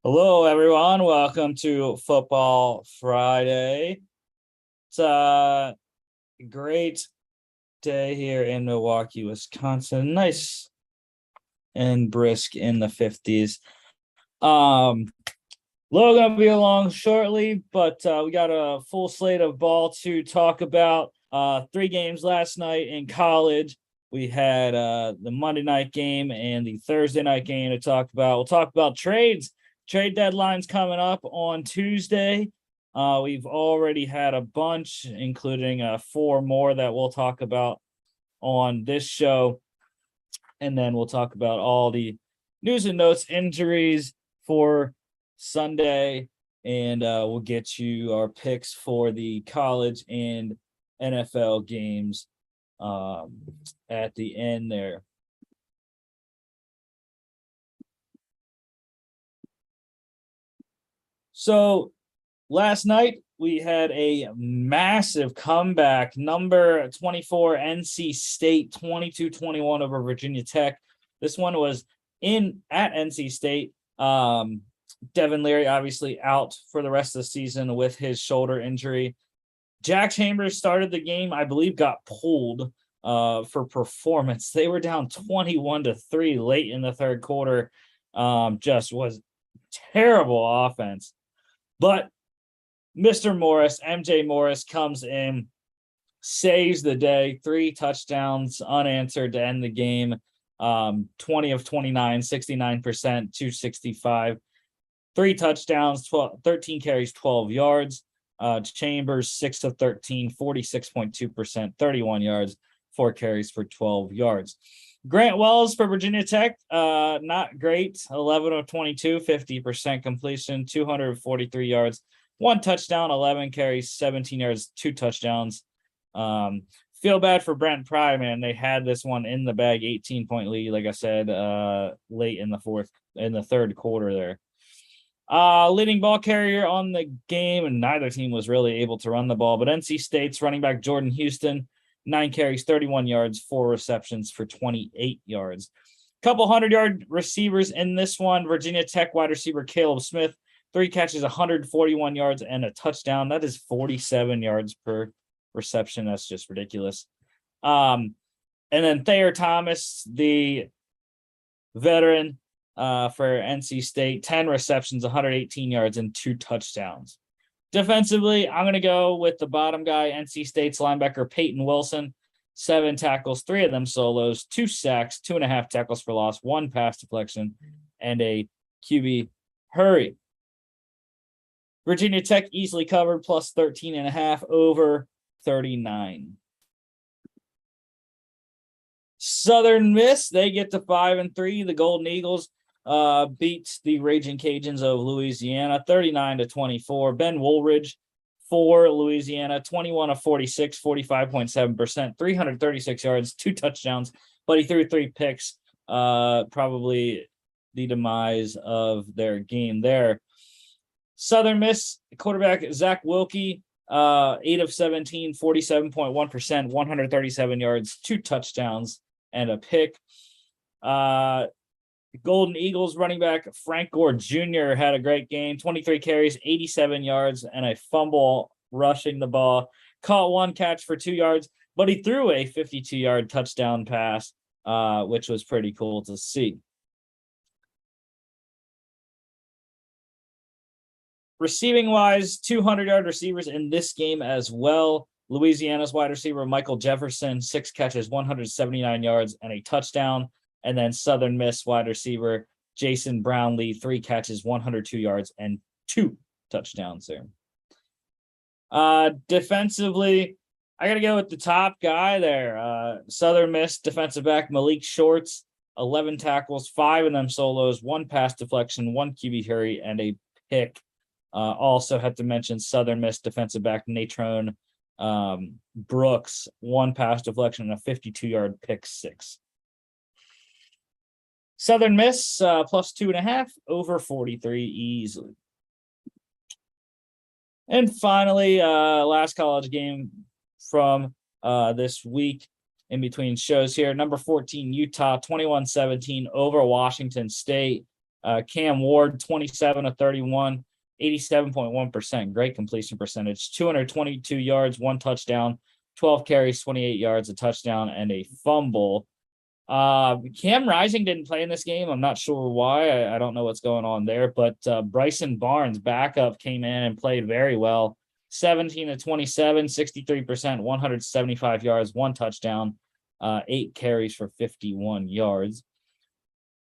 Hello, everyone. Welcome to Football Friday. It's a great day here in Milwaukee, Wisconsin. Nice and brisk in the 50s. Logan will be along shortly, but we got a full slate of ball to talk about. 3 games last night in college. We had the Monday night game and the Thursday night game to talk about. We'll talk about trades. Trade deadline's coming up on Tuesday. We've already had a bunch, including 4 more that we'll talk about on this show. And then we'll talk about all the news and notes, injuries for Sunday, and we'll get you our picks for the college and NFL games at the end there. So last night we had a massive comeback. Number 24 NC State 22-21 over Virginia Tech. This one was at NC State. Devin Leary obviously out for the rest of the season with his shoulder injury. Jack Chambers started the game, I believe got pulled for performance. They were down 21-3 late in the third quarter. Just was terrible offense. But Mr. Morris, MJ Morris, comes in, saves the day, 3 touchdowns unanswered to end the game. 20 of 29, 69%, 265. 3 touchdowns, 13 carries, 12 yards. Chambers, 6 of 13, 46.2%, 31 yards, 4 carries for 12 yards. Grant Wells for Virginia Tech, not great. 11 of 22, 50% completion, 243 yards, 1 touchdown, 11 carries, 17 yards, 2 touchdowns. Feel bad for Brent Pry, man. They had this one in the bag, 18-point lead, like I said, late in the third quarter there. Leading ball carrier on the game, and neither team was really able to run the ball, but NC State's running back Jordan Houston, 9 carries, 31 yards, 4 receptions for 28 yards. Couple 100-yard receivers in this one. Virginia Tech wide receiver Caleb Smith, 3 catches, 141 yards, and a touchdown. That is 47 yards per reception. That's just ridiculous. And then Thayer Thomas, the veteran for NC State, 10 receptions, 118 yards, and 2 touchdowns. Defensively, I'm going to go with the bottom guy, NC State's linebacker Peyton Wilson, 7 tackles, 3 of them solos, 2 sacks, 2.5 tackles for loss, 1 pass deflection, and a QB hurry. Virginia Tech easily covered, plus 13.5 over 39. Southern Miss, they get to 5-3. The Golden Eagles beat the Raging Cajuns of Louisiana 39-24. Ben Woolridge for Louisiana, 21 of 46, 45.7%, 336 yards, 2 touchdowns, but he threw 3 picks. Probably the demise of their game there. Southern Miss quarterback Zach Wilkie, 8 of 17, 47.1%, 137 yards, 2 touchdowns, and a pick. Golden Eagles running back Frank Gore Jr. had a great game, 23 carries, 87 yards, and a fumble rushing the ball. Caught 1 catch for 2 yards, but he threw a 52-yard touchdown pass, which was pretty cool to see. Receiving-wise, 200-yard receivers in this game as well. Louisiana's wide receiver Michael Jefferson, 6 catches, 179 yards, and a touchdown. And then Southern Miss wide receiver Jason Brownlee, 3 catches, 102 yards, and 2 touchdowns there. Defensively, I got to go with the top guy there. Southern Miss defensive back Malik Shorts, 11 tackles, 5 of them solos, 1 pass deflection, 1 QB hurry, and a pick. Also had to mention Southern Miss defensive back Natrone Brooks, 1 pass deflection, and a 52-yard pick 6. Southern Miss plus 2.5 over 43 easily. And finally, last college game from this week in between shows here. Number 14, Utah, 21-17 over Washington State. Cam Ward, 27 of 31, 87.1%. Great completion percentage. 222 yards, 1 touchdown, 12 carries, 28 yards, a touchdown, and a fumble. Cam Rising didn't play in this game. I'm not sure why. I don't know what's going on there, but Bryson Barnes, backup, came in and played very well. 17 to 27, 63%, 175 yards, 1 touchdown, 8 carries for 51 yards.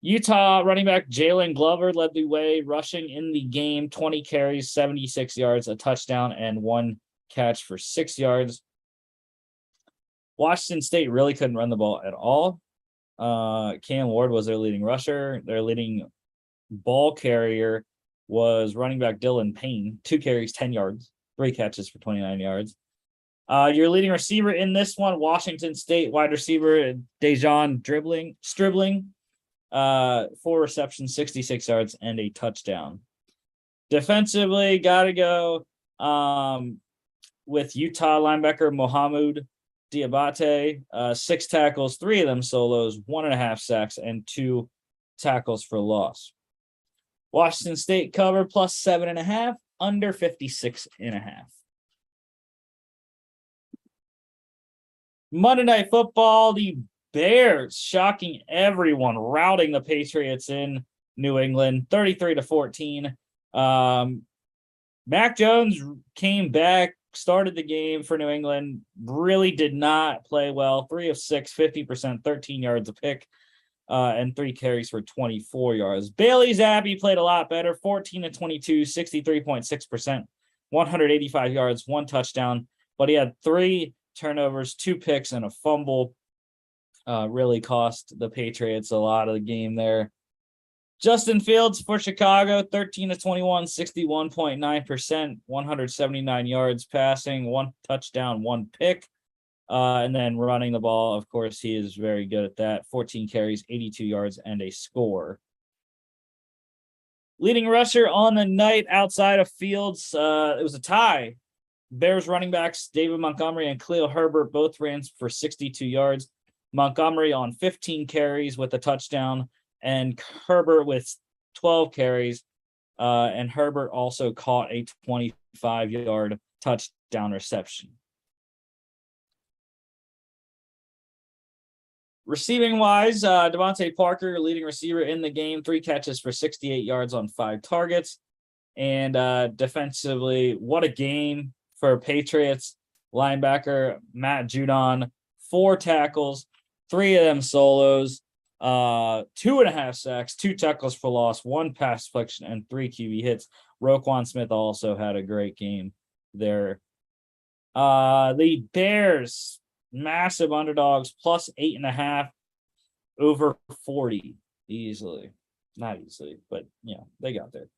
Utah running back Jalen Glover led the way, rushing in the game, 20 carries, 76 yards, a touchdown, and 1 catch for 6 yards. Washington State really couldn't run the ball at all. Cam Ward was their leading rusher. Their leading ball carrier was running back Dylan Payne, 2 carries, 10 yards, 3 catches for 29 yards. Your leading receiver in this one, Washington State wide receiver Dejon Stribling, 4 receptions, 66 yards, and a touchdown. Defensively, gotta go with Utah linebacker Mohamed Diabate, 6 tackles, 3 of them solos, 1.5 sacks, and 2 tackles for loss. Washington State cover plus 7.5, under 56.5. Monday Night Football, the Bears shocking everyone, routing the Patriots in New England, 33 to 14. Mac Jones came back, started the game for New England, really did not play well. 3 of 6, 50%, 13 yards a pick, and 3 carries for 24 yards. Bailey Zappi played a lot better, 14 to 22, 63.6%, 185 yards, 1 touchdown, but he had 3 turnovers, 2 picks, and a fumble. Really cost the Patriots a lot of the game there. Justin Fields for Chicago, 13 to 21, 61.9%, 179 yards passing, 1 touchdown, 1 pick. And then running the ball, of course, he is very good at that. 14 carries, 82 yards, and a score. Leading rusher on the night outside of Fields, it was a tie. Bears running backs David Montgomery and Khalil Herbert both ran for 62 yards. Montgomery on 15 carries with a touchdown, and Herbert with 12 carries. And Herbert also caught a 25-yard touchdown reception. Receiving wise, Devontae Parker, leading receiver in the game, 3 catches for 68 yards on 5 targets. And defensively, what a game for Patriots. Linebacker Matt Judon, 4 tackles, 3 of them solos, 2.5 sacks, 2 tackles for loss, 1 pass deflection, and 3 QB hits. Roquan Smith also had a great game there. The Bears, massive underdogs, plus 8.5, over 40 easily. Not easily, but they got there.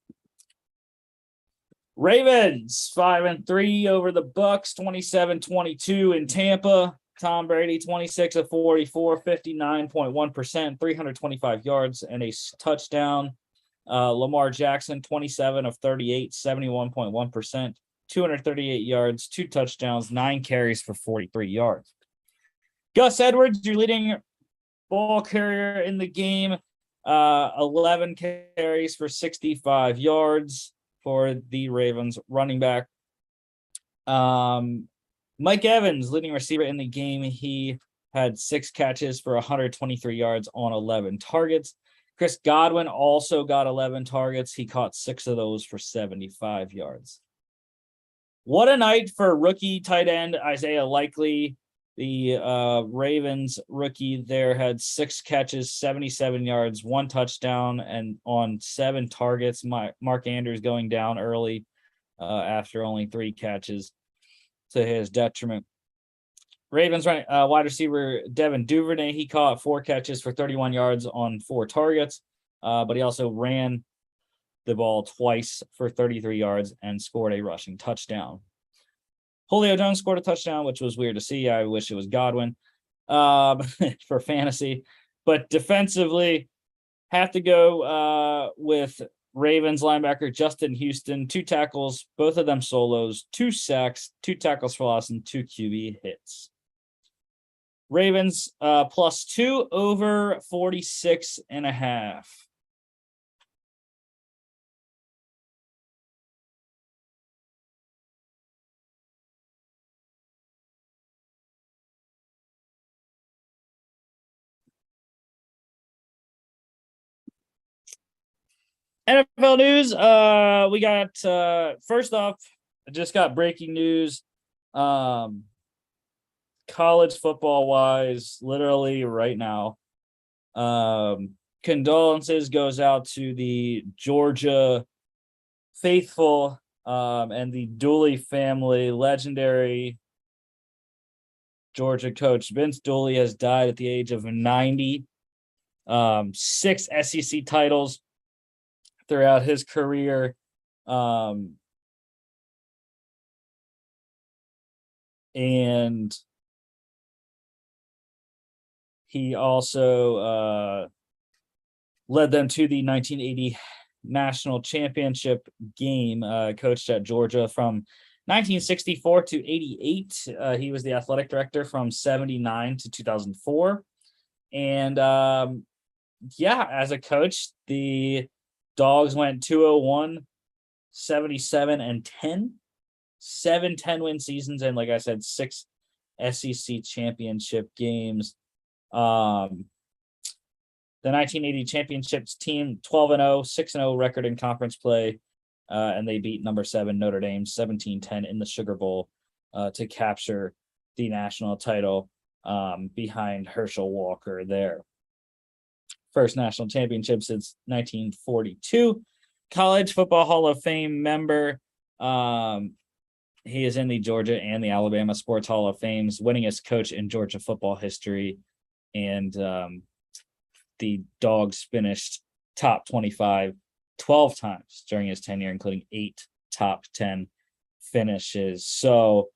Ravens 5-3 over the Bucks, 27-22 in Tampa. Tom Brady 26 of 44, 59.1%, 325 yards and a touchdown. Lamar Jackson 27 of 38, 71.1%, 238 yards, 2 touchdowns, 9 carries for 43 yards. Gus Edwards, your leading ball carrier in the game, 11 carries for 65 yards for the Ravens. Running back Mike Evans, leading receiver in the game, he had 6 catches for 123 yards on 11 targets. Chris Godwin also got 11 targets. He caught 6 of those for 75 yards. What a night for rookie tight end Isaiah Likely. The Ravens rookie there had 6 catches, 77 yards, 1 touchdown, and on 7 targets. Mark Andrews going down early after only 3 catches to his detriment. Ravens running wide receiver Devin Duvernay, he caught 4 catches for 31 yards on 4 targets, but he also ran the ball twice for 33 yards and scored a rushing touchdown. Julio Jones scored a touchdown, which was weird to see. I wish it was Godwin for fantasy. But defensively, have to go with Ravens linebacker Justin Houston, 2 tackles, both of them solos, 2 sacks, 2 tackles for loss, and 2 QB hits. Ravens +2 over 46.5. NFL news. We got first off, I just got breaking news. Um, college football wise, literally right now. Condolences goes out to the Georgia faithful and the Dooley family. Legendary Georgia coach Vince Dooley has died at the age of 90. 6 SEC titles throughout his career. And he also led them to the 1980 national championship game, coached at Georgia from 1964 to 88. He was the athletic director from 79 to 2004. And yeah, as a coach, the Dogs went 201, 77, and 10. 7 10-win seasons, and like I said, 6 SEC championship games. The 1980 championships team 12-0, 6-0 record in conference play, and they beat number 7 Notre Dame 17-10 in the Sugar Bowl to capture the national title behind Herschel Walker there. First national championship since 1942. College Football Hall of Fame member. He is in the Georgia and the Alabama Sports Hall of Fames, winningest coach in Georgia football history. And the Dogs finished top 25 12 times during his tenure, including 8 top 10 finishes. So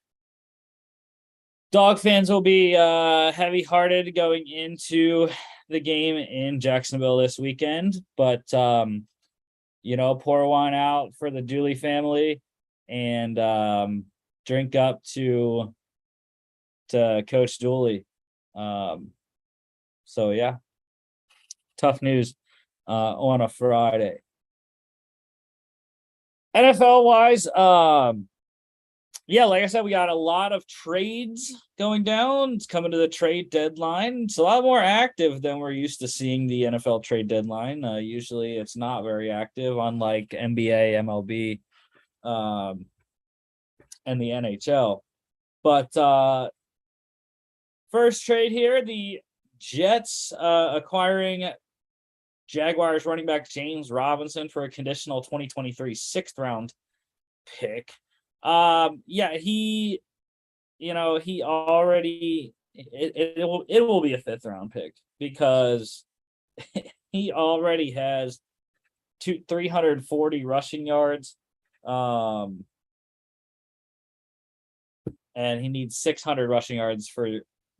Dog fans will be heavy-hearted going into the game in Jacksonville this weekend. But, pour wine out for the Dooley family and drink up to Coach Dooley. So, yeah, tough news on a Friday. NFL-wise, yeah, like I said, we got a lot of trades going down. It's coming to the trade deadline. It's a lot more active than we're used to seeing the NFL trade deadline. Usually it's not very active, unlike NBA, MLB, and the NHL. But first trade here, the Jets acquiring Jaguars running back James Robinson for a conditional 2023 6th-round pick. He already it will be a 5th-round pick because he already has 340 rushing yards, and he needs 600 rushing yards for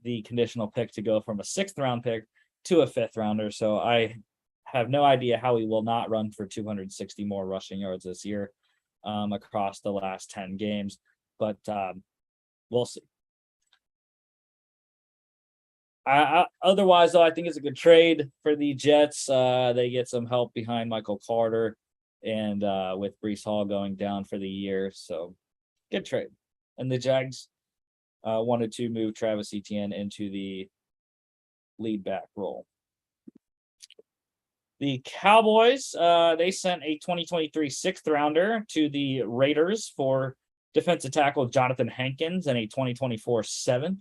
the conditional pick to go from a 6th-round pick to a 5th-rounder. So I have no idea how he will not run for 260 more rushing yards this year across the last 10 games, but we'll see. Otherwise, though, I think it's a good trade for the Jets. They get some help behind Michael Carter and with Breece Hall going down for the year. So good trade. And the Jags wanted to move Travis Etienne into the lead back role. The Cowboys, they sent a 2023 6th-rounder to the Raiders for defensive tackle Jonathan Hankins and a 2024 7th.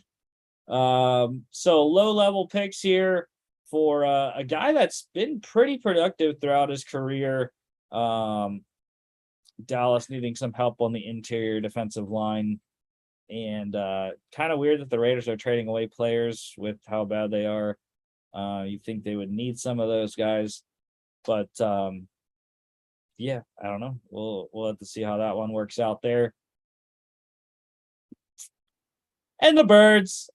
So low-level picks here for a guy that's been pretty productive throughout his career. Dallas needing some help on the interior defensive line. And kind of weird that the Raiders are trading away players with how bad they are. You think they would need some of those guys. But yeah, I don't know. We'll have to see how that one works out there. And the Birds,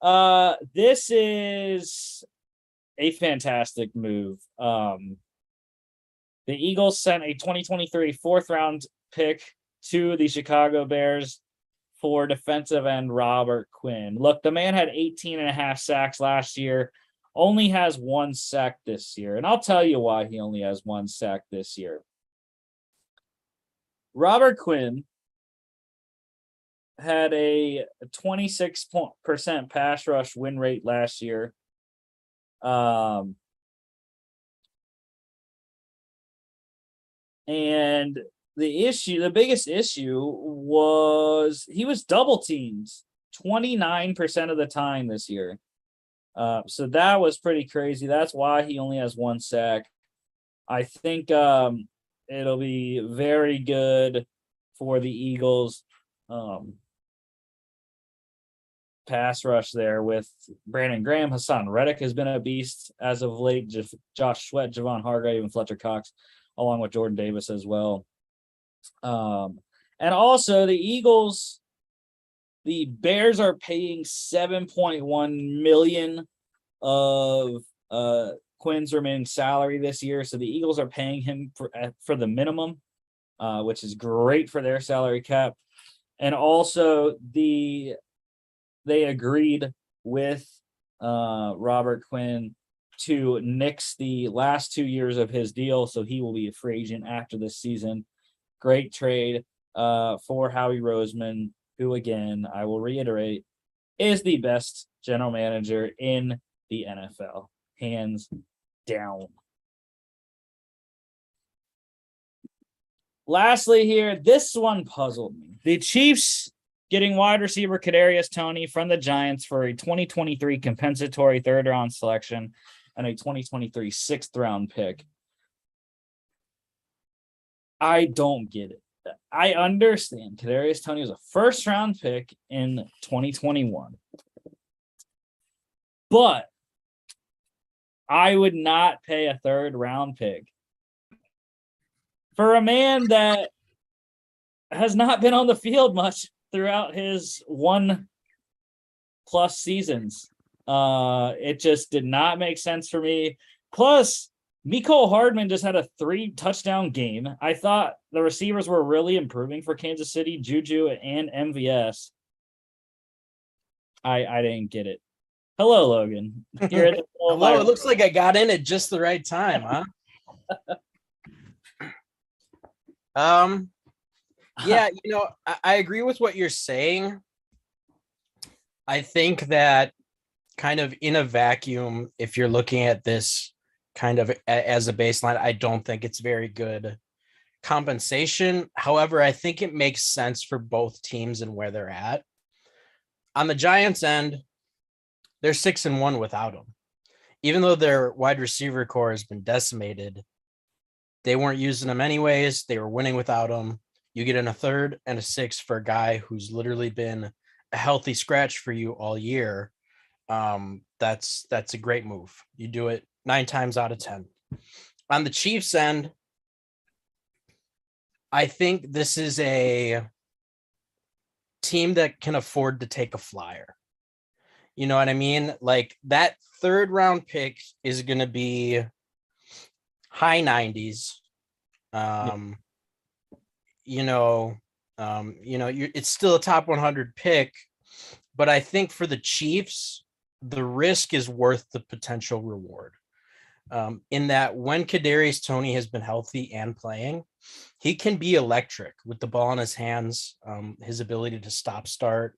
this is a fantastic move. The Eagles sent a 2023 4th-round pick to the Chicago Bears for defensive end Robert Quinn. Look, the man had 18.5 sacks last year, only has 1 sack this year. And I'll tell you why he only has 1 sack this year. Robert Quinn had a 26% pass rush win rate last year. And the biggest issue was he was double teamed 29% of the time this year. So that was pretty crazy. That's why he only has 1 sack. I think it'll be very good for the Eagles. Pass rush there with Brandon Graham. Hassan Reddick has been a beast as of late. Josh Sweat, Javon Hargrave, and Fletcher Cox, along with Jordan Davis as well. And also the Eagles, the Bears are paying $7.1 million of Quinn's remaining salary this year. So the Eagles are paying him for the minimum, which is great for their salary cap. And also they agreed with Robert Quinn to nix the last 2 years of his deal, so he will be a free agent after this season. Great trade for Howie Roseman, who, again, I will reiterate, is the best general manager in the NFL, hands down. Lastly here, this one puzzled me. The Chiefs getting wide receiver Kadarius Toney from the Giants for a 2023 compensatory third-round selection and a 2023 sixth-round pick. I don't get it. I understand Kadarius Toney was a first-round pick in 2021. But I would not pay a third-round pick for a man that has not been on the field much throughout his 1+ seasons. It just did not make sense for me. Plus, Mecole Hardman just had a 3-touchdown game. I thought the receivers were really improving for Kansas City, Juju and MVS. I didn't get it. Hello, Logan. You're at the Hello, it looks like I got in at just the right time, huh? Yeah, I agree with what you're saying. I think that kind of in a vacuum, if you're looking at this kind of as a baseline, I don't think it's very good compensation. However, I think it makes sense for both teams and where they're at. On the Giants end, they're 6-1 without him. Even though their wide receiver core has been decimated, they weren't using him anyways. They were winning without him. You get in a third and a sixth for a guy who's literally been a healthy scratch for you all year. That's a great move. You do it 9 times out of 10. On the Chiefs end, I think this is a team that can afford to take a flyer. You know what I mean? Like that third round pick is going to be high 90s. It's still a top 100 pick, but I think for the Chiefs, the risk is worth the potential reward. In that when Kadarius Toney has been healthy and playing, he can be electric with the ball in his hands, his ability to stop start,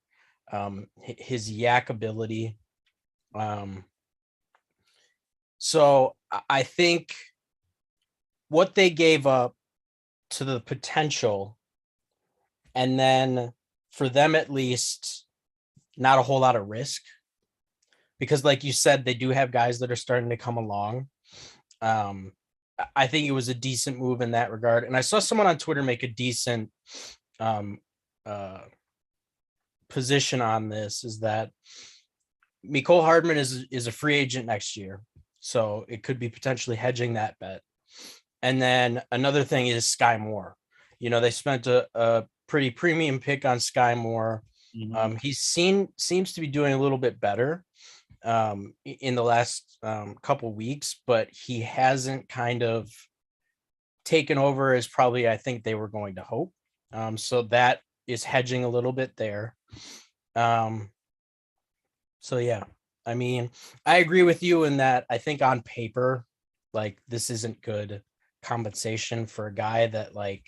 his yak ability. So I think what they gave up to the potential, and then for them at least, not a whole lot of risk, because like you said, they do have guys that are starting to come along. I think it was a decent move in that regard. And I saw someone on Twitter make a decent position on this, is that Mecole Hardman is a free agent next year. So it could be potentially hedging that bet. And then another thing is Sky Moore. They spent a pretty premium pick on Sky Moore. Mm-hmm. He seems to be doing a little bit better in the last couple weeks, but he hasn't kind of taken over as probably I think they were going to hope. So that is hedging a little bit there. So yeah, I mean, I agree with you in that I think on paper, like this isn't good compensation for a guy that like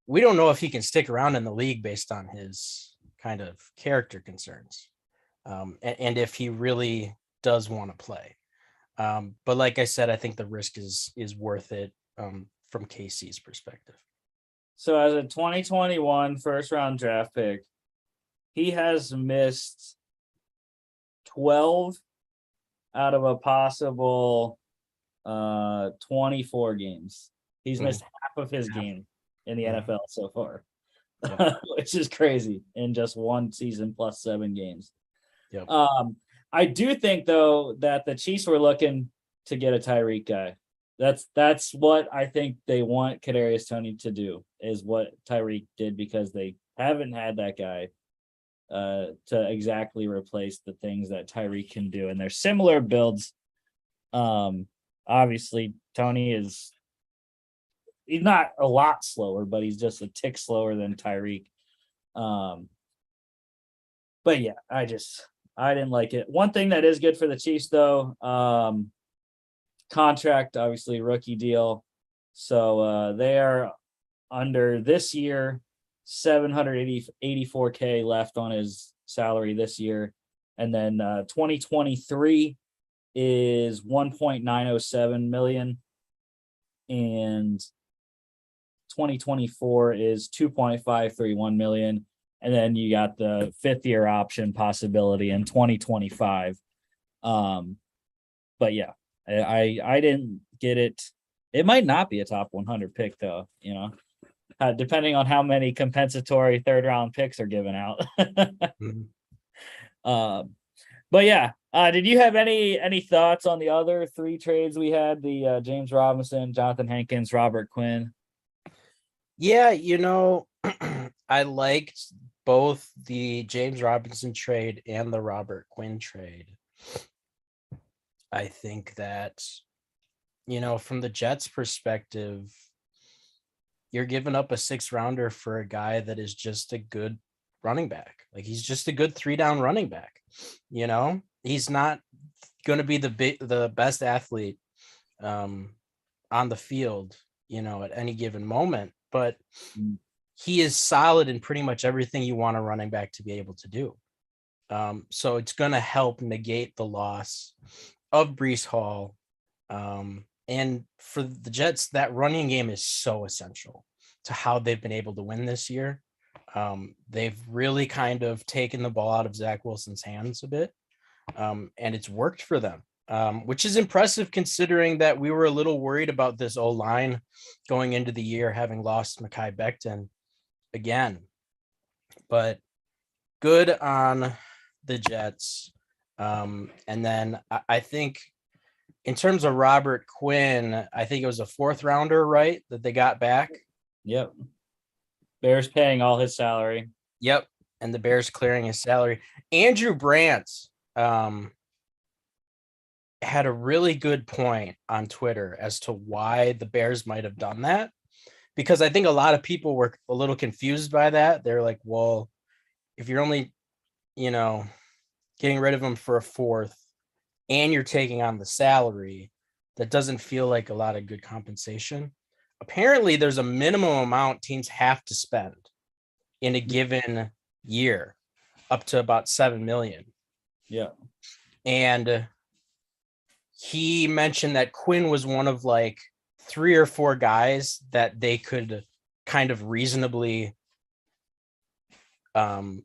we don't know if he can stick around in the league based on his kind of character concerns. And if he really does want to play. But like I said, I think the risk is worth it from KC's perspective. So as a 2021 first round draft pick, he has missed 12 out of a possible 24 games. He's missed half of his game in the NFL so far, which is crazy in just one season plus 7 games. Yep. I do think though that the Chiefs were looking to get a Tyreek guy. That's what I think they want Kadarius Toney to do, is what Tyreek did, because they haven't had that guy to exactly replace the things that Tyreek can do, and they're similar builds. Obviously he's not a lot slower, but he's just a tick slower than Tyreek. But yeah, I didn't like it. One thing that is good for the Chiefs though, contract, obviously rookie deal. So they are under this year, $784K left on his salary this year. And then 2023 is 1.907 million. And 2024 is 2.531 million. And then you got the 5th year option possibility in 2025. But yeah, I didn't get it. It might not be a top 100 pick though, depending on how many compensatory 3rd round picks are given out. But yeah, did you have any thoughts on the other 3 trades we had? The James Robinson, Jonathan Hankins, Robert Quinn. Yeah, I liked both the James Robinson trade and the Robert Quinn trade. I think that, from the Jets' perspective, you're giving up a 6th rounder for a guy that is just a good running back. Like, he's just a good 3-down running back. He's not going to be the best athlete on the field, at any given moment, but he is solid in pretty much everything you want a running back to be able to do. So it's going to help negate the loss of Breece Hall. And for the Jets, that running game is so essential to how they've been able to win this year. They've really kind of taken the ball out of Zach Wilson's hands a bit. And it's worked for them, which is impressive considering that we were a little worried about this O-line going into the year, having lost Mekhi Becton again. But good on the Jets. And then I think in terms of Robert Quinn, I think it was a 4th rounder, right, that they got back? Yep. Bears paying all his salary. Yep. And the Bears clearing his salary. Andrew Brandt had a really good point on Twitter as to why the Bears might have done that, because I think a lot of people were a little confused by that. They're like, well, if you're only, getting rid of him for a 4th and you're taking on the salary, that doesn't feel like a lot of good compensation. Apparently there's a minimum amount teams have to spend in a given year, up to about 7 million. Yeah. And he mentioned that Quinn was one of like 3 or 4 guys that they could kind of reasonably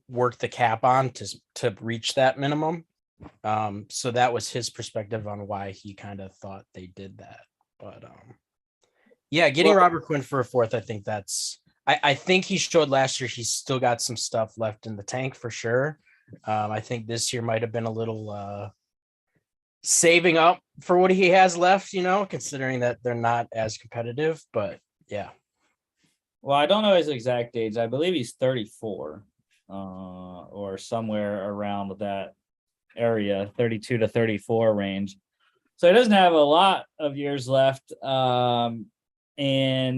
work the cap on to reach that minimum. So that was his perspective on why he kind of thought they did that. But yeah, getting Robert Quinn for a 4th, I think I think he showed last year he's still got some stuff left in the tank for sure. I think this year might have been a little saving up for what he has left, considering that they're not as competitive. But yeah. Well, I don't know his exact age. I believe he's 34 or somewhere around that area, 32 to 34 range. So he doesn't have a lot of years left. And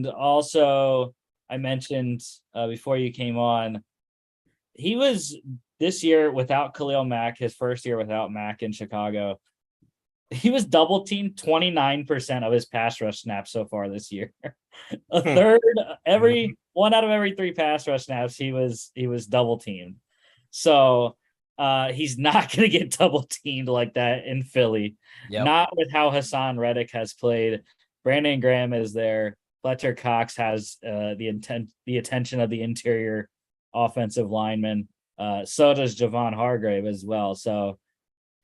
also, I mentioned before you came on, he was this year without Khalil Mack, his first year without Mack in Chicago. He was double teamed 29% of his pass rush snaps so far this year. A third, every 1 out of every 3 pass rush snaps, he was double teamed. So he's not going to get double teamed like that in Philly. Yep. Not with how Hassan Reddick has played. Brandon Graham is there. Fletcher Cox has the attention of the interior offensive lineman. So does Javon Hargrave as well. So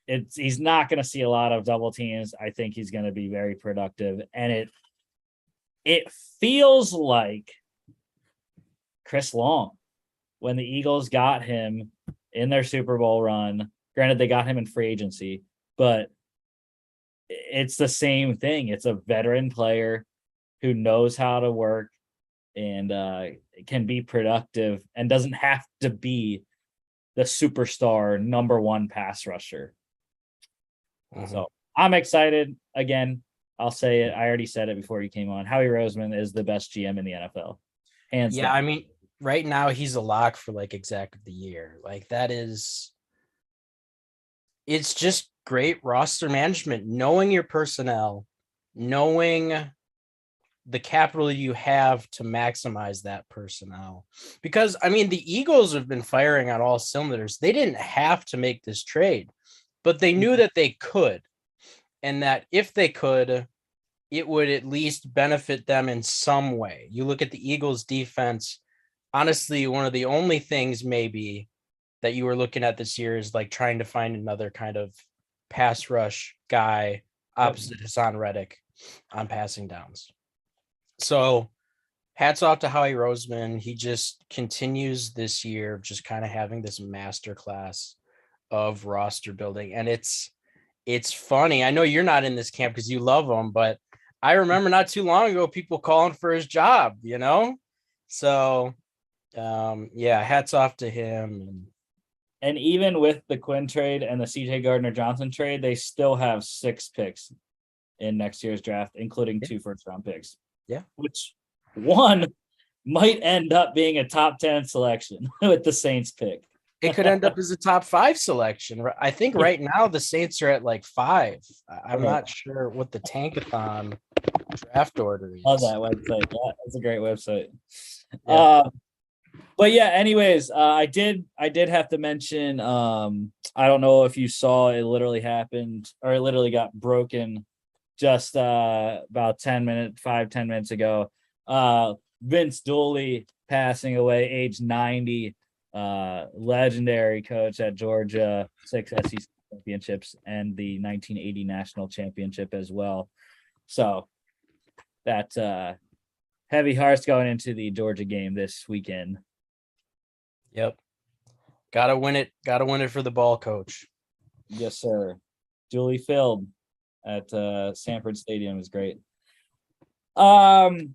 he's not going to see a lot of double teams. I think he's going to be very productive, and it feels like Chris Long when the Eagles got him in their Super Bowl run. Granted, they got him in free agency, but it's the same thing. It's a veteran player who knows how to work and can be productive and doesn't have to be the superstar number one pass rusher. Mm-hmm. So I'm excited. Again, I'll say it. I already said it before you came on. Howie Roseman is the best GM in the NFL. Hands down. I mean, right now he's a lock for like exec of the year. Like that is, it's just great roster management, knowing your personnel, knowing the capital you have to maximize that personnel. Because I mean, the Eagles have been firing on all cylinders. They didn't have to make this trade, but they knew that they could. And that if they could, it would at least benefit them in some way. You look at the Eagles defense, honestly, one of the only things maybe that you were looking at this year is like trying to find another kind of pass rush guy opposite Hassan Reddick on passing downs. So hats off to Howie Roseman. He just continues this year just kind of having this masterclass of roster building. And it's funny. I know you're not in this camp because you love him, but I remember not too long ago people calling for his job, you know? So hats off to him. And even with the Quinn trade and the CJ Gardner-Johnson trade, they still have 6 picks in next year's draft, including 2 first-round picks. Yeah. Which one might end up being a top 10 selection with the Saints pick. It could end up as a top 5 selection. I think right now the Saints are at like 5. I'm not sure what the Tankathon draft order is. Love that website. That's a great website. Yeah. But yeah, anyways, I did have to mention, I don't know if you saw, it literally happened, or it literally got broken just about 10 minutes ago. Vince Dooley passing away, age 90, legendary coach at Georgia, 6 SEC championships and the 1980 national championship as well. So that heavy hearts going into the Georgia game this weekend. Yep. Gotta win it for the ball coach. Yes, sir. Duly filled at Sanford Stadium is great. Some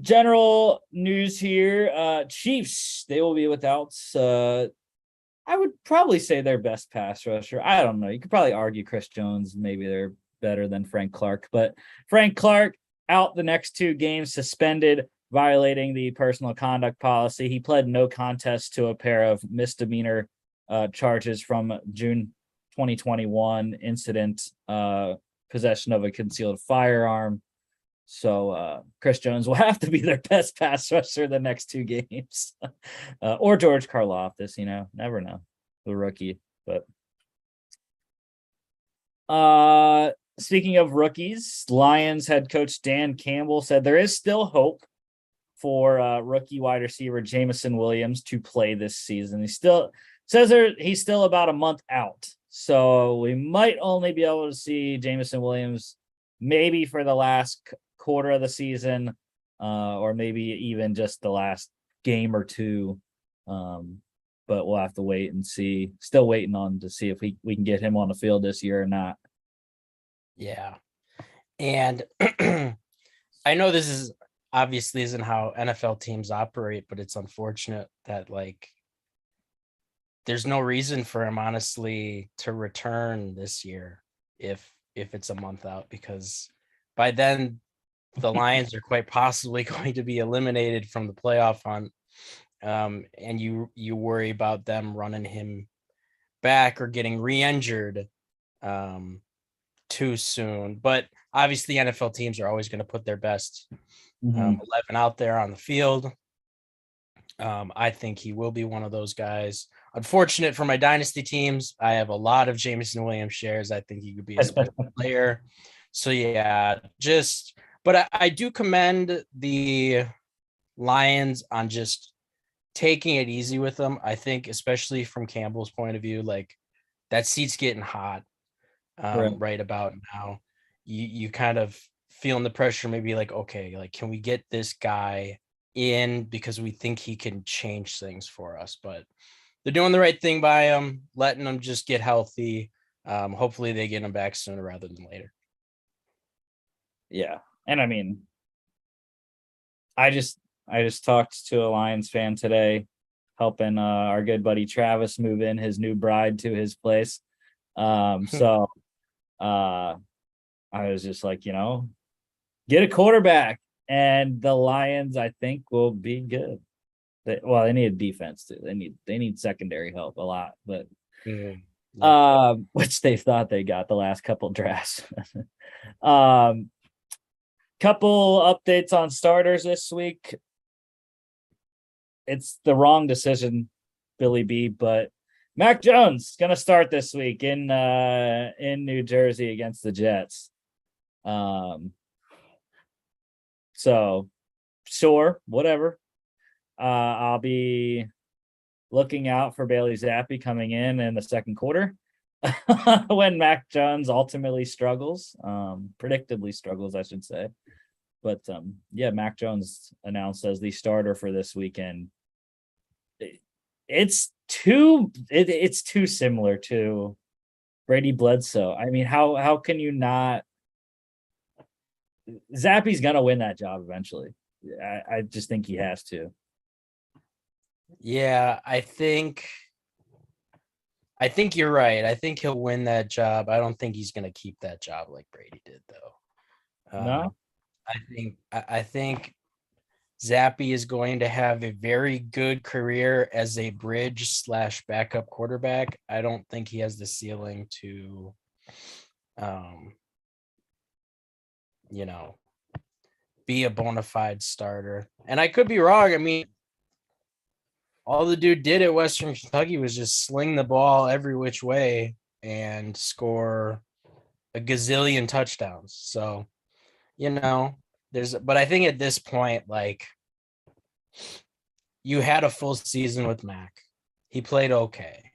general news here. Chiefs, they will be without I would probably say their best pass rusher. I don't know. You could probably argue Chris Jones, maybe they're better than Frank Clark, but Frank Clark out the next 2 games, suspended, violating the personal conduct policy. He pled no contest to a pair of misdemeanor charges from June 2021 incident, possession of a concealed firearm. So Chris Jones will have to be their best pass rusher the next 2 games. Or George Karlaftis, never know, the rookie. But speaking of rookies, Lions head coach Dan Campbell said there is still hope for rookie wide receiver Jameson Williams to play this season. He still says he's still about a month out. So we might only be able to see Jameson Williams maybe for the last quarter of the season, or maybe even just the last game or 2. But we'll have to wait and see. Still waiting on to see if we can get him on the field this year or not. Yeah. And I know this is obviously isn't how NFL teams operate, but it's unfortunate that there's no reason for him honestly to return this year if it's a month out, because by then the Lions are quite possibly going to be eliminated from the playoff hunt. And you worry about them running him back or getting re-injured too soon. But obviously NFL teams are always going to put their best 11 out there on the field. I think he will be one of those guys. Unfortunate for my dynasty teams, I have a lot of Jameson Williams shares. I think he could be a special player. So yeah, just But I do commend the Lions on just taking it easy with them. I think, especially from Campbell's point of view, like that seat's getting hot Right. right about now. You kind of feeling the pressure, maybe like, okay, like can we get this guy in because we think he can change things for us? But they're doing the right thing by him, letting them just get healthy. Hopefully they get him back sooner rather than later. Yeah. And I mean, I just talked to a Lions fan today, helping our good buddy Travis move in his new bride to his place. So I was just like, get a quarterback, and the Lions, I think, will be good. They need a defense too. They need secondary help a lot, but which they thought they got the last couple drafts. Couple updates on starters this week. It's the wrong decision, Billy B, but Mac Jones is gonna start this week in New Jersey against the Jets. So sure, whatever. I'll be looking out for Bailey Zappi coming in the second quarter when Mac Jones ultimately struggles, predictably struggles, I should say. But yeah, Mac Jones announced as the starter for this weekend. It's too similar to Brady Bledsoe. I mean, how can you not? Zappi's gonna win that job eventually. I just think he has to. Yeah, I think you're right. I think he'll win that job. I don't think he's going to keep that job like Brady did, though. No, I think Zappi is going to have a very good career as a bridge / backup quarterback. I don't think he has the ceiling to, be a bona fide starter. And I could be wrong. I mean, all the dude did at Western Kentucky was just sling the ball every which way and score a gazillion touchdowns. So, but I think at this point, like, you had a full season with Mac. He played okay.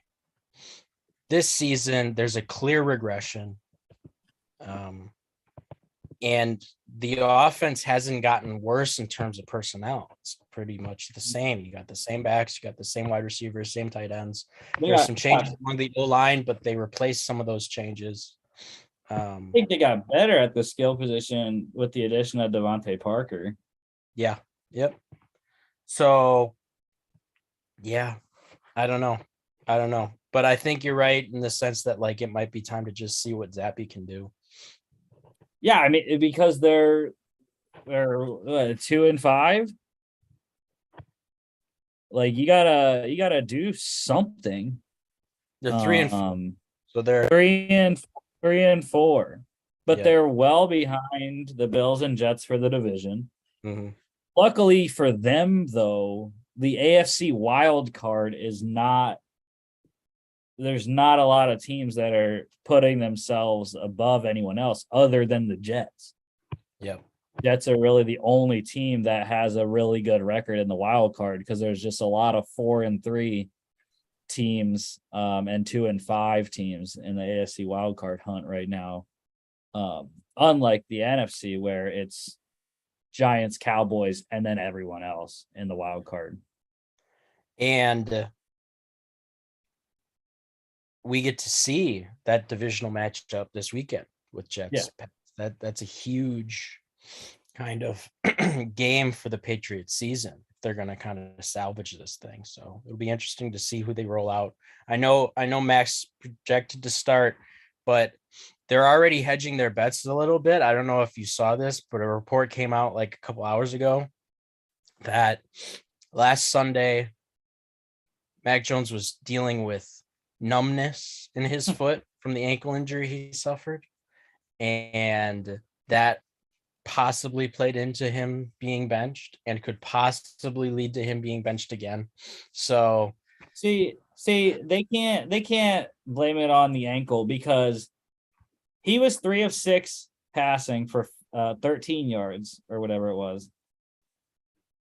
This season, there's a clear regression. And the offense hasn't gotten worse in terms of personnel. It's pretty much the same. You got the same backs, you got the same wide receivers, same tight ends. There's some changes along the O-line, but they replaced some of those changes. I think they got better at the skill position with the addition of Devontae Parker. Yeah. Yep. So, yeah, I don't know. But I think you're right in the sense that, like, it might be time to just see what Zappi can do. Yeah, I mean, because they're 2-5. Like, you gotta do something. They're 3-4. So they're 3-4, but they're well behind the Bills and Jets for the division. Mm-hmm. Luckily for them, though, the AFC wild card is not. There's not a lot of teams that are putting themselves above anyone else other than the Jets. Yep. Jets are really the only team that has a really good record in the wild card because there's just a lot of 4-3 teams and 2-5 teams in the AFC wild card hunt right now. Unlike the NFC where it's Giants, Cowboys, and then everyone else in the wild card. And we get to see that divisional matchup this weekend with Jets. Yeah. That's a huge kind of game for the Patriots season. They're going to kind of salvage this thing. So it'll be interesting to see who they roll out. I know Max projected to start, but they're already hedging their bets a little bit. I don't know if you saw this, but a report came out like a couple hours ago that last Sunday, Mac Jones was dealing with numbness in his foot from the ankle injury he suffered. And that possibly played into him being benched and could possibly lead to him being benched again. So see, they can't blame it on the ankle because he was 3 of 6 passing for 13 yards or whatever it was.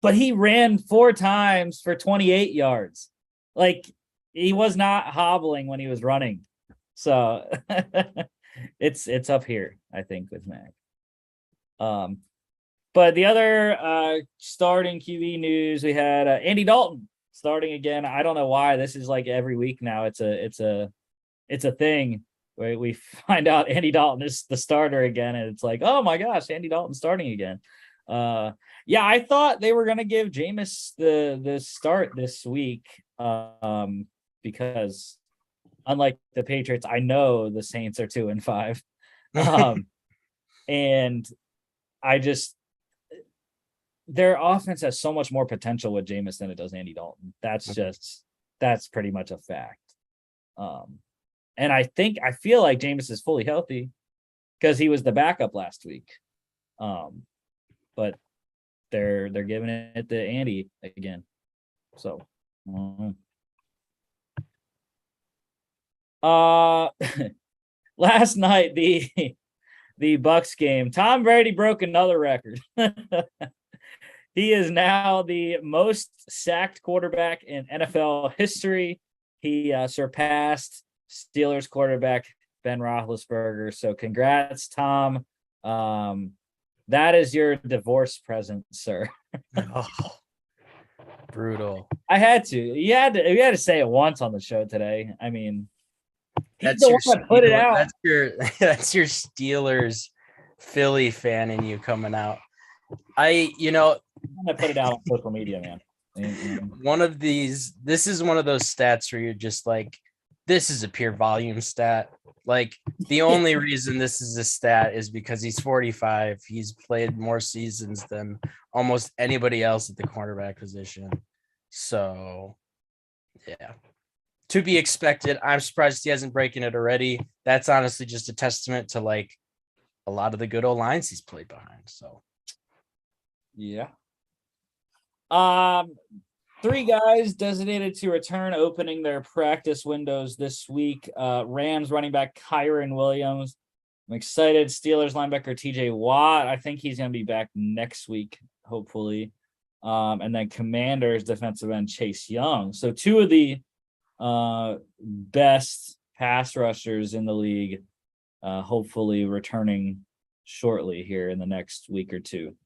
But he ran 4 times for 28 yards. Like, he was not hobbling when he was running. So it's up here, I think, with Mac. But the other starting QB news, we had Andy Dalton starting again. I don't know why. This is like every week now. It's a thing where we find out Andy Dalton is the starter again, and it's like, oh my gosh, Andy Dalton starting again. Yeah, I thought they were gonna give Jameis the start this week, because unlike the Patriots, I know the Saints are 2-5, and I just their offense has so much more potential with Jameis than it does Andy Dalton. That's pretty much a fact. And I feel like Jameis is fully healthy because he was the backup last week. But they're giving it to Andy again. So last night the Bucks game, Tom Brady broke another record. He is now the most sacked quarterback in NFL history. He surpassed Steelers quarterback Ben Roethlisberger. So congrats, Tom. That is your divorce present, sir. Oh, brutal. I had to. You had to say it once on the show today. I mean, That's your one that put it out. That's your Steelers Philly fan in you coming out. I put it out on social media, man. This is one of those stats where you're just like, this is a pure volume stat. Like, the only reason this is a stat is because he's 45. He's played more seasons than almost anybody else at the cornerback position. So, yeah, to be expected. I'm surprised he hasn't breaking it already. That's honestly just a testament to like a lot of the good old lines he's played behind. So, yeah. 3 guys designated to return opening their practice windows this week. Rams running back Kyron Williams. I'm excited. Steelers linebacker TJ Watt. I think he's going to be back next week, hopefully. And then Commanders defensive end Chase Young. So 2 of the best pass rushers in the league, hopefully returning shortly here in the next week or 2.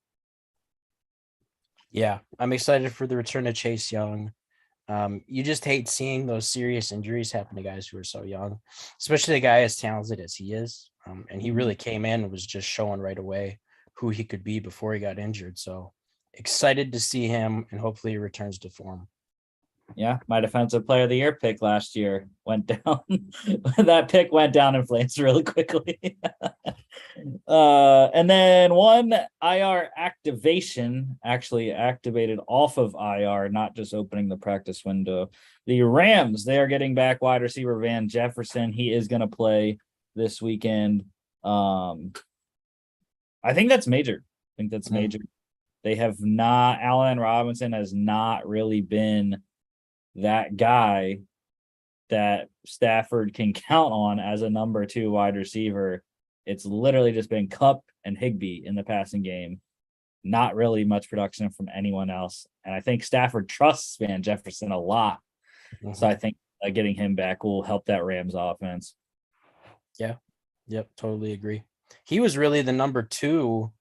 Yeah, I'm excited for the return of Chase Young. You just hate seeing those serious injuries happen to guys who are so young, especially a guy as talented as he is. And he really came in and was just showing right away who he could be before he got injured. So excited to see him, and hopefully he returns to form. Yeah, my defensive player of the year pick last year went down. That pick went down in flames really quickly. And then one IR activation actually activated off of IR, not just opening the practice window. The Rams, they are getting back wide receiver Van Jefferson. He is going to play this weekend. I think that's major. They have not, Allen Robinson has not really been that guy that Stafford can count on as a number 2 wide receiver. It's literally just been Kupp and Higbee in the passing game. Not really much production from anyone else. And I think Stafford trusts Van Jefferson a lot. Mm-hmm. So I think getting him back will help that Rams offense. Yeah. Yep. Totally agree. He was really the number 2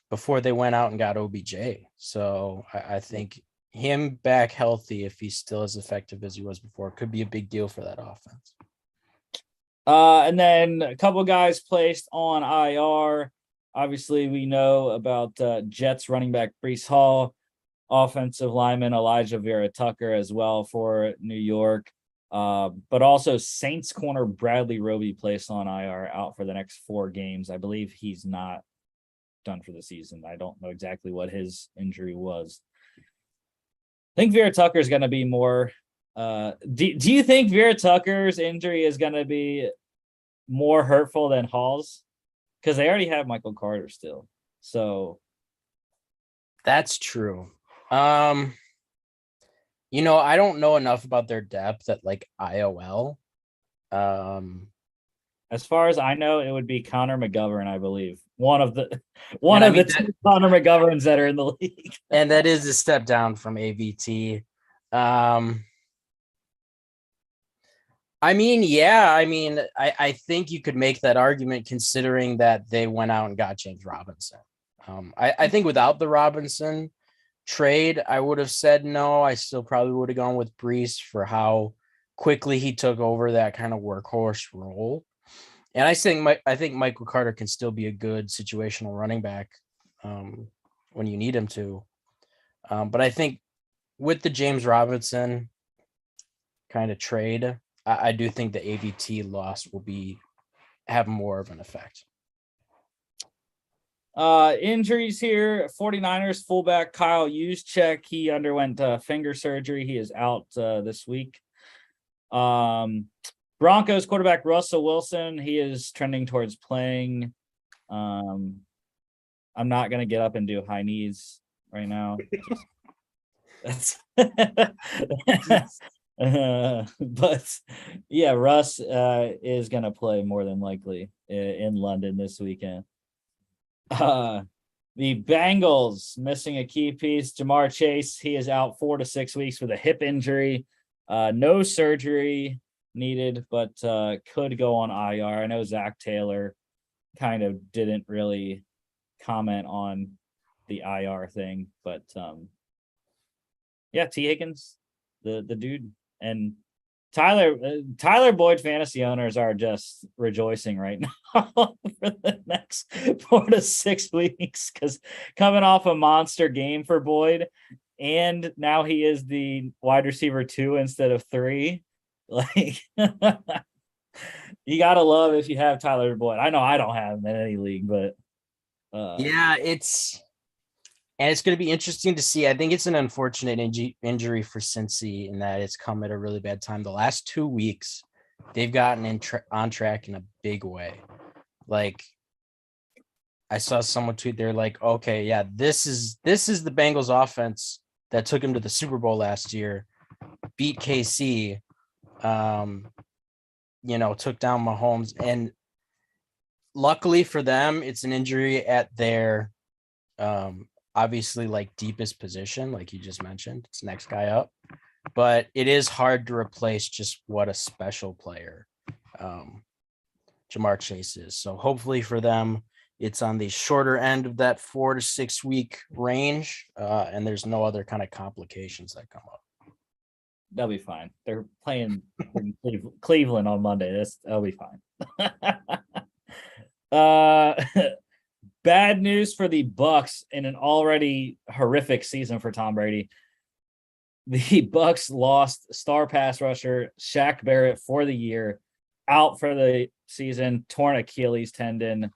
before they went out and got OBJ. So I think him back healthy, if he's still as effective as he was before, could be a big deal for that offense. And then a couple guys placed on IR. Obviously, we know about Jets running back Breece Hall, offensive lineman Elijah Vera Tucker as well for New York. But also Saints corner Bradley Roby placed on IR, out for the next 4 games. I believe he's not done for the season. I don't know exactly what his injury was. I think Vera Tucker is going to be more. Do you think Vera Tucker's injury is going to be more hurtful than Hall's? Because they already have Michael Carter still. So that's true. I don't know enough about their depth at like IOL. As far as I know, it would be Connor McGovern, I believe, one of the two Connor McGoverns that are in the league. And that is a step down from AVT. I think you could make that argument considering that they went out and got James Robinson. I think without the Robinson trade, I would have said no. I still probably would have gone with Brees for how quickly he took over that kind of workhorse role. And I think Michael Carter can still be a good situational running back when you need him to. But I think with the James Robinson kind of trade, I do think the AVT loss will have more of an effect. Injuries here. 49ers fullback Kyle Juszczyk. He underwent finger surgery. He is out this week. Broncos quarterback Russell Wilson. He is trending towards playing. I'm not gonna get up and do high knees right now. But yeah, Russ is gonna play more than likely in London this weekend. The Bengals missing a key piece. Jamar Chase, he is out 4 to 6 weeks with a hip injury. No surgery needed, but could go on IR. I know Zach Taylor kind of didn't really comment on the IR thing, but yeah, T. Higgins, the dude, and Tyler Boyd fantasy owners are just rejoicing right now for the next 4 to 6 weeks because coming off a monster game for Boyd, and now he is the wide receiver 2 instead of 3. Like, you gotta love if you have Tyler Boyd. I know I don't have him in any league, but yeah, it's going to be interesting to see. I think it's an unfortunate injury for Cincy in that it's come at a really bad time. The last 2 weeks, they've gotten on track in a big way. Like, I saw someone tweet, they're like, okay, yeah, this is the Bengals offense that took him to the Super Bowl last year, beat KC, took down Mahomes. And luckily for them, it's an injury at their obviously like deepest position, like you just mentioned. It's next guy up. But it is hard to replace just what a special player Jamar Chase is. So hopefully for them, it's on the shorter end of that 4 to 6 week range, and there's no other kind of complications that come up. They'll be fine. They're playing Cleveland on Monday. That'll be fine. Bad news for the Bucks in an already horrific season for Tom Brady. The Bucks lost star pass rusher Shaq Barrett for the year, out for the season, torn Achilles tendon.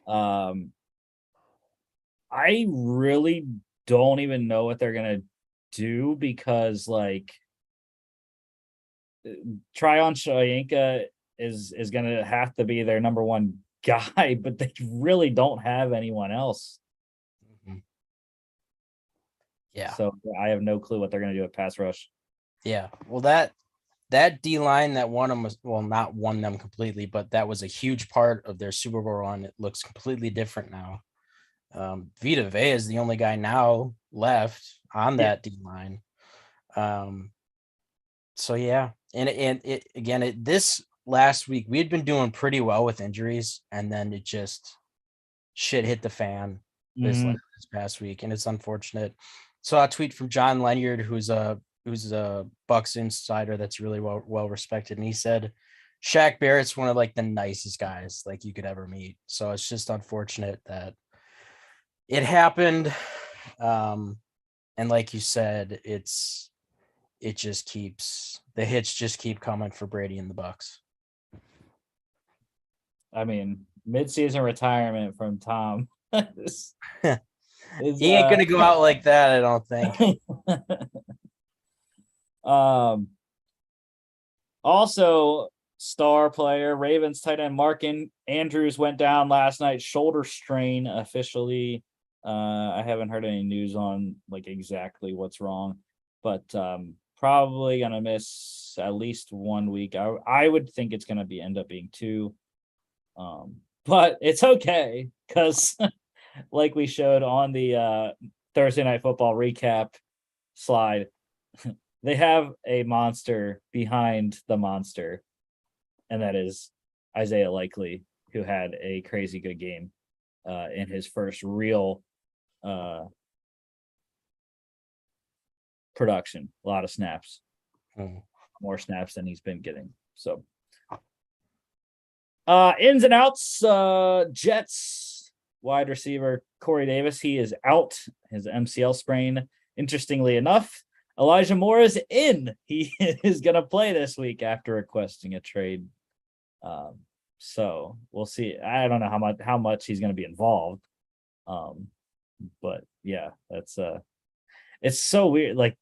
I really don't even know what they're gonna do because like Tryon Shoyinka is gonna have to be their number one guy, but they really don't have anyone else. Mm-hmm. Yeah. So I have no clue what they're gonna do at pass rush. Yeah. Well, that D line that won them was, well, not won them completely, but that was a huge part of their Super Bowl run. It looks completely different now. Vita Vea is the only guy now left on that D line. So yeah, and this last week we had been doing pretty well with injuries, and then it just shit hit the fan this past week, and it's unfortunate. Saw a tweet from John Lenyard, who's a Bucks insider that's really well respected, and he said Shaq Barrett's one of like the nicest guys like you could ever meet. So it's just unfortunate that it happened. And like you said, the hits just keep coming for Brady and the Bucks. I mean, mid-season retirement from Tom. He ain't gonna go out like that, I don't think. Also, star player Ravens tight end Mark Andrews went down last night, shoulder strain officially. I haven't heard any news on like exactly what's wrong, but probably gonna miss at least 1 week. I would think it's gonna end up being 2. but it's okay because, like we showed on the Thursday Night Football recap slide, they have a monster behind the monster, and that is Isaiah Likely, who had a crazy good game in his first real production. A lot of snaps, more snaps than he's been getting. So, ins and outs. Jets wide receiver Corey Davis, he is out. His MCL sprain. Interestingly enough, Elijah Moore is in. He is going to play this week after requesting a trade. So we'll see. I don't know how much he's going to be involved. But yeah, that's it's so weird. Like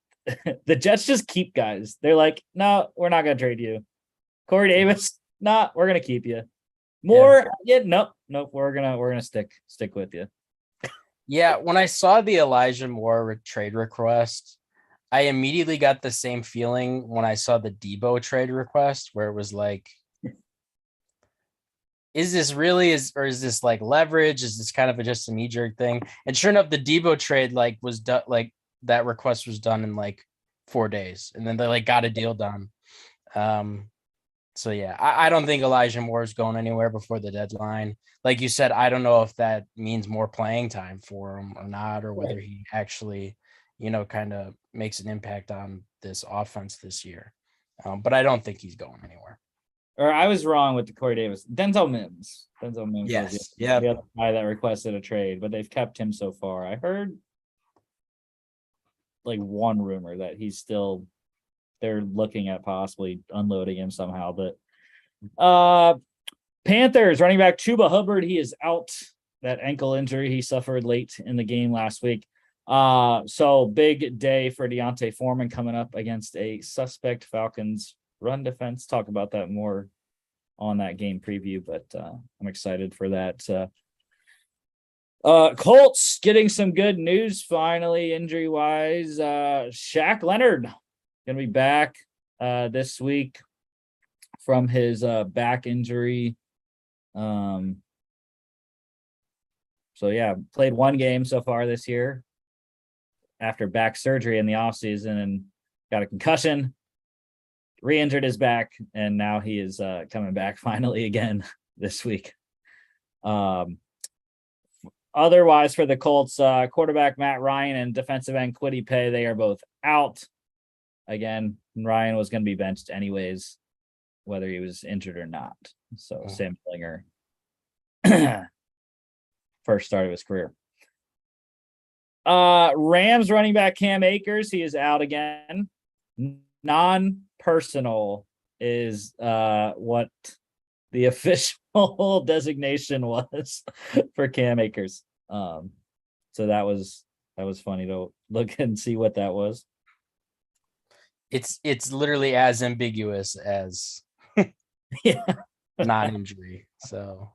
the Jets just keep guys. They're like, no, we're not going to trade you. Corey Davis, nah, we're going to keep you. More, nope, we're gonna stick with you. Yeah, when I saw the Elijah Moore trade request, I immediately got the same feeling when I saw the Debo trade request, where it was like, is this really or is this like leverage? Is this kind of just a knee-jerk thing? And sure enough, the Debo trade was done, like that request was done in like 4 days, and then they like got a deal done. So yeah, I don't think Elijah Moore is going anywhere before the deadline. Like you said, I don't know if that means more playing time for him or not, or whether he actually, kind of makes an impact on this offense this year. But I don't think he's going anywhere. Or I was wrong with the Corey Davis. Denzel Mims. Yes. Was the other guy that requested a trade, but they've kept him so far. I heard like one rumor that they're looking at possibly unloading him somehow. But Panthers running back Chuba Hubbard, he is out. That ankle injury he suffered late in the game last week. So big day for Deontay Foreman coming up against a suspect Falcons run defense. Talk about that more on that game preview, but I'm excited for that. Colts getting some good news finally, injury wise. Shaq Leonard gonna be back this week from his back injury. So yeah, played one game so far this year after back surgery in the offseason and got a concussion, re-injured his back, and now he is coming back finally again this week. Otherwise for the Colts, quarterback Matt Ryan and defensive end Kwity Paye, they are both out. Again, Ryan was going to be benched anyways, whether he was injured or not. So Sam Klinger, first start of his career. Rams running back Cam Akers, he is out again. Non-personal is what the official designation was for Cam Akers. So that was funny to look and see what that was. It's literally as ambiguous as non-injury. So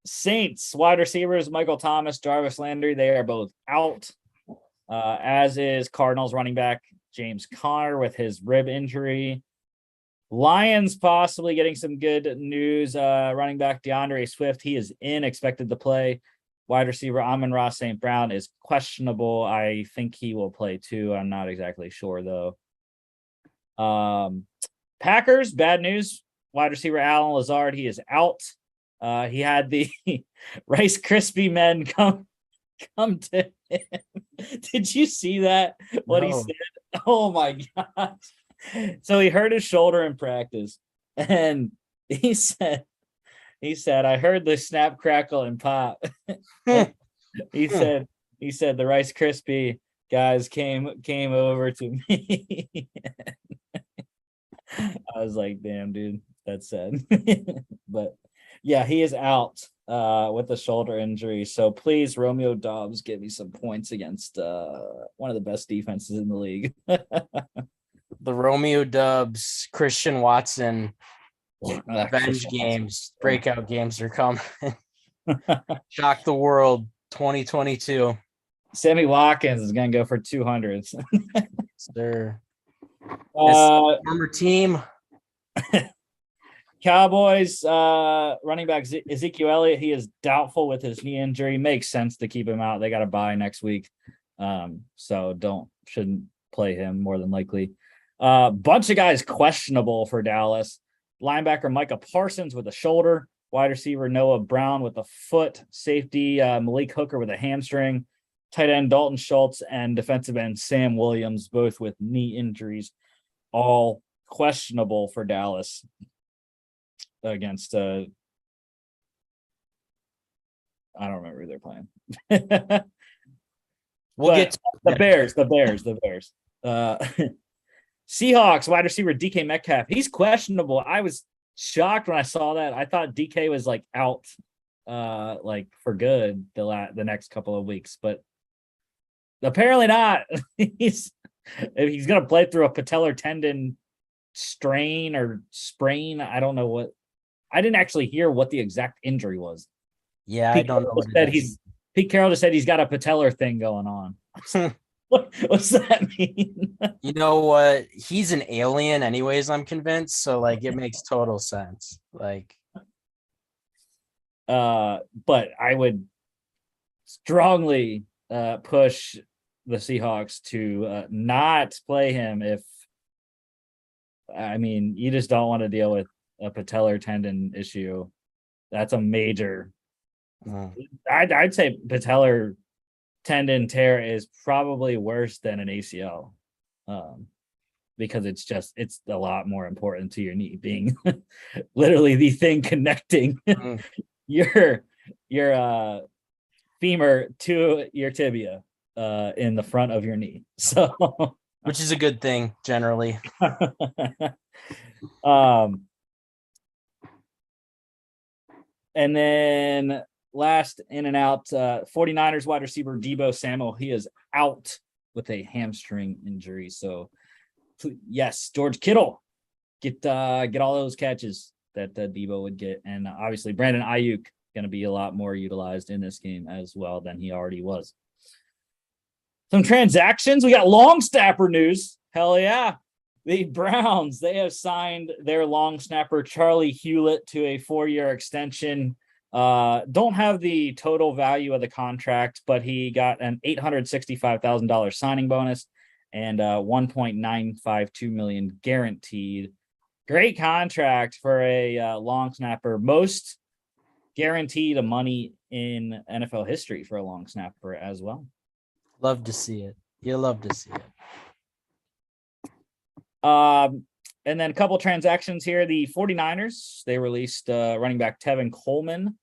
Saints wide receivers Michael Thomas, Jarvis Landry, they are both out. As is Cardinals running back James Conner with his rib injury. Lions possibly getting some good news. Running back DeAndre Swift, he is expected to play. Wide receiver Amon-Ra St. Brown is questionable. I think he will play too. I'm not exactly sure though. Packers, bad news. Wide receiver Alan Lazard, he is out. He had the Rice Krispie men come to him. Did you see that? What he said? Oh my God. So he hurt his shoulder in practice, and he said, I heard the snap, crackle, and pop. he said the Rice Krispie guys came over to me. I was like, damn, dude, that's sad. But yeah, he is out with a shoulder injury. So please, Romeo Doubs, give me some points against one of the best defenses in the league. The Romeo Doubs, Christian Watson, revenge games, breakout games are coming. Shock the world 2022. Sammy Watkins is going to go for 200. Sir. Former team. Cowboys running back Ezekiel Elliott, he is doubtful with his knee injury. Makes sense to keep him out. They got a bye next week. So shouldn't play him more than likely. Bunch of guys questionable for Dallas. Linebacker Micah Parsons with a shoulder, wide receiver Noah Brown with a foot, safety Malik Hooker with a hamstring, tight end Dalton Schultz, and defensive end Sam Williams, both with knee injuries, all questionable for Dallas against I don't remember who they're playing. We'll get the Bears. Seahawks wide receiver DK Metcalf. He's questionable. I was shocked when I saw that. I thought DK was like out like for good the next couple of weeks, but apparently not. He's gonna play through a patellar tendon strain or sprain. I don't know what. I didn't actually hear what the exact injury was. Yeah, I don't know what it is. Pete Carroll just said he's got a patellar thing going on. What's that mean? You know what? He's an alien anyways, I'm convinced. So like it makes total sense. Like but I would strongly push the Seahawks to not play him if you just don't want to deal with a patellar tendon issue. That's a major. I'd say patellar tendon tear is probably worse than an ACL, because it's a lot more important to your knee being literally the thing connecting your femur to your tibia in the front of your knee. So, which is a good thing generally. And then last in and out, 49ers wide receiver Deebo Samuel. He is out with a hamstring injury. So yes, George Kittle, get all those catches that Deebo would get. And obviously Brandon Ayuk going to be a lot more utilized in this game as well than he already was. Some transactions. We got long snapper news. Hell yeah. The Browns, they have signed their long snapper Charlie Hewlett to a 4-year extension. Don't have the total value of the contract, but he got an $865,000 signing bonus and $1.952 million guaranteed. Great contract for a long snapper. Most guaranteed money in NFL history for a long snapper as well. Love to see it. You love to see it. And then a couple transactions here. The 49ers, they released running back Tevin Coleman,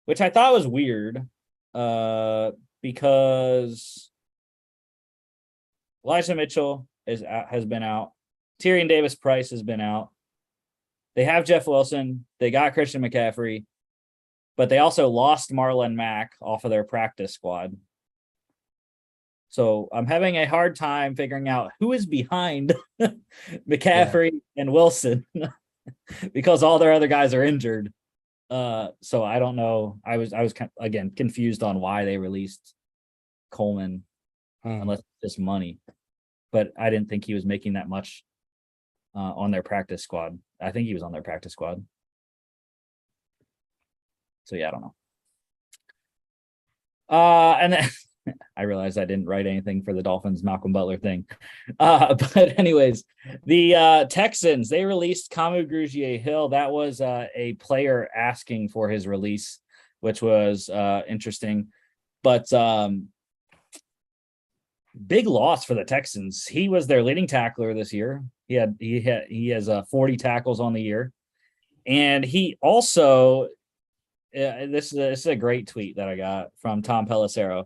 which I thought was weird because Elijah Mitchell has been out. Tyrion Davis-Price has been out. They have Jeff Wilson. They got Christian McCaffrey, but they also lost Marlon Mack off of their practice squad. So I'm having a hard time figuring out who is behind McCaffrey and Wilson because all their other guys are injured. So I don't know. I was again confused on why they released Coleman unless it's just money. But I didn't think he was making that much on their practice squad. I think he was on their practice squad. So yeah, I don't know. And then I realized I didn't write anything for the Dolphins Malcolm Butler thing. But anyways, the Texans, they released Kamu Grugier-Hill. That was a player asking for his release, which was interesting. But big loss for the Texans. He was their leading tackler this year. He has 40 tackles on the year. And he also this is a great tweet that I got from Tom Pelissero.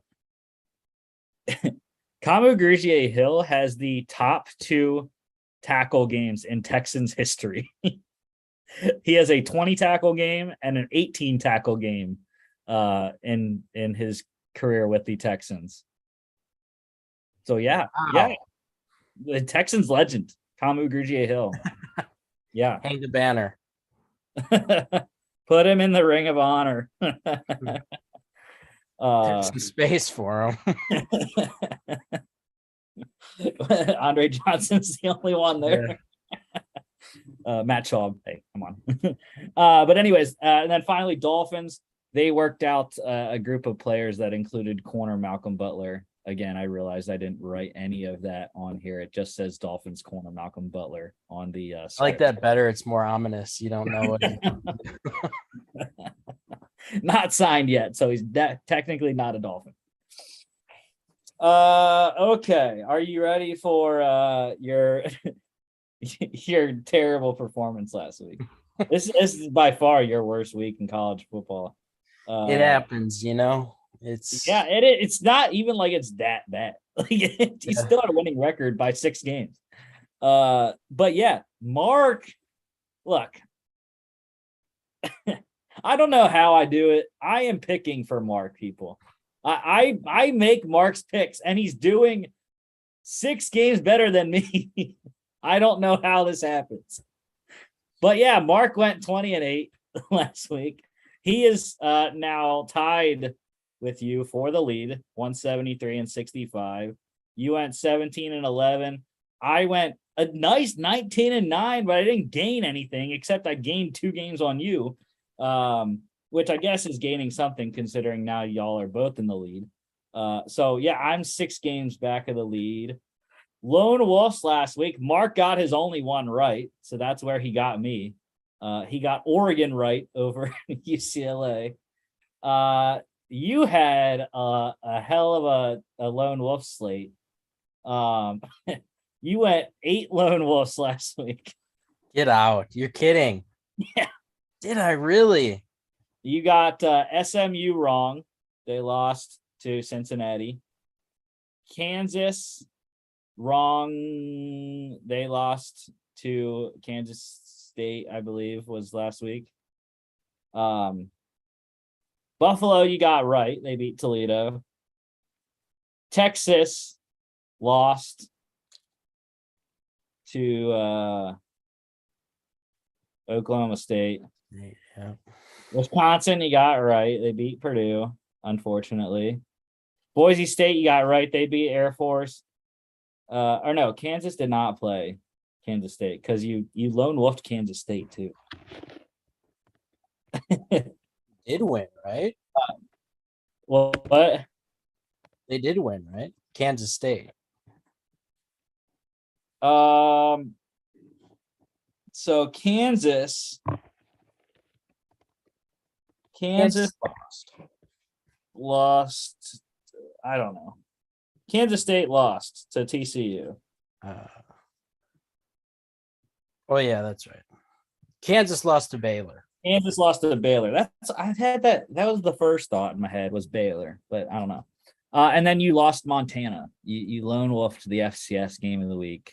Kamu Grugier-Hill has the top 2 tackle games in Texans history. He has a 20 tackle game and an 18 tackle game in his career with the Texans. So yeah, the Texans legend, Kamu Grugier-Hill. Yeah, hang the banner. Put him in the Ring of Honor. There's some space for him. Andre Johnson's the only one there. Matt Schaub, hey, come on. But anyways, and then finally Dolphins. They worked out a group of players that included corner Malcolm Butler. Again, I realized I didn't write any of that on here. It just says Dolphins corner Malcolm Butler on the I like script. that better. It's more ominous. You don't know what. Not signed yet, so he's technically not a Dolphin. Okay. Are you ready for your your terrible performance last week? This is by far your worst week in college football. It happens, you know. It's it's not even like it's that bad. Like he's still on a winning record by 6 games. But yeah, Mark, look, I don't know how I do it. I am picking for Mark, people. I make Mark's picks, and he's doing 6 games better than me. I don't know how this happens. But yeah, Mark went 20-8 last week. He is now tied with you for the lead, 173-65. You went 17-11. I went a nice 19-9, but I didn't gain anything except I gained 2 games on you, which I guess is gaining something considering now y'all are both in the lead. So yeah, I'm 6 games back of the lead. Lone Wolves last week. Mark got his only one right, so that's where he got me. He got Oregon right over UCLA. You had a hell of a Lone Wolf slate. You went 8 Lone Wolves last week. Get out. You're kidding. Yeah. Did I really? You got SMU wrong. They lost to Cincinnati. Kansas wrong. They lost to Kansas State, I believe, was last week. Buffalo, you got right. They beat Toledo. Texas lost to Oklahoma State. Yeah. Wisconsin, you got right. They beat Purdue, unfortunately. Boise State, you got right. They beat Air Force. Or no, Kansas did not play Kansas State because you lone wolfed Kansas State too. Did win, right? Well, what? They did win, right? Kansas State. So Kansas lost. I don't know. Kansas State lost to TCU. Oh yeah, that's right. Kansas lost to Baylor. Kansas lost to Baylor. I had that. That was the first thought in my head was Baylor, but I don't know. And then you lost Montana. You lone wolfed the FCS game of the week,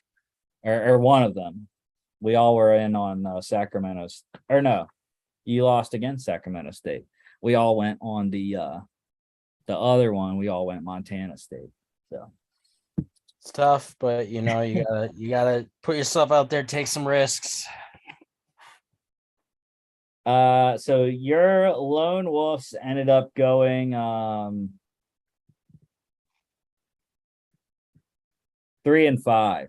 or one of them. We all were in on Sacramento's. Or no, you lost against Sacramento State. We all went on the other one. We all went Montana State. So it's tough, but you know you gotta put yourself out there, take some risks. So your lone wolves ended up going 3-5. 3-5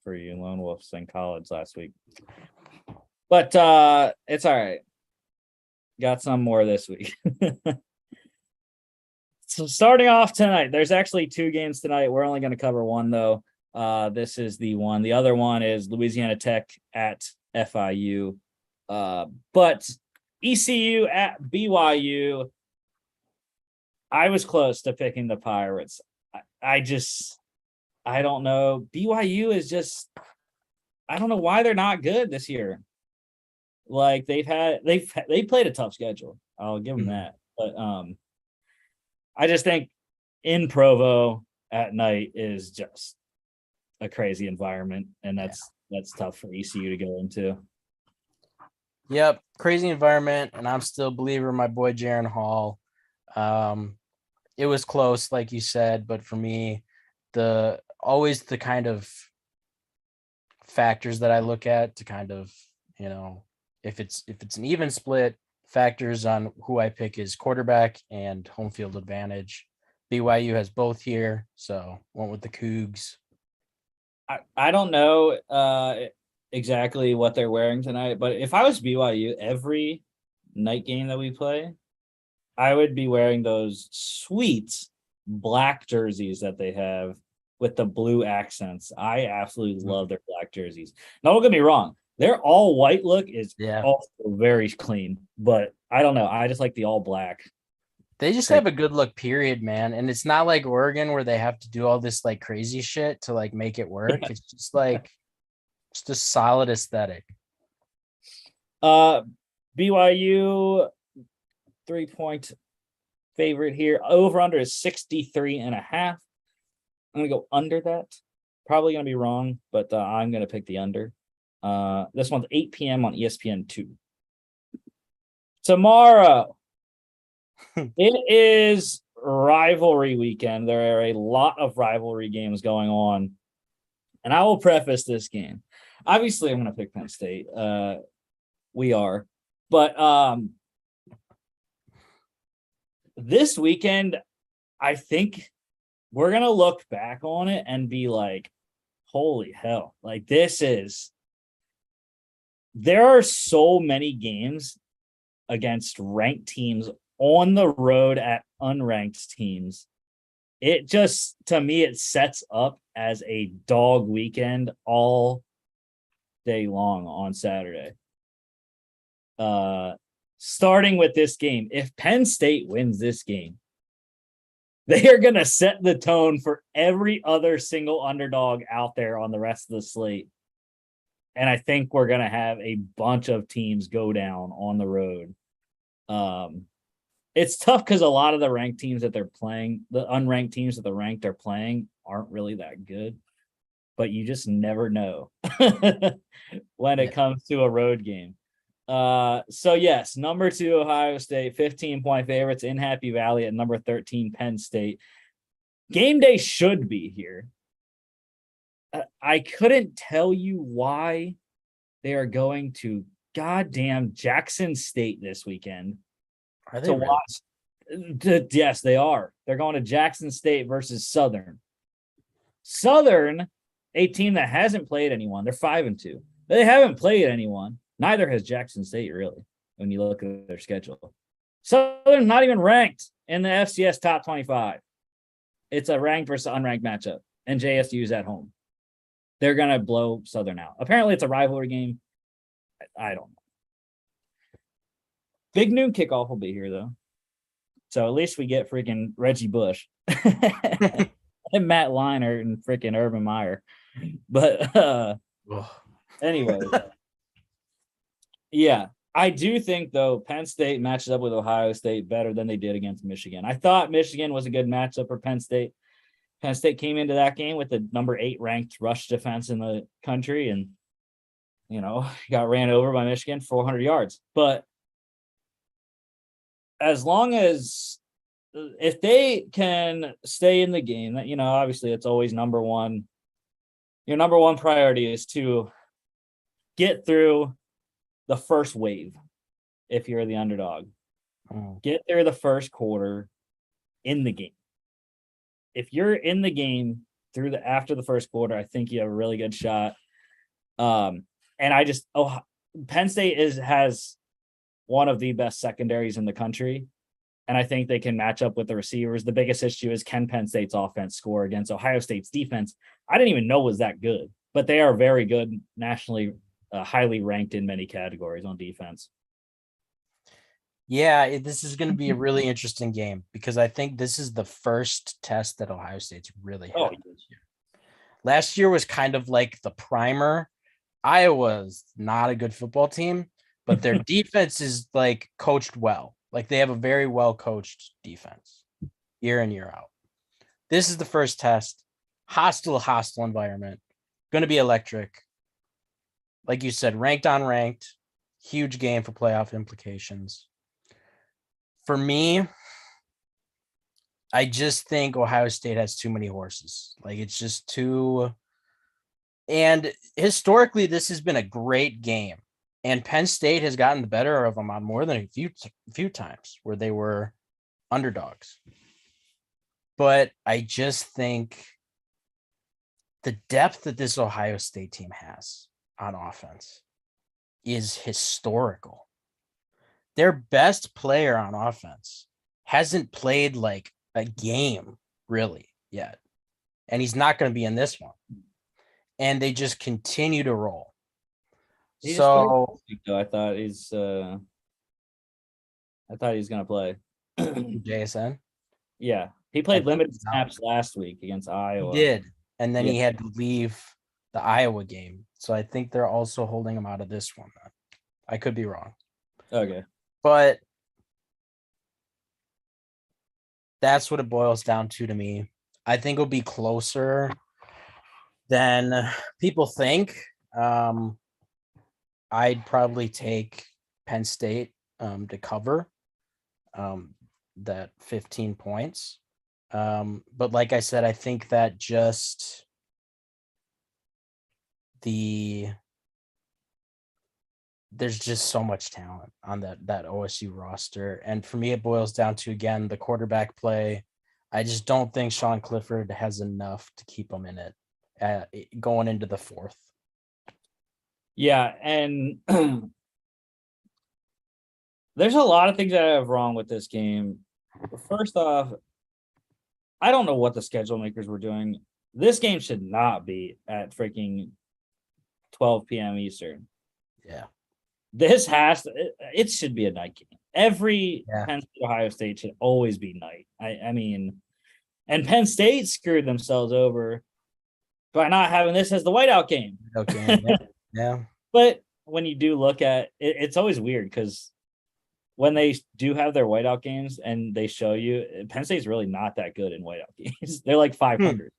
for you lone wolves in college last week. But it's all right. Got some more this week. So starting off tonight, there's actually 2 games tonight. We're only going to cover one though. This is the one. The other one is Louisiana Tech at FIU. But ECU at BYU. I was close to picking the Pirates. I don't know. BYU is just, I don't know why they're not good this year. Like they played a tough schedule. I'll give them that. But I just think in Provo at night is just a crazy environment, and that's tough for ECU to go into. Yep, crazy environment, and I'm still a believer in my boy Jaron Hall. It was close, like you said, but for me, always the kind of factors that I look at to kind of, you know, if it's an even split, factors on who I pick is quarterback and home field advantage. BYU has both here, so went with the Cougs. I don't know exactly what they're wearing tonight. But if I was BYU, every night game that we play, I would be wearing those sweet black jerseys that they have with the blue accents. I absolutely love their black jerseys. Now, don't get me wrong, their all white look is Yeah. also very clean, but I don't know. I just like the all black. They just have a good look, period, man. And it's not like Oregon where they have to do all this like crazy shit to like make it work. It's just like just a solid aesthetic. BYU 3-point favorite here. Over under is 63.5. I'm gonna go under that. Probably gonna be wrong, but I'm gonna pick the under. This one's 8 p.m. on ESPN2. Tomorrow, it is rivalry weekend. There are a lot of rivalry games going on. And I will preface this game. Obviously, I'm gonna pick Penn State. We are, but this weekend, I think we're gonna look back on it and be like, holy hell, like there are so many games against ranked teams on the road at unranked teams. It just, to me, it sets up as a dog weekend all day long on Saturday. Starting with this game, if Penn State wins this game, they are going to set the tone for every other single underdog out there on the rest of the slate. And I think we're going to have a bunch of teams go down on the road. It's tough because a lot of the ranked teams that they're playing, the unranked teams that the ranked are playing, aren't really that good. But you just never know when it comes to a road game. So yes, number 2 Ohio State, 15-point favorites in Happy Valley at number 13 Penn State. Game day should be here. I couldn't tell you why they are going to goddamn Jackson State this weekend to watch. Yes, they are. They're going to Jackson State versus Southern. Southern, a team that hasn't played anyone. They're 5-2. They haven't played anyone. Neither has Jackson State, really, when you look at their schedule. Southern's not even ranked in the FCS top 25. It's a ranked versus unranked matchup, and JSU's at home. They're going to blow Southern out. Apparently, it's a rivalry game. I don't know. Big noon kickoff will be here, though. So at least we get freaking Reggie Bush and Matt Leinart and freaking Urban Meyer. But anyway, yeah, I do think, though, Penn State matches up with Ohio State better than they did against Michigan. I thought Michigan was a good matchup for Penn State. Penn State came into that game with the number 8 ranked rush defense in the country and, got ran over by Michigan, 400 yards. But as long as if they can stay in the game, that, obviously it's always number one. Your number one priority is to get through the first wave if you're the underdog. Get through the first quarter in the game. If you're in the game after the first quarter, I think you have a really good shot. And Penn State has one of the best secondaries in the country. And I think they can match up with the receivers. The biggest issue is, can Penn State's offense score against Ohio State's defense? I didn't even know was that good, but they are very good, nationally highly ranked in many categories on defense. Yeah, this is going to be a really interesting game because I think this is the first test that Ohio State's really had this year. Last year was kind of like the primer. Iowa's not a good football team, but their defense is like coached well. Like they have a very well coached defense year in, year out. This is the first test. Hostile environment. Going to be electric. Like you said, ranked on ranked. Huge game for playoff implications. For me, I just think Ohio State has too many horses. Like it's just too. And historically, this has been a great game. And Penn State has gotten the better of them on more than a few times where they were underdogs. But I just think the depth that this Ohio State team has on offense is historical. Their best player on offense hasn't played like a game really yet. And he's not going to be in this one. And they just continue to roll. He just played So this week, though. I thought he was gonna play. JSN, Yeah, he I played think limited he's out. snaps last week against He Iowa. did. And then Yeah. he had to leave the Iowa game. So I think they're also holding him out of this one. I could be wrong. Okay. But that's what it boils down to me. I think it'll be closer than people think. I'd probably take Penn State to cover that 15 points. But like I said, I think that just there's just so much talent on that OSU roster. And for me, it boils down to, again, the quarterback play. I just don't think Sean Clifford has enough to keep him in it going into the fourth. Yeah, and there's a lot of things that I have wrong with this game. First off, I don't know what the schedule makers were doing. This game should not be at freaking 12 p.m. Eastern. Yeah. This it should be a night game. Every Yeah. Penn State Ohio State should always be night. I mean, and Penn State screwed themselves over by not having this as the whiteout game. Okay. Yeah. But when you do look at it, it's always weird because when they do have their whiteout games and they show you, Penn State's really not that good in whiteout games. They're like 500.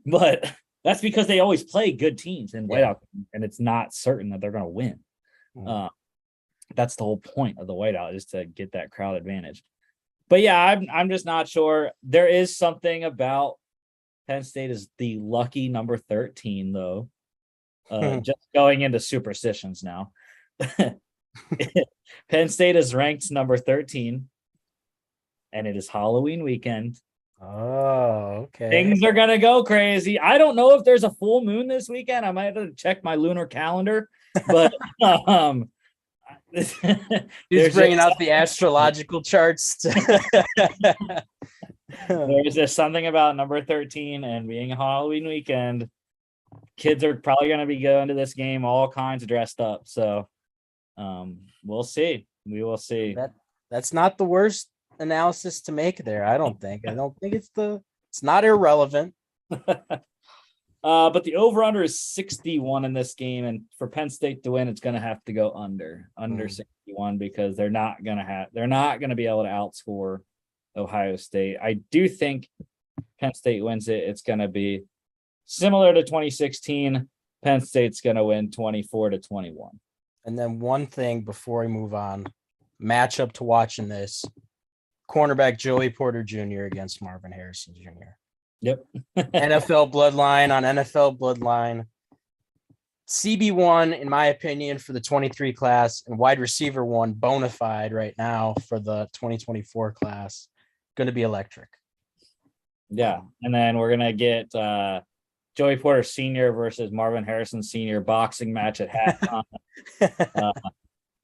But that's because they always play good teams in whiteout, and it's not certain that they're going to win. That's the whole point of the whiteout, is to get that crowd advantage. But yeah, I'm just not sure. There is something about Penn State is the lucky number 13, though. Just going into superstitions now. Penn State is ranked number 13, and it is Halloween weekend. Oh, okay. Things are gonna go crazy. I don't know if there's a full moon this weekend. I might have to check my lunar calendar, but he's bringing out the astrological charts. There's just something about number 13 and being a Halloween weekend. Kids are probably going to be going to this game all kinds of dressed up. So we'll see. We will see. That's not the worst analysis to make there. I don't think it's not irrelevant. But the over-under is 61 in this game, and for Penn State to win, it's going to have to go under 61 because they're not going to be able to outscore Ohio State. I do think Penn State wins it. It's going to be similar to 2016. Penn State's going to win 24-21. And then one thing before we move on, matchup to watch in this: cornerback Joey Porter Jr. against Marvin Harrison Jr. Yep. NFL bloodline on NFL bloodline. CB1, in my opinion, for the 23 class, and wide receiver one, bona fide right now for the 2024 class. Going to be electric. Yeah. And then we're going to get Joey Porter Sr. versus Marvin Harrison Sr. boxing match at halftime,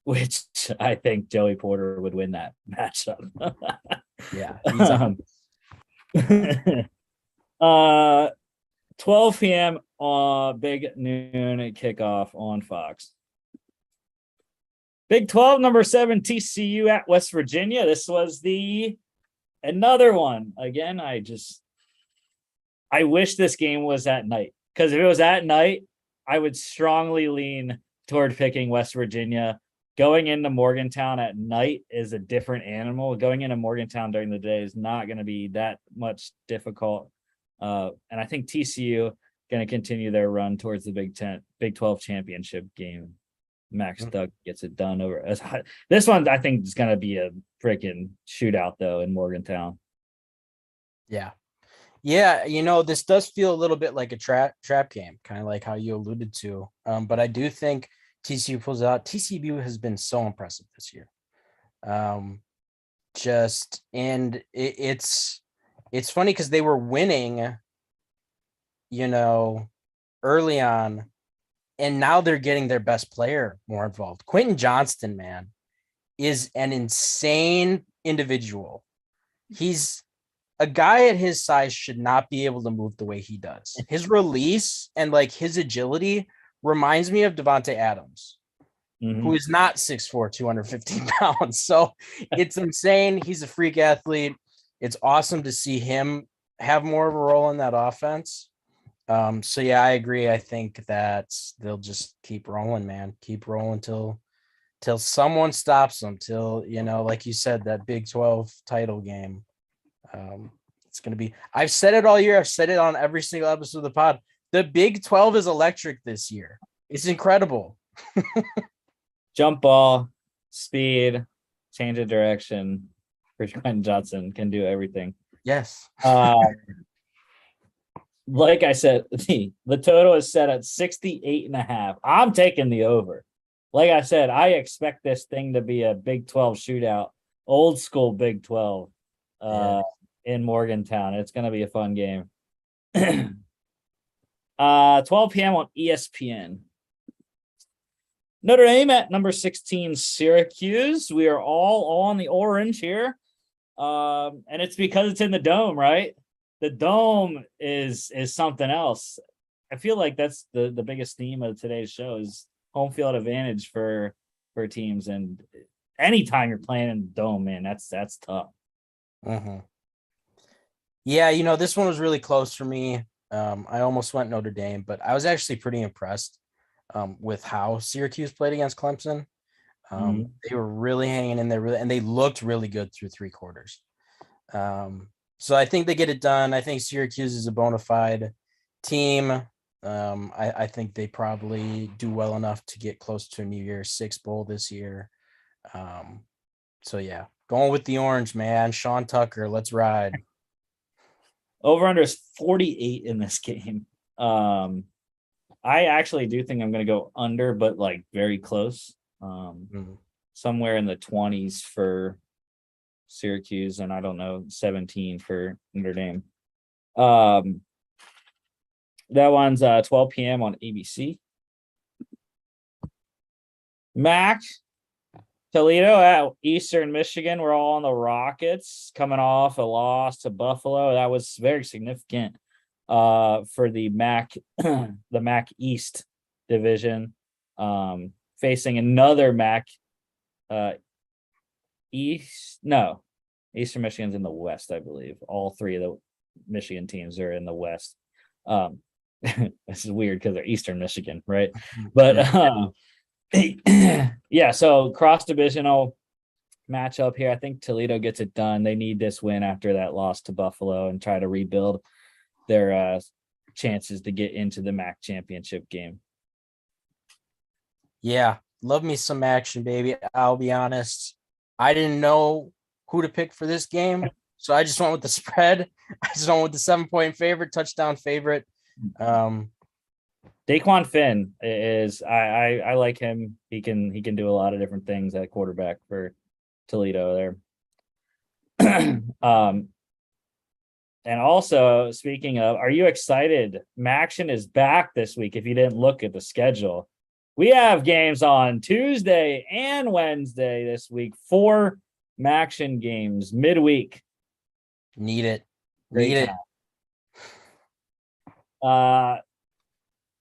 which I think Joey Porter would win that matchup. Yeah. 12 p.m. Big noon kickoff on Fox. Big 12, number 7, TCU at West Virginia. This was another one. Again, I wish this game was at night, because if it was at night, I would strongly lean toward picking West Virginia. Going into Morgantown at night is a different animal. Going into Morgantown during the day is not going to be that much difficult. And I think TCU going to continue their run towards the Big 12 championship game. Max Dug gets it done over. This one, I think, is going to be a freaking shootout, though, in Morgantown. Yeah. This does feel a little bit like a trap game, kind of like how you alluded to. But I do think TCU pulls out. TCU has been so impressive this year. It's funny because they were winning, early on, and now they're getting their best player more involved. Quentin Johnston, man, is an insane individual. He's a guy at his size should not be able to move the way he does. His release and like his agility reminds me of Devontae Adams, who is not 6'4", 215 pounds. So it's insane. He's a freak athlete. It's awesome to see him have more of a role in that offense. So yeah, I agree. I think that they'll just keep rolling, man. Keep rolling till someone stops them. Till, like you said, that Big 12 title game. It's gonna be. I've said it all year. I've said it on every single episode of the pod. The Big 12 is electric this year. It's incredible. Jump ball, speed, change of direction. Quentin Johnson can do everything. Yes. Like I said, the total is set at 68.5. I'm taking the over. Like I said, I expect this thing to be a Big 12 shootout, old school Big 12 in Morgantown. It's going to be a fun game. 12 p.m. on ESPN. Notre Dame at number 16, Syracuse. We are all on the orange here. And it's because it's in the dome, right? The dome is something else. I feel like that's the biggest theme of today's show is home field advantage for teams. And anytime you're playing in the dome, man, that's tough. Mm-hmm. Yeah, this one was really close for me. I almost went Notre Dame, but I was actually pretty impressed with how Syracuse played against Clemson. They were really hanging in there, and they looked really good through three quarters. So I think they get it done. I think Syracuse is a bona fide team. I think they probably do well enough to get close to a New Year's Six bowl this year. So yeah, going with the orange, man. Sean Tucker, let's ride. Over under is 48 in this game. I actually do think I'm going to go under, but like very close. Somewhere in the 20s for Syracuse, and I don't know, 17 for Notre Dame. That one's 12 p.m. on ABC. Mac, Toledo at Eastern Michigan. We're all on the Rockets coming off a loss to Buffalo. That was very significant for the MAC, the MAC East division, facing another MAC East. No, Eastern Michigan's in the West, I believe. All three of the Michigan teams are in the West. This is weird because they're Eastern Michigan, right? But yeah, so cross-divisional matchup here. I think Toledo gets it done. They need this win after that loss to Buffalo and try to rebuild their chances to get into the MAC championship game. Yeah, love me some action, baby. I'll be honest. I didn't know who to pick for this game, so I just went with the spread. I just went with the 7-point favorite, touchdown favorite. Daquan Finn is I like him. He can do a lot of different things at quarterback for Toledo there. And also, speaking of, are you excited? Maction is back this week. If you didn't look at the schedule, we have games on Tuesday and Wednesday this week. 4 Maction games midweek. Need it.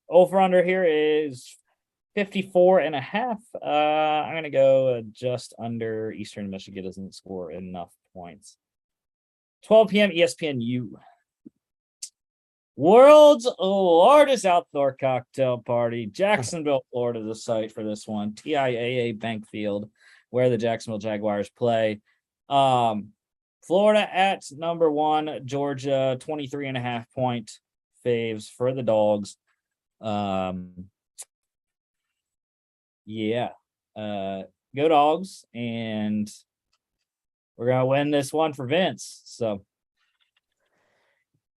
Over under here is 54.5. I'm going to go just under. Eastern Michigan doesn't score enough points. 12 p.m. ESPNU. World's largest outdoor cocktail party. Jacksonville, Florida, the site for this one. TIAA Bank Field, where the Jacksonville Jaguars play. Florida at number 1, Georgia, 23.5 point faves for the Dogs. Yeah. Go Dogs, and we're gonna win this one for Vince. So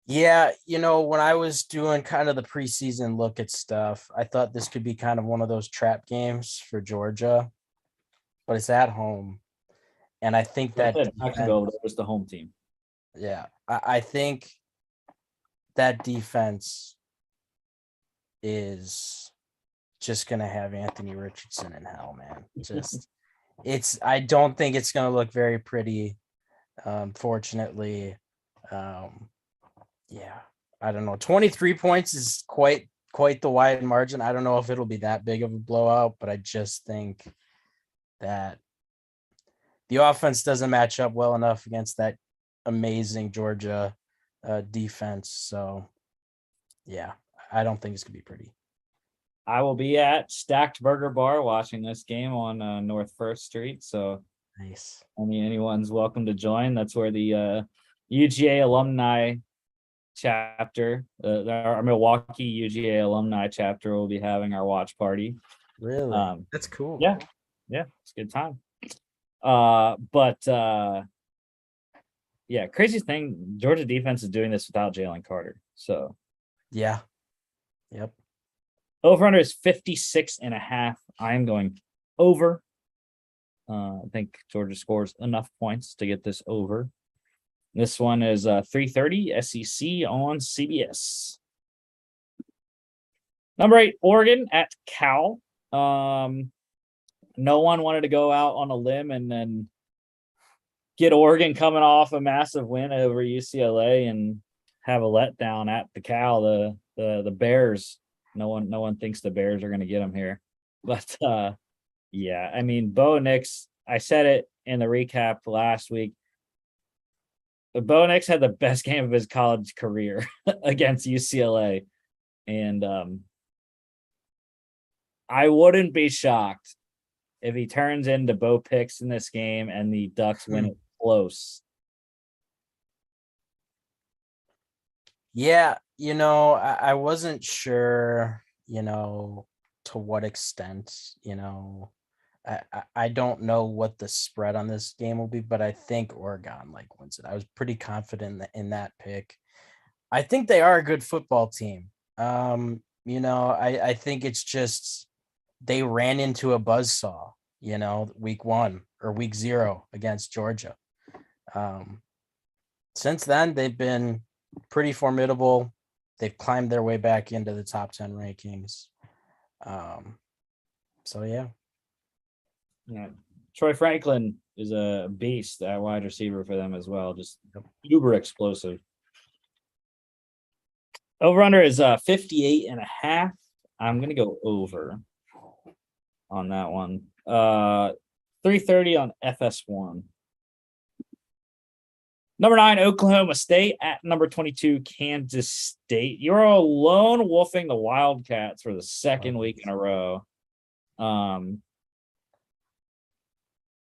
yeah, when I was doing kind of the preseason look at stuff, I thought this could be kind of one of those trap games for Georgia, but it's at home. And I think that Jacksonville was the home team. Yeah, I think that defense is just gonna have Anthony Richardson in hell, man. Just I don't think it's gonna look very pretty. Fortunately. Yeah, I don't know. 23 points is quite the wide margin. I don't know if it'll be that big of a blowout, but I just think that the offense doesn't match up well enough against that amazing Georgia defense. So, yeah, I don't think it's gonna be pretty. I will be at Stacked Burger Bar watching this game on North First Street. So, Nice. anyone's welcome to join. That's where the UGA alumni chapter, our Milwaukee UGA alumni chapter, will be having our watch party. Really? That's cool. Yeah, it's a good time. But yeah, craziest thing, Georgia defense is doing this without Jalen Carter. So yeah, yep. Over under is 56.5. I'm going over. I think Georgia scores enough points to get this over. This one is 3:30 SEC on CBS. Number 8, Oregon at Cal. No one wanted to go out on a limb and then get Oregon coming off a massive win over UCLA and have a letdown at the Cal. The Bears. No one thinks the Bears are going to get them here, but yeah, I mean, Bo Nix. I said it in the recap last week. Bo Nix had the best game of his college career against UCLA, and I wouldn't be shocked if he turns into Bo Picks in this game and the Ducks win it close. Yeah, I wasn't sure, to what extent, I don't know what the spread on this game will be, but I think Oregon wins it. I was pretty confident in that pick. I think they are a good football team. I think it's just they ran into a buzzsaw, week 1 or week 0 against Georgia. Since then, they've been pretty formidable. They've climbed their way back into the top 10 rankings. So yeah. Troy Franklin is a beast at wide receiver for them as well. Just uber explosive. Over under is 58.5. I'm gonna go over on that one. 3:30 on FS1. Number 9, Oklahoma State at number 22, Kansas State. You're alone wolfing the Wildcats for the second week in a row.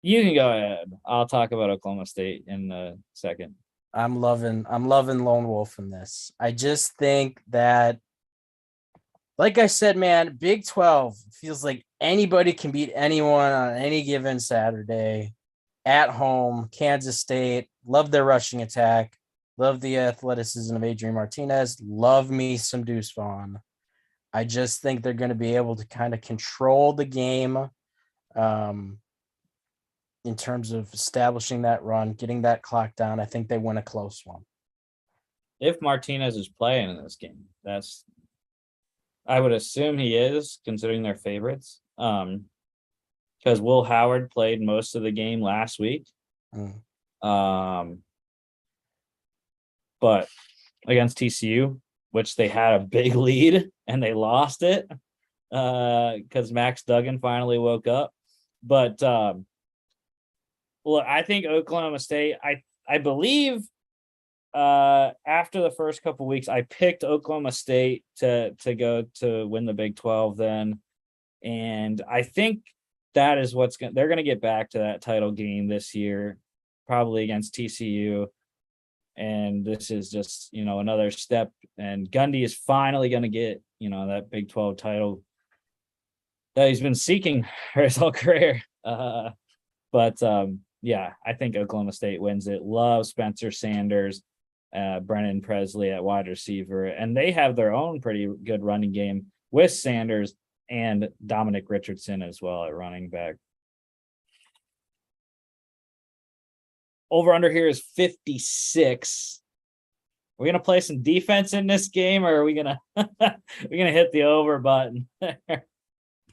You can go ahead. I'll talk about Oklahoma State in a second. I'm loving Lone Wolf in this. I just think that, like I said, man, Big 12 feels like anybody can beat anyone on any given Saturday at home. Kansas State, love their rushing attack. Love the athleticism of Adrian Martinez. Love me some Deuce Vaughn. I just think they're going to be able to kind of control the game in terms of establishing that run, getting that clock down. I think they win a close one. If Martinez is playing in this game, I would assume he is, considering they're favorites. Because Will Howard played most of the game last week. But against TCU, which they had a big lead and they lost it because Max Duggan finally woke up. But look, I think Oklahoma State, I believe after the first couple of weeks, I picked Oklahoma State to go to win the Big 12 then. And I think that is they're going to get back to that title game this year, probably against TCU. And this is just, another step. And Gundy is finally going to get, that Big 12 title that he's been seeking for his whole career. But yeah, I think Oklahoma State wins it. Love Spencer Sanders, Brennan Presley at wide receiver. And they have their own pretty good running game with Sanders and Dominic Richardson as well at running back. Over under here is 56. we gonna play some defense in this game, or are we gonna hit the over button?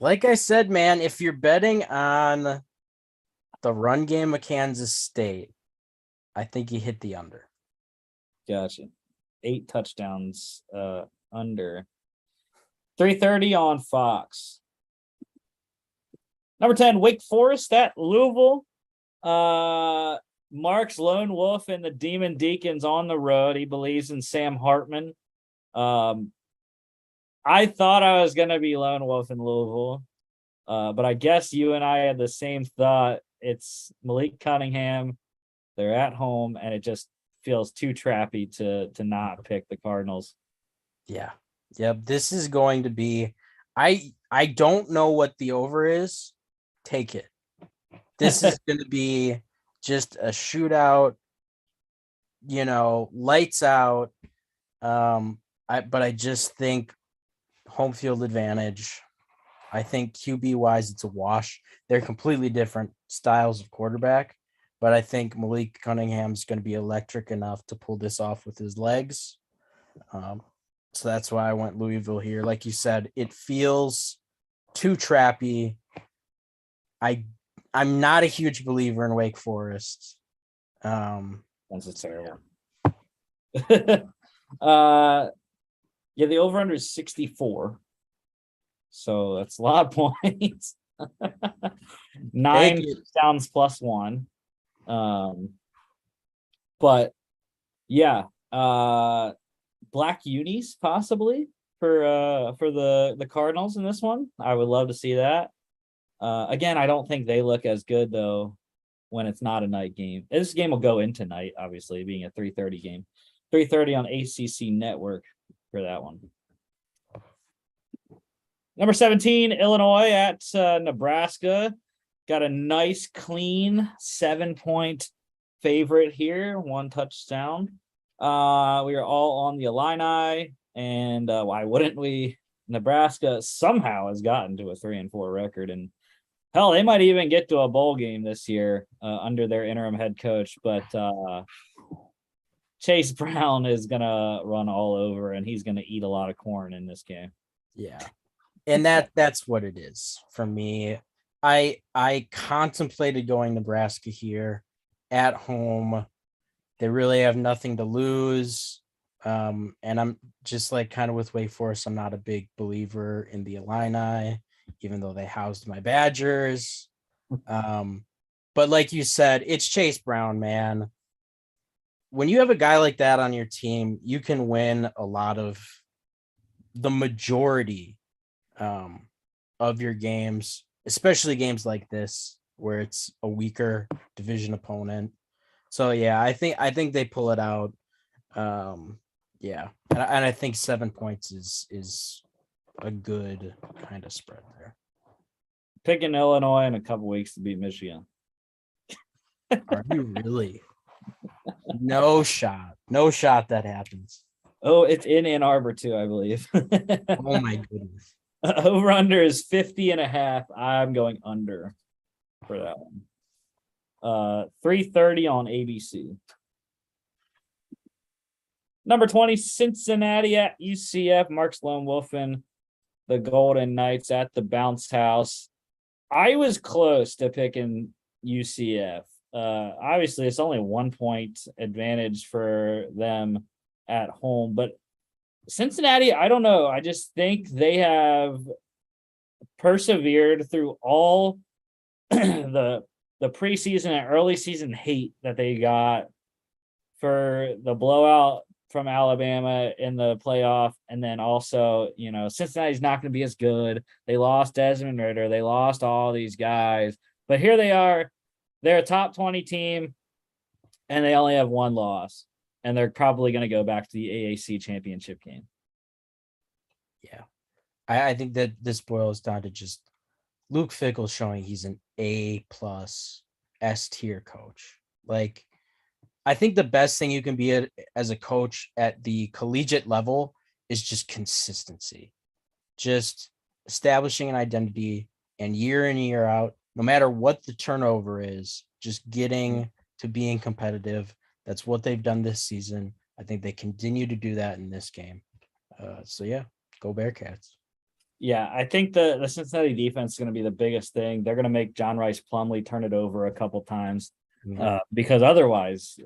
Like I said, man, if you're betting on the run game of Kansas State, I think you hit the under. Gotcha. 8 touchdowns under. 3:30 on Fox. Number 10, Wake Forest at Louisville. Mark's Lone Wolf and the Demon Deacons on the road. He believes in Sam Hartman. I thought I was going to be Lone Wolf in Louisville, but I guess you and I had the same thought. It's Malik Cunningham. They're at home, and it just feels too trappy to not pick the Cardinals. Yeah. Yep. This is going to be, I don't know what the over is. Take it. This is going to be just a shootout, lights out. But I just think home field advantage. I think QB wise, it's a wash. They're completely different styles of quarterback, but I think Malik Cunningham's going to be electric enough to pull this off with his legs. So that's why I went Louisville here. Like you said, it feels too trappy. I'm not a huge believer in Wake Forest. That's terrible. Yeah, the over-under is 64. So that's a lot of points. 9 touchdowns plus 1. But yeah, black unis possibly for the Cardinals in this one. I would love to see that. Again, I don't think they look as good though when it's not a night game. This game will go into night, obviously, being a 3:30 game. 3:30 on ACC Network for that one. Number 17, Illinois at Nebraska. Got a nice, clean 7-point favorite here. 1 touchdown. We are all on the Illini, and why wouldn't we? Nebraska somehow has gotten to a 3-4 record, and hell, they might even get to a bowl game this year under their interim head coach. But Chase Brown is gonna run all over, and he's gonna eat a lot of corn in this game. Yeah. And that's what it is for me. I contemplated going Nebraska here at home. They really have nothing to lose. And I'm just like kind of with Wake Forest. I'm not a big believer in the Illini, even though they housed my Badgers. But like you said, it's Chase Brown, man. When you have a guy like that on your team, you can win a lot of the majority of your games, especially games like this where it's a weaker division opponent. So yeah, I think they pull it out. Yeah, and I think 7 points is a good kind of spread there. Picking Illinois in a couple weeks to beat Michigan. Are you really? No shot that happens. Oh, it's in Ann Arbor too, I believe. Oh my goodness. Over under is 50.5. I'm going under for that one. 3:30 on ABC. Number 20, Cincinnati at UCF. Mark's Lone Wolf and the Golden Knights at the Bounce House. I was close to picking UCF. Obviously, it's only 1 point advantage for them at home, but Cincinnati, I don't know. I just think they have persevered through all the preseason and early season hate that they got for the blowout from Alabama in the playoff. And then also, Cincinnati's not going to be as good. They lost Desmond Ridder. They lost all these guys. But here they are. They're a top 20 team, and they only have 1 loss. And they're probably going to go back to the AAC championship game. Yeah. I think that this boils down to just Luke Fickell showing he's an A+ S tier coach. Like, I think the best thing you can be as a coach at the collegiate level is just consistency. Just establishing an identity, and year in, year out, no matter what the turnover is, just getting to being competitive. That's what they've done this season. I think they continue to do that in this game. So yeah, go Bearcats. Yeah, I think the Cincinnati defense is going to be the biggest thing. They're going to make John Rice Plumlee turn it over a couple times because otherwise,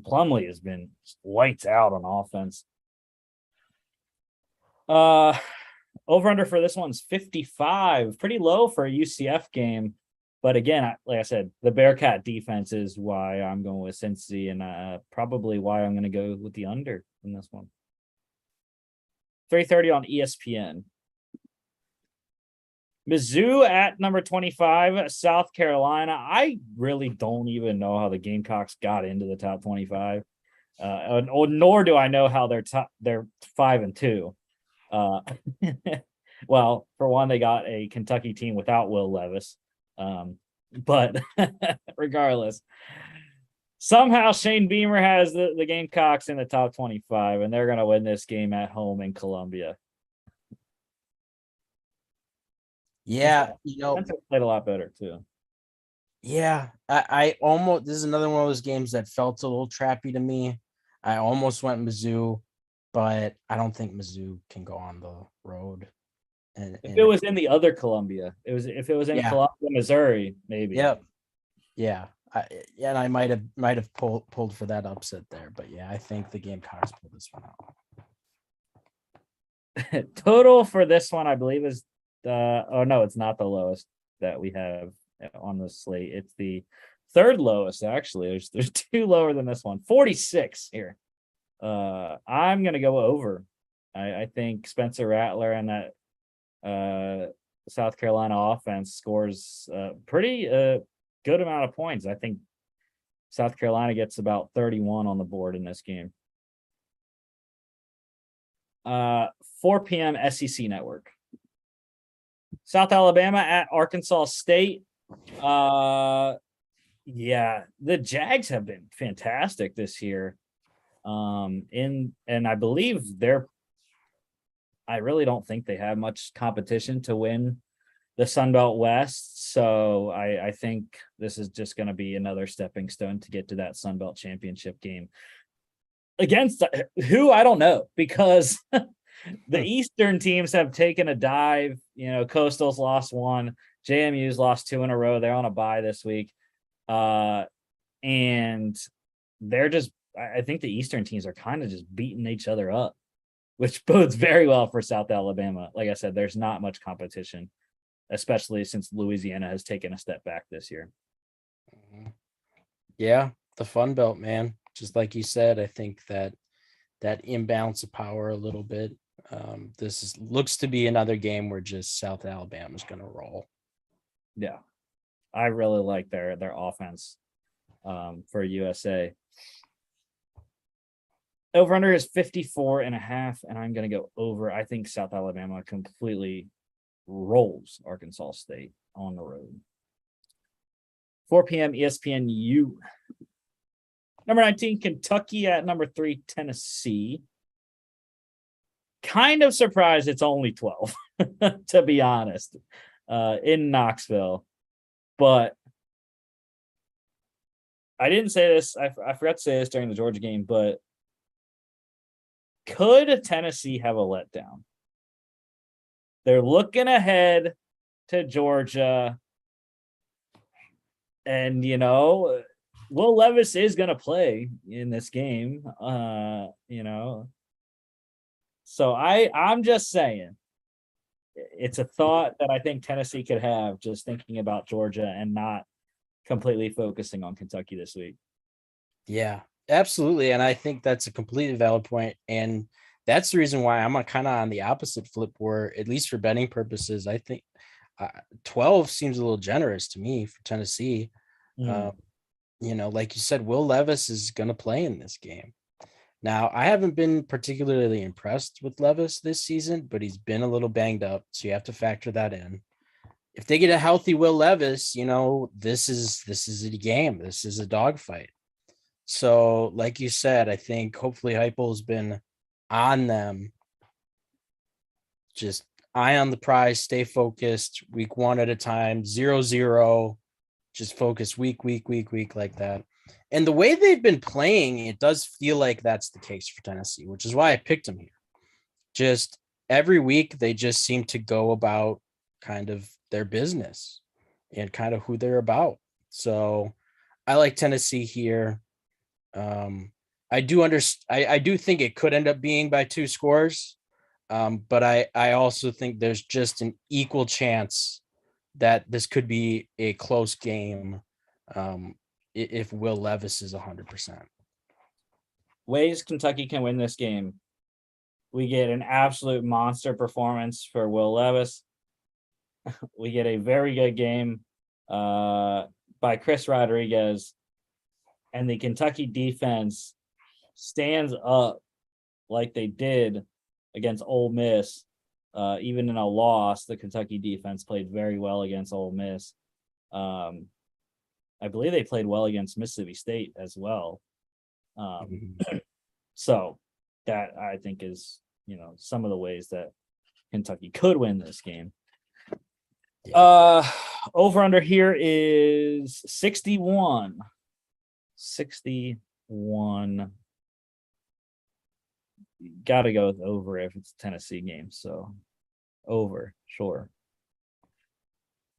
Plumlee has been lights out on offense. Over under for this one's 55, pretty low for a UCF game. But again, like I said, the Bearcat defense is why I'm going with Cincy, and probably why I'm going to go with the under in this one. 3:30 on ESPN. Mizzou at number 25, South Carolina. I really don't even know how the Gamecocks got into the top 25. Nor do I know how they're 5-2. Well, for one, they got a Kentucky team without Will Levis. But regardless, somehow Shane Beamer has the Gamecocks in the top 25, and they're going to win this game at home in Columbia. Yeah, played a lot better too. Yeah, I almost, this is another one of those games that felt a little trappy to me. I almost went Mizzou, but I don't think Mizzou can go on the road. And if it was in the other Columbia, if it was in Columbia, Missouri, maybe. Yep. Yeah. And I might have pulled for that upset there, but yeah, I think the Gamecocks pull this one out. Total for this one, I believe, is it's not the lowest that we have on the slate. It's the third lowest, actually. There's two lower than this one. 46 here. I'm gonna go over. I think Spencer Rattler and that South Carolina offense scores pretty good amount of points. I think South Carolina gets about 31 on the board in this game. 4 p.m. SEC Network. South Alabama at Arkansas State. Yeah, the Jags have been fantastic this year. And I believe I really don't think they have much competition to win the Sun Belt West. So I think this is just going to be another stepping stone to get to that Sun Belt championship game against who I don't know, because the Eastern teams have taken a dive. Coastal's lost one, JMU's lost 2 in a row. They're on a bye this week. And they're just, I think the Eastern teams are kind of just beating each other up, which bodes very well for South Alabama. Like I said, there's not much competition, especially since Louisiana has taken a step back this year. Yeah, the Fun Belt, man. Just like you said, I think that imbalance of power a little bit. Looks to be another game where just South Alabama is going to roll. Yeah, I really like their offense for USA. Over under is 54.5, and I'm going to go over. I think South Alabama completely rolls Arkansas State on the road. 4 p.m. ESPNU. Number 19, Kentucky at number 3, Tennessee. Kind of surprised it's only 12, to be honest, in Knoxville. But I didn't say this. I forgot to say this during the Georgia game, but could Tennessee have a letdown? They're looking ahead to Georgia. And, Will Levis is going to play in this game, So I'm just saying, it's a thought that I think Tennessee could have, just thinking about Georgia and not completely focusing on Kentucky this week. Yeah, absolutely. And I think that's a completely valid point. And that's the reason why I'm kind of on the opposite flip, where at least for betting purposes, I think 12 seems a little generous to me for Tennessee. Like you said, Will Levis is going to play in this game. Now, I haven't been particularly impressed with Levis this season, but he's been a little banged up, so you have to factor that in. If they get a healthy Will Levis, this is a game. This is a dogfight. So, like you said, I think hopefully Heupel's been on them. Just eye on the prize, stay focused, week one at a time, 0-0. Just focus week like that. And the way they've been playing, it does feel like that's the case for Tennessee, which is why I picked them here. Just every week, they just seem to go about kind of their business and kind of who they're about. So I like Tennessee here. I do I do think it could end up being by 2 scores. But I also think there's just an equal chance that this could be a close game if Will Levis is 100%. Ways Kentucky can win this game. We get an absolute monster performance for Will Levis. We get a very good game by Chris Rodriguez, and the Kentucky defense stands up like they did against Ole Miss. Even in a loss, the Kentucky defense played very well against Ole Miss. I believe they played well against Mississippi State as well. So that I think is, some of the ways that Kentucky could win this game. Over under here is 61. 61. Got to go with over if it's a Tennessee game. So over, sure.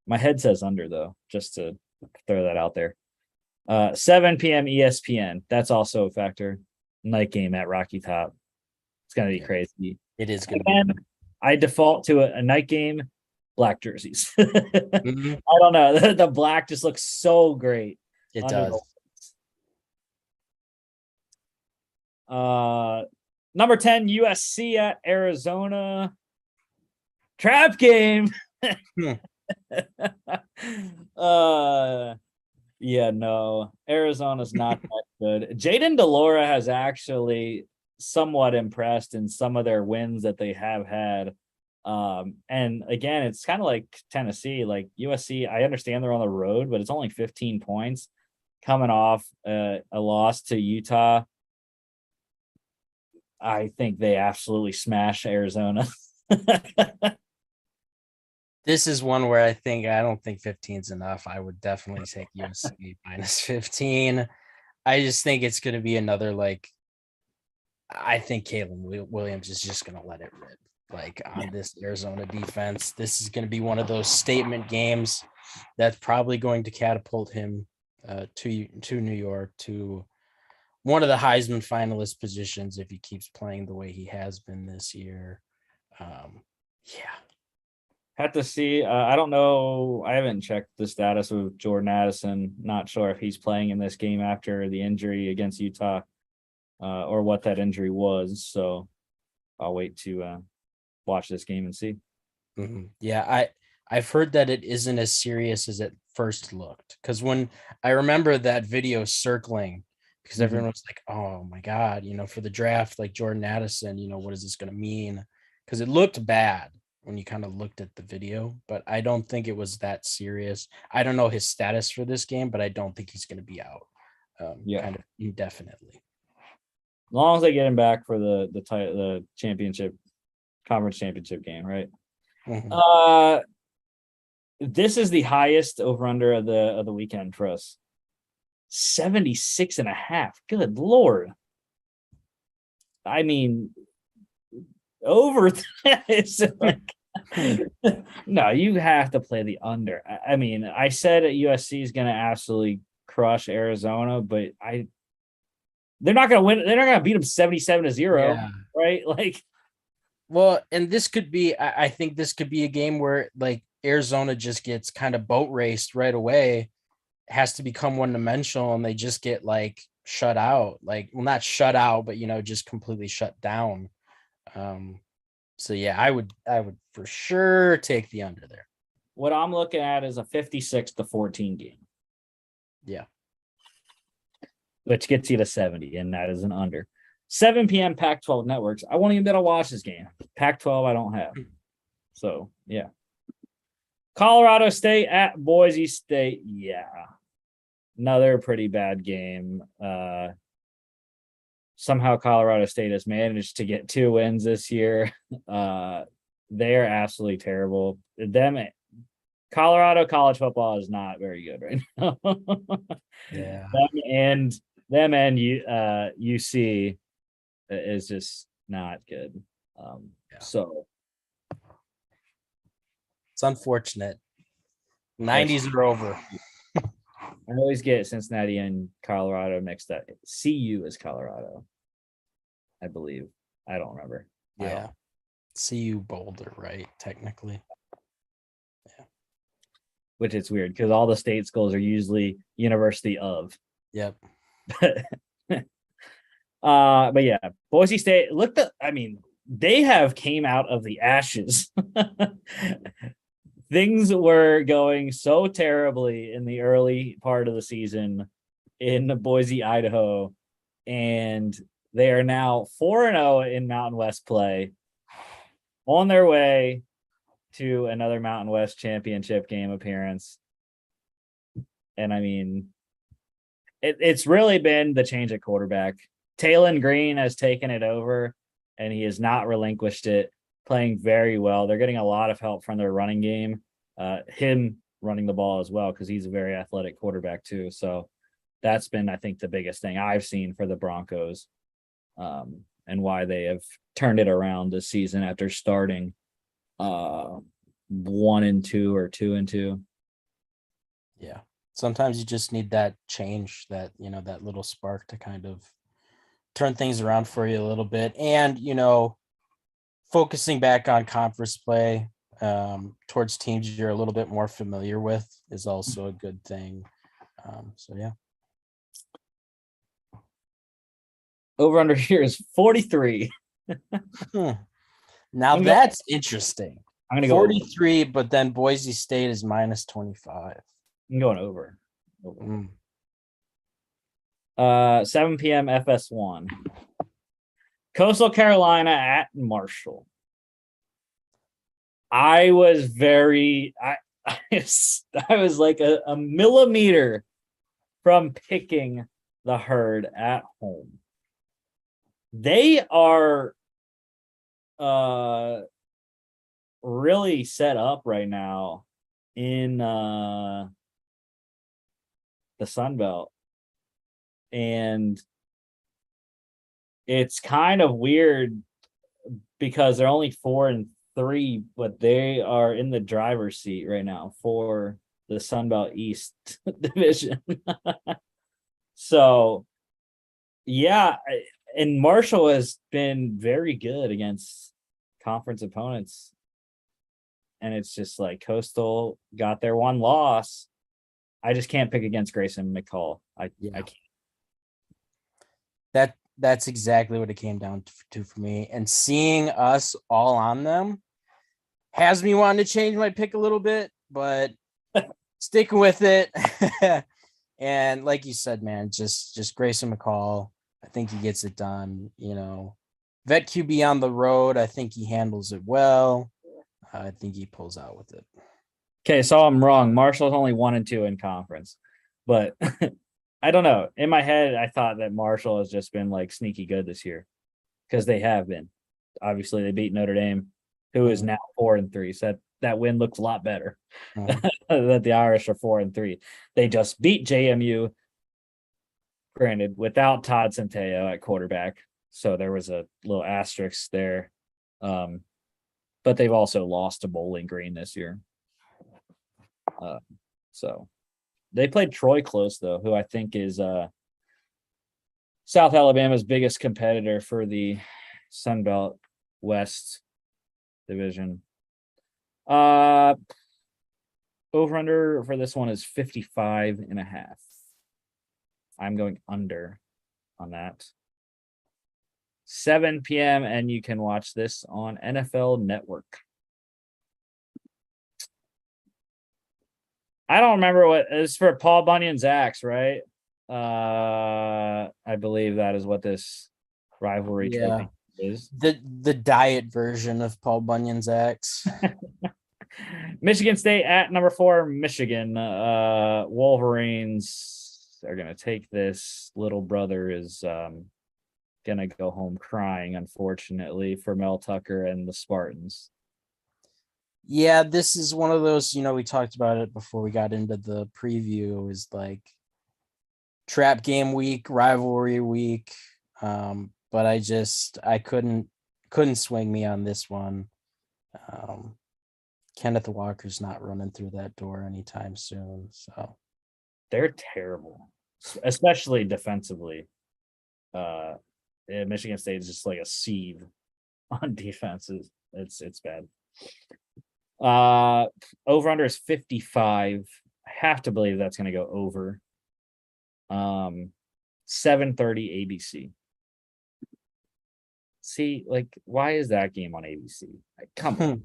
My head says under, though, just to throw that out there. 7 p.m. ESPN. That's also a factor. Night game at Rocky Top. It's going to be crazy. It is going to be. I default to a night game, black jerseys. I don't know. The black just looks so great. It does. Number 10, USC at Arizona. Trap game. Yeah, no. Arizona's not that good. Jaden Delora has actually somewhat impressed in some of their wins that they have had. And again, it's kind of like Tennessee, like USC. I understand they're on the road, but it's only 15 points coming off a loss to Utah. I think they absolutely smash Arizona. This is one where I don't think 15 is enough. I would definitely take USC minus 15. I just think it's going to be another, I think Caleb Williams is just going to let it rip, on this Arizona defense. This is going to be one of those statement games that's probably going to catapult him to New York, to one of the Heisman finalist positions if he keeps playing the way he has been this year. Have to see. I don't know. I haven't checked the status of Jordan Addison. Not sure if he's playing in this game after the injury against Utah, or what that injury was. So I'll wait to watch this game and see. Mm-hmm. Yeah, I've heard that it isn't as serious as it first looked. Because when I remember that video circling, because everyone was like, "Oh my God," for the draft, like Jordan Addison, what is this going to mean? Because it looked bad when you kind of looked at the video, but I don't think it was that serious. I don't know his status for this game, but I don't think he's going to be out kind of indefinitely. As long as they get him back for the championship, conference championship game, right? Mm-hmm. This is the highest over under of the weekend for us. 76.5. Good Lord. I mean, over that is no, you have to play the under. I mean, I said that USC is going to absolutely crush Arizona, but they're not going to win. They're not going to beat them 77-0, right? Well, and this could be, I think this could be a game where Arizona just gets kind of boat raced right away, has to become one dimensional, and they just get shut out. Not shut out, but just completely shut down. So yeah, I would for sure take the under there. What I'm looking at is a 56-14 game. Yeah. Which gets you to 70, and that is an under. 7 p.m. Pac-12 networks. I won't even be able to watch this game. Pac-12 I don't have. So yeah. Colorado State at Boise State. Yeah. Another pretty bad game. Somehow Colorado State has managed to get 2 wins this year. They are absolutely terrible. Colorado college football is not very good right now. Yeah. them and UC is just not good. Yeah. So It's unfortunate. 90s are over. I always get Cincinnati and Colorado mixed up. CU is Colorado, I believe. I don't remember. Yeah. CU Boulder, right? Technically. Which is weird because all the state schools are usually University of. Yep. But yeah, Boise State they have came out of the ashes. Things were going so terribly in the early part of the season in Boise, Idaho, and they are now 4-0 in Mountain West play, on their way to another Mountain West championship game appearance. And I mean, it's really been the change at quarterback. Talon Green has taken it over, and he has not relinquished it, playing very well. They're getting a lot of help from their running game. Him running the ball as well, because he's a very athletic quarterback too. So that's been, I think, the biggest thing I've seen for the Broncos, and why they have turned it around this season after starting 1-2 or 2-2. Yeah. Sometimes you just need that change, that, that little spark to kind of turn things around for you a little bit. And, focusing back on conference play towards teams you're a little bit more familiar with is also a good thing. So, yeah. Over under here is 43. Now that's interesting. I'm gonna go 43, but then Boise State is minus 25. I'm going over. 7 p.m. FS1. Coastal Carolina at Marshall. I was like a millimeter from picking the Herd at home. They are really set up right now in the Sun Belt, and it's kind of weird because they're only 4-3, but they are in the driver's seat right now for the Sun Belt East division. So yeah, and Marshall has been very good against conference opponents, and it's just like Coastal got their one loss. I just can't pick against Grayson McCall. I can't. That's exactly what it came down to for me. And seeing us all on them has me wanting to change my pick a little bit, but sticking with it. And like you said, man, just Grayson McCall. I think he gets it done. Vet QB on the road. I think he handles it well. I think he pulls out with it. Okay, so I'm wrong. Marshall's only 1-2 in conference, but I don't know. In my head, I thought that Marshall has just been like sneaky good this year, because they have been. Obviously, they beat Notre Dame, who is now 4-3. So that win looks a lot better. That the Irish are 4-3. They just beat JMU, granted, without Todd Centeio at quarterback. So there was a little asterisk there. But they've also lost to Bowling Green this year. So they played Troy close, though, who I think is South Alabama's biggest competitor for the Sun Belt West division. Over under for this one is 55.5. I'm going under on that. 7 p.m. and you can watch this on NFL Network. I don't remember what is for Paul Bunyan's axe, right? I believe that is what this rivalry trophy is. The diet version of Paul Bunyan's axe. Michigan State at number 4, Michigan. Wolverines are gonna take this. Little brother is gonna go home crying, unfortunately, for Mel Tucker and the Spartans. Yeah, this is one of those, we talked about it before we got into the preview, is like trap game week, rivalry week. But I couldn't swing me on this one. Um, Kenneth Walker's not running through that door anytime soon. So They're terrible, especially defensively. Uh, Michigan State is just like a sieve on defenses. It's bad. Over under is 55. I have to believe that's going to go over. 7:30 ABC. See, like, why is that game on ABC? Like, come on.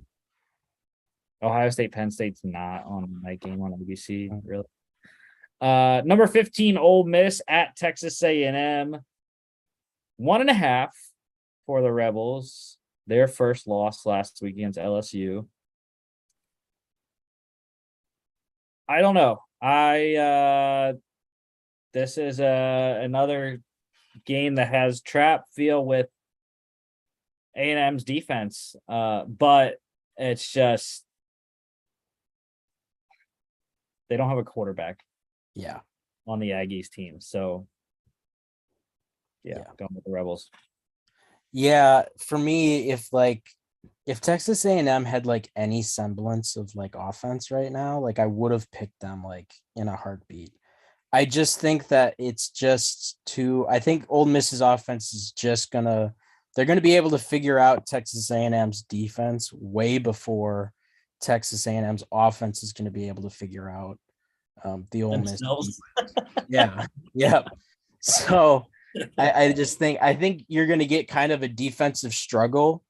Ohio State, Penn State's not on that game on ABC, really. Number 15, Ole Miss at Texas A&M. 1.5 for the Rebels. Their first loss last week against LSU. I don't know. This is another game that has trap feel with A&M's defense. But it's just they don't have a quarterback. Yeah. On the Aggies team. So Yeah. going with the Rebels. Yeah, for me, if Texas A&M had like any semblance of like offense right now, like I would have picked them like in a heartbeat. I just think that it's just too. I think Ole Miss's offense is just they're gonna be able to figure out Texas A&M's defense way before Texas A&M's offense is going to be able to figure out the Ole Miss. Yeah, yeah. So I just think you're going to get kind of a defensive struggle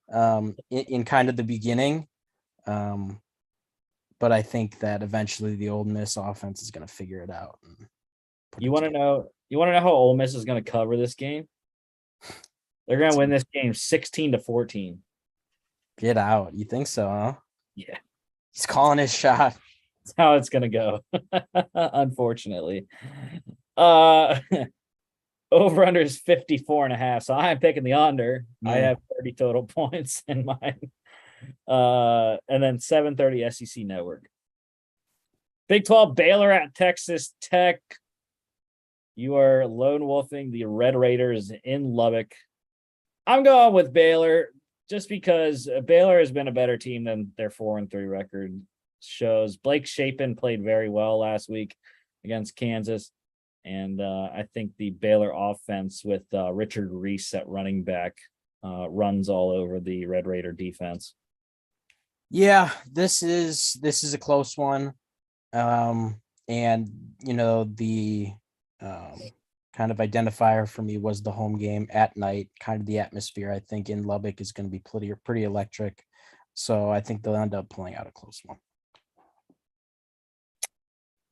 in kind of the beginning. But I think that eventually the Ole Miss offense is going to figure it out. You want to know how Ole Miss is going to cover this game? They're going to win this game 16-14. Get out. You think so, huh? Yeah. He's calling his shot. That's how it's going to go. Unfortunately. Over under is 54.5. So I'm picking the under. I have 30 total points in mine. And then 7:30 SEC Network. Big 12 Baylor at Texas Tech. You are lone wolfing the Red Raiders in Lubbock. I'm going with Baylor just because Baylor has been a better team than their 4-3 record shows. Blake Shapen played very well last week against Kansas. And I think the Baylor offense with Richard Reese at running back runs all over the Red Raider defense. Yeah, this is a close one. And the kind of identifier for me was the home game at night, kind of the atmosphere, I think, in Lubbock is going to be pretty electric. So I think they'll end up pulling out a close one.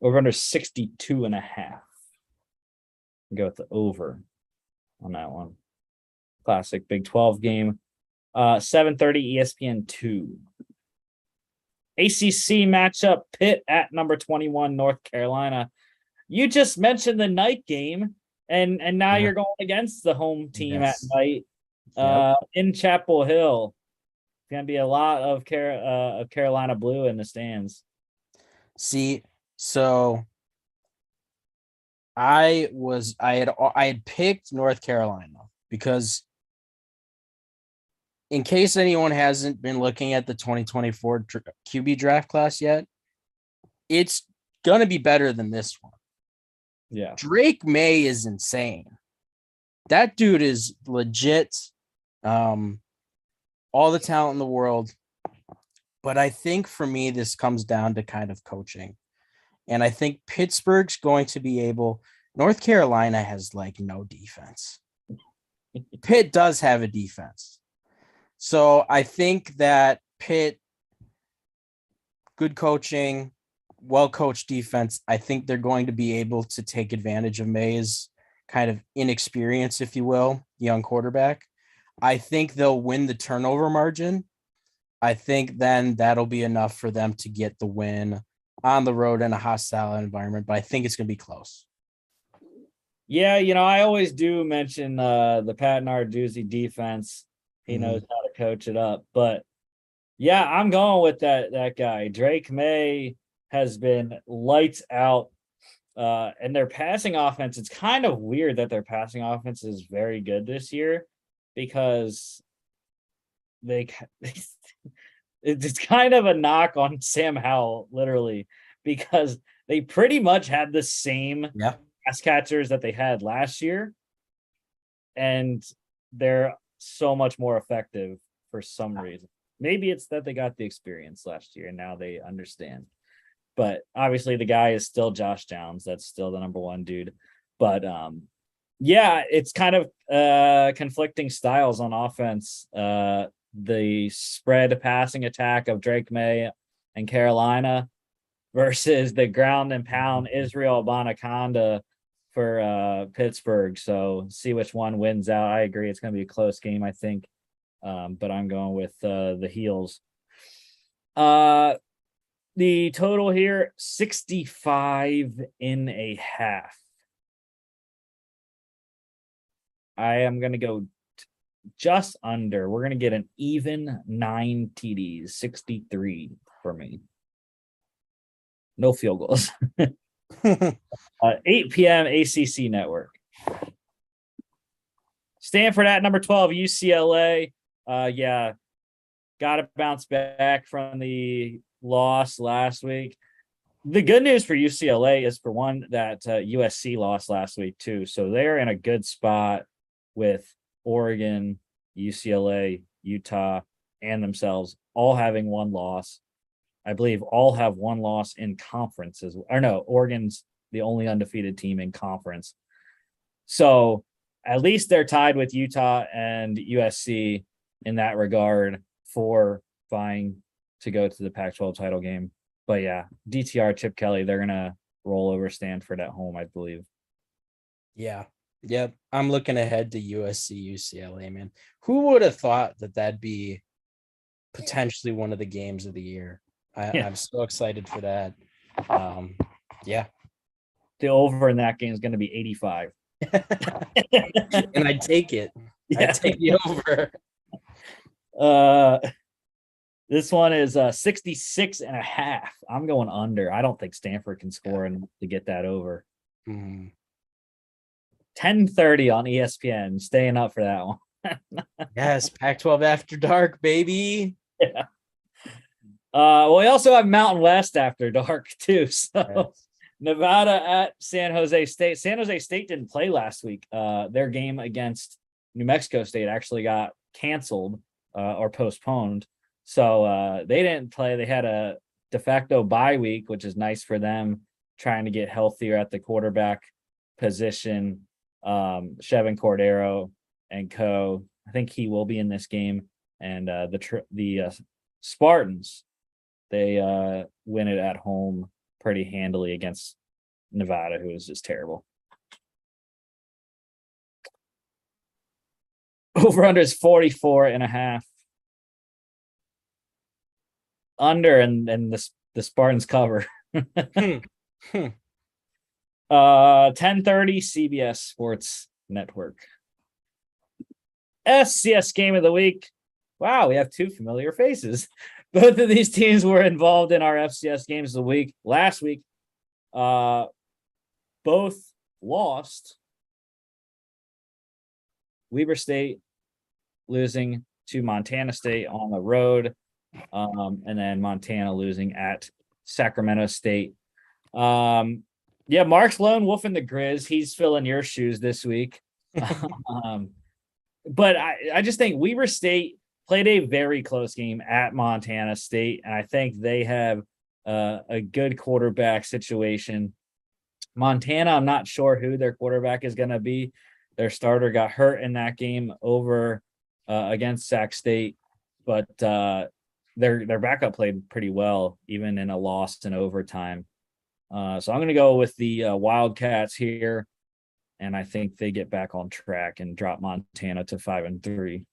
Over under 62.5. Go with the over on that one. Classic Big 12 game. 7:30 ESPN 2. ACC matchup, Pitt at number 21, North Carolina. You just mentioned the night game, and now you're going against the home team at night in Chapel Hill. It's going to be a lot of Carolina blue in the stands. See, so I had picked North Carolina because in case anyone hasn't been looking at the 2024 QB draft class yet, it's going to be better than this one. Yeah. Drake May is insane. That dude is legit. All the talent in the world. But I think for me, this comes down to kind of coaching. And I think Pittsburgh's going to be able. North Carolina has like no defense. Pitt does have a defense. So I think that Pitt, good coaching, well-coached defense, I think they're going to be able to take advantage of May's kind of inexperience, if you will, young quarterback. I think they'll win the turnover margin. I think then that'll be enough for them to get the win on the road in a hostile environment, but I think it's going to be close. Yeah, I always do mention the Pat Narduzzi defense. He knows how to coach it up, but Yeah, I'm going with that guy. Drake May has been lights out. And their passing offense, it's kind of weird that their passing offense is very good this year because they it's kind of a knock on Sam Howell, literally, because they pretty much had the same Yeah. pass catchers that they had last year, and they're so much more effective for some reason. Maybe it's that they got the experience last year and now they understand. But obviously the guy is still Josh Downs. That's still the number one dude. But yeah, it's kind of conflicting styles on offense. The spread passing attack of Drake May and Carolina versus the ground and pound Israel Bonaconda for Pittsburgh. So see which one wins out. I agree. It's going to be a close game, I think. But I'm going with the Heels. The total here 65.5. I am going to go just under. We're going to get an even 9 TDs, 63 for me. No field goals. 8 p.m. ACC network. Stanford at number 12, UCLA. Yeah, got to bounce back from the loss last week. The good news for UCLA is, for one, that USC lost last week too. So they're in a good spot with Oregon, UCLA, Utah, and themselves all having one loss. I believe all have one loss in conferences. Or no, Oregon's the only undefeated team in conference. So at least they're tied with Utah and USC in that regard for vying to go to the Pac-12 title game. But yeah, DTR, Chip Kelly, they're going to roll over Stanford at home, I believe. Yeah. Yep. I'm looking ahead to USC, UCLA, man. Who would have thought that that'd be potentially one of the games of the year? I'm so excited for that. Yeah. The over in that game is going to be 85. And I'd take it. Yeah. I'd take the over. This one is 66.5. I'm going under. I don't think Stanford can score enough to get that over. 10:30 on ESPN. Staying up for that one. Yes, Pac-12 After Dark, baby. Yeah. Well, we also have Mountain West After Dark too. So yes. Nevada at San Jose State. San Jose State didn't play last week. Their game against New Mexico State actually got canceled or postponed. So they didn't play. They had a de facto bye week, which is nice for them, trying to get healthier at the quarterback position. Chevin Cordero and co. I think he will be in this game. And the Spartans, they win it at home pretty handily against Nevada, who is just terrible. Over under is 44.5. Under and the Spartans cover. 10:30 CBS Sports Network. FCS game of the week. Wow, we have two familiar faces. Both of these teams were involved in our FCS games of the week last week. Both lost. Weber State losing to Montana State on the road. And then Montana losing at Sacramento State. Yeah, Mark's lone wolf in the Grizz. He's filling your shoes this week. But I just think Weber State played a very close game at Montana State, and I think they have a good quarterback situation. Montana, I'm not sure who their quarterback is going to be. Their starter got hurt in that game over against Sac State, but their backup played pretty well, even in a loss in overtime. So I'm going to go with the Wildcats here, and I think they get back on track and drop Montana to 5-3.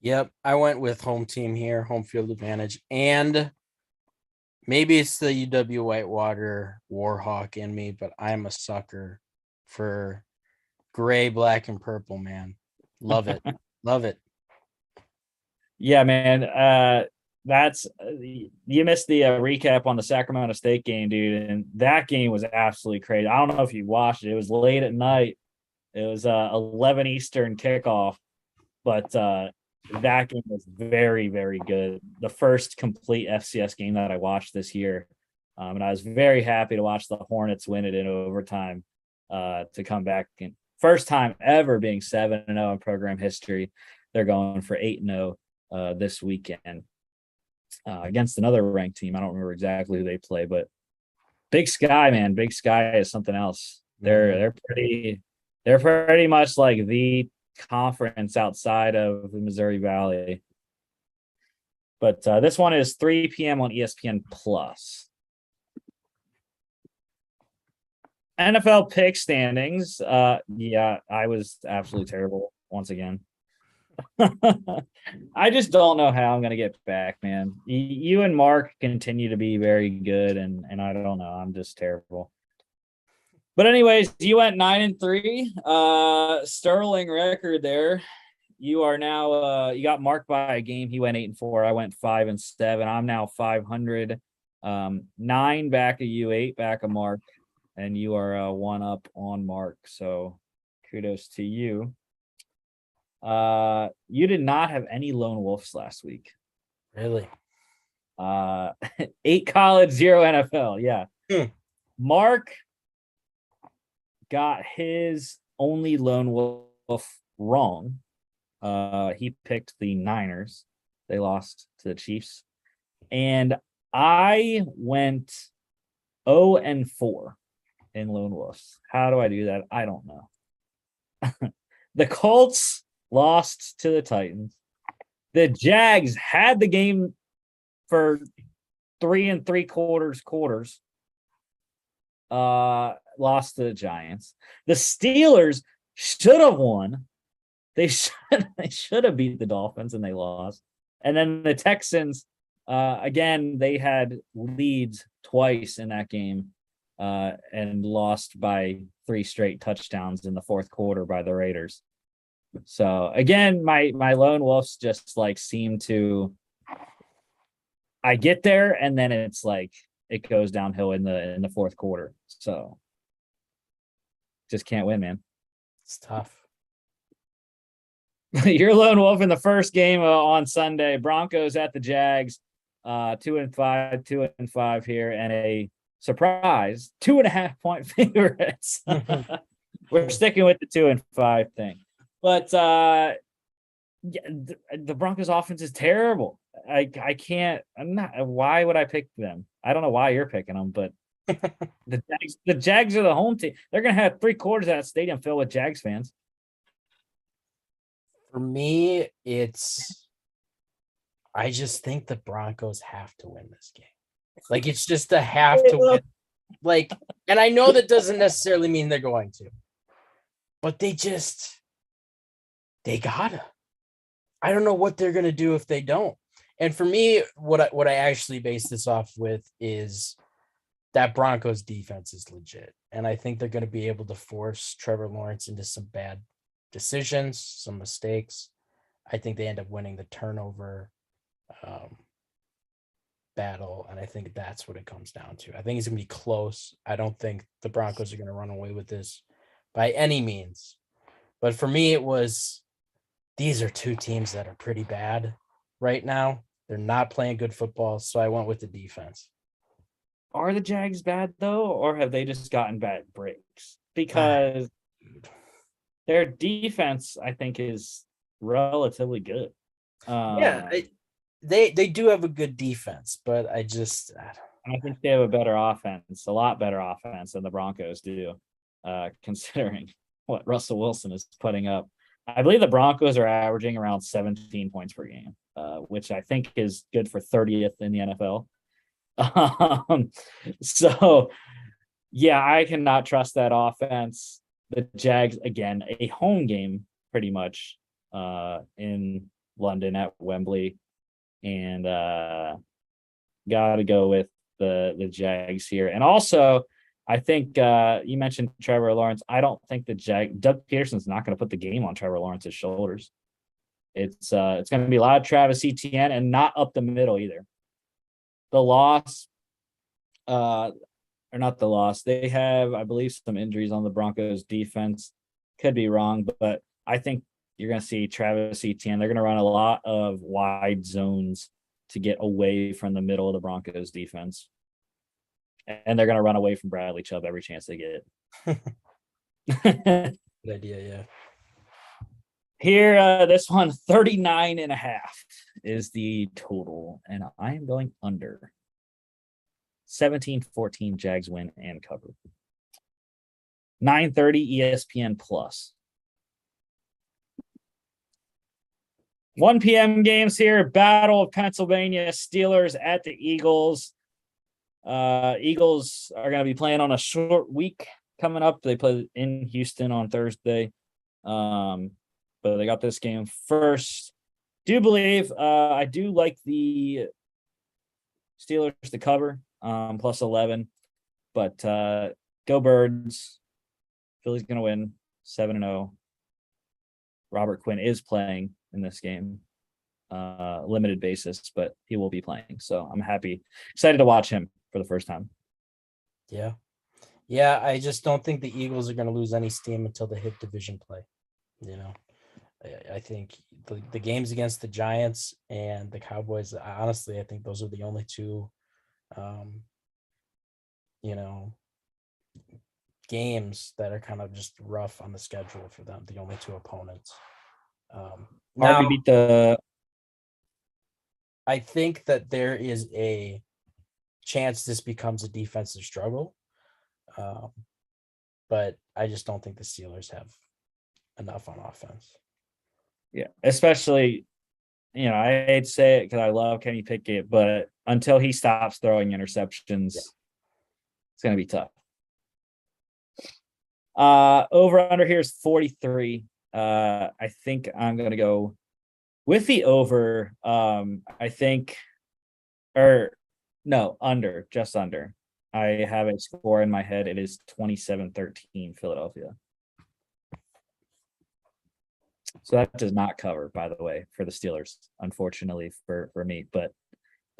Yep, I went with home team here, home field advantage, and maybe it's the UW Whitewater Warhawk in me, but I'm a sucker for gray, black, and purple, man. Love it. Love it. Yeah, man. That's you missed the recap on the Sacramento State game, dude, and that game was absolutely crazy. I don't know if you watched it. It was late at night. It was 11 Eastern kickoff, but that game was very, very good. The first complete FCS game that I watched this year, and I was very happy to watch the Hornets win it in overtime to come back. And first time ever being 7-0 in program history. They're going for 8-0 this weekend against another ranked team. I don't remember exactly who they play, but Big Sky, man, Big Sky is something else. They're pretty much like the conference outside of the Missouri Valley. But this one is 3 p.m. on ESPN Plus. NFL pick standings. Yeah, I was absolutely terrible once again. I just don't know how I'm gonna get back, man. You and Mark continue to be very good, and I don't know. I'm just terrible. But anyways, you went 9-3. Sterling record there. You are now you got marked by a game. He went 8-4. I went 5-7. I'm now 500. 9 back of you, 8 back of Mark, and you are 1 up on Mark. So kudos to you. You did not have any lone wolves last week. Really? 8 college, 0 NFL. Yeah. Mark got his only lone wolf wrong. He picked the Niners. They lost to the Chiefs. And I went 0-4 in lone wolves. How do I do that? I don't know. The Colts lost to the Titans. The Jags had the game for 3 3/4 quarters. Lost to the Giants. The Steelers should have won. They should have beat the Dolphins and they lost. And then the Texans, again, they had leads twice in that game and lost by 3 straight touchdowns in the fourth quarter by the Raiders. So again, my lone wolves just like seem to. I get there and then it's like it goes downhill in the fourth quarter. So just can't win, man. It's tough. Your lone wolf in the first game on Sunday. Broncos at the Jags, 2-5, 2-5 here, and a surprise 2.5-point favorites. We're sticking with the 2-5 thing, but yeah, the Broncos offense is terrible. I can't. I'm not. Why would I pick them? I don't know why you're picking them, but the Jags are the home team. They're gonna have 3/4 of that stadium filled with Jags fans. For me, I just think the Broncos have to win this game. Like, it's just a have to win. Like, and I know that doesn't necessarily mean they're going to, but they gotta. I don't know what they're gonna do if they don't. And for me, what I actually base this off with is that Broncos defense is legit, and I think they're going to be able to force Trevor Lawrence into some bad decisions, some mistakes. I think they end up winning the turnover battle, and I think that's what it comes down to. I think it's going to be close. I don't think the Broncos are going to run away with this by any means. But for me, these are two teams that are pretty bad right now. They're not playing good football, so I went with the defense. Are the Jags bad though, or have they just gotten bad breaks? Because their defense, I think, is relatively good. They do have a good defense, but I think they have a better offense, a lot better offense than the Broncos do, considering what Russell Wilson is putting up. I believe the Broncos are averaging around 17 points per game, which I think is good for 30th in the NFL. So yeah, I cannot trust that offense. The Jags, again, a home game pretty much in London at Wembley, and gotta go with the Jags here. And also, I think you mentioned Trevor Lawrence. I don't think Doug Peterson's not going to put the game on Trevor Lawrence's shoulders. It's going to be a lot of Travis Etienne and not up the middle either. The loss, or not the loss. They have, I believe, some injuries on the Broncos defense. Could be wrong, but I think you're going to see Travis Etienne. They're going to run a lot of wide zones to get away from the middle of the Broncos defense. And they're going to run away from Bradley Chubb every chance they get. Good idea, yeah. Here, this one, 39.5 is the total. And I am going under. 17-14 Jags win and cover. 9:30 ESPN Plus. 1 p.m. games here. Battle of Pennsylvania. Steelers at the Eagles. Eagles are going to be playing on a short week coming up. They play in Houston on Thursday. But they got this game first. Do believe I do like the Steelers to cover plus 11. But go Birds. Philly's going to win 7-0. Robert Quinn is playing in this game. Limited basis, but he will be playing. So I'm excited to watch him for the first time. Yeah. Yeah, I just don't think the Eagles are going to lose any steam until they hit division play. You know, I think the games against the Giants and the Cowboys, honestly, I think those are the only two, games that are kind of just rough on the schedule for them. The only two opponents. Now, to beat the. I think that there is a chance this becomes a defensive struggle, but I just don't think the Steelers have enough on offense. Yeah, especially, I hate to say it because I love Kenny Pickett, but until he stops throwing interceptions, it's going to be tough. Over under here is 43. I think I'm going to go with the over. Under, just under. I have a score in my head. It is 27-13 Philadelphia. So that does not cover, by the way, for the Steelers, unfortunately for me. But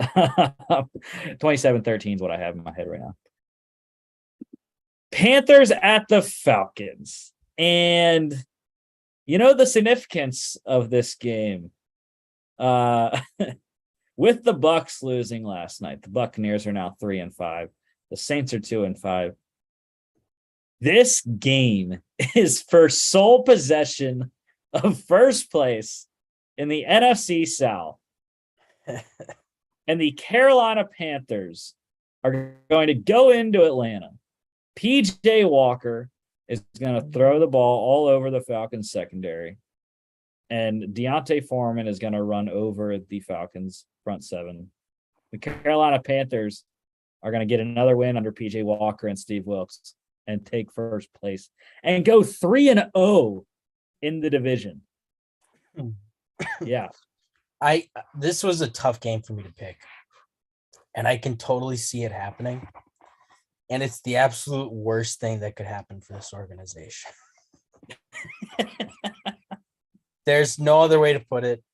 27-13 is what I have in my head right now. Panthers at the Falcons. And the significance of this game. With the Bucs losing last night, the Buccaneers are now 3-5. The Saints are 2-5. This game is for sole possession of first place in the NFC South. And the Carolina Panthers are going to go into Atlanta. PJ Walker is going to throw the ball all over the Falcons secondary. And Deontay Foreman is going to run over the Falcons front seven. The Carolina Panthers are going to get another win under PJ Walker and Steve Wilkes and take first place and go 3-0 in the division. Yeah. This was a tough game for me to pick. And I can totally see it happening. And it's the absolute worst thing that could happen for this organization. There's no other way to put it.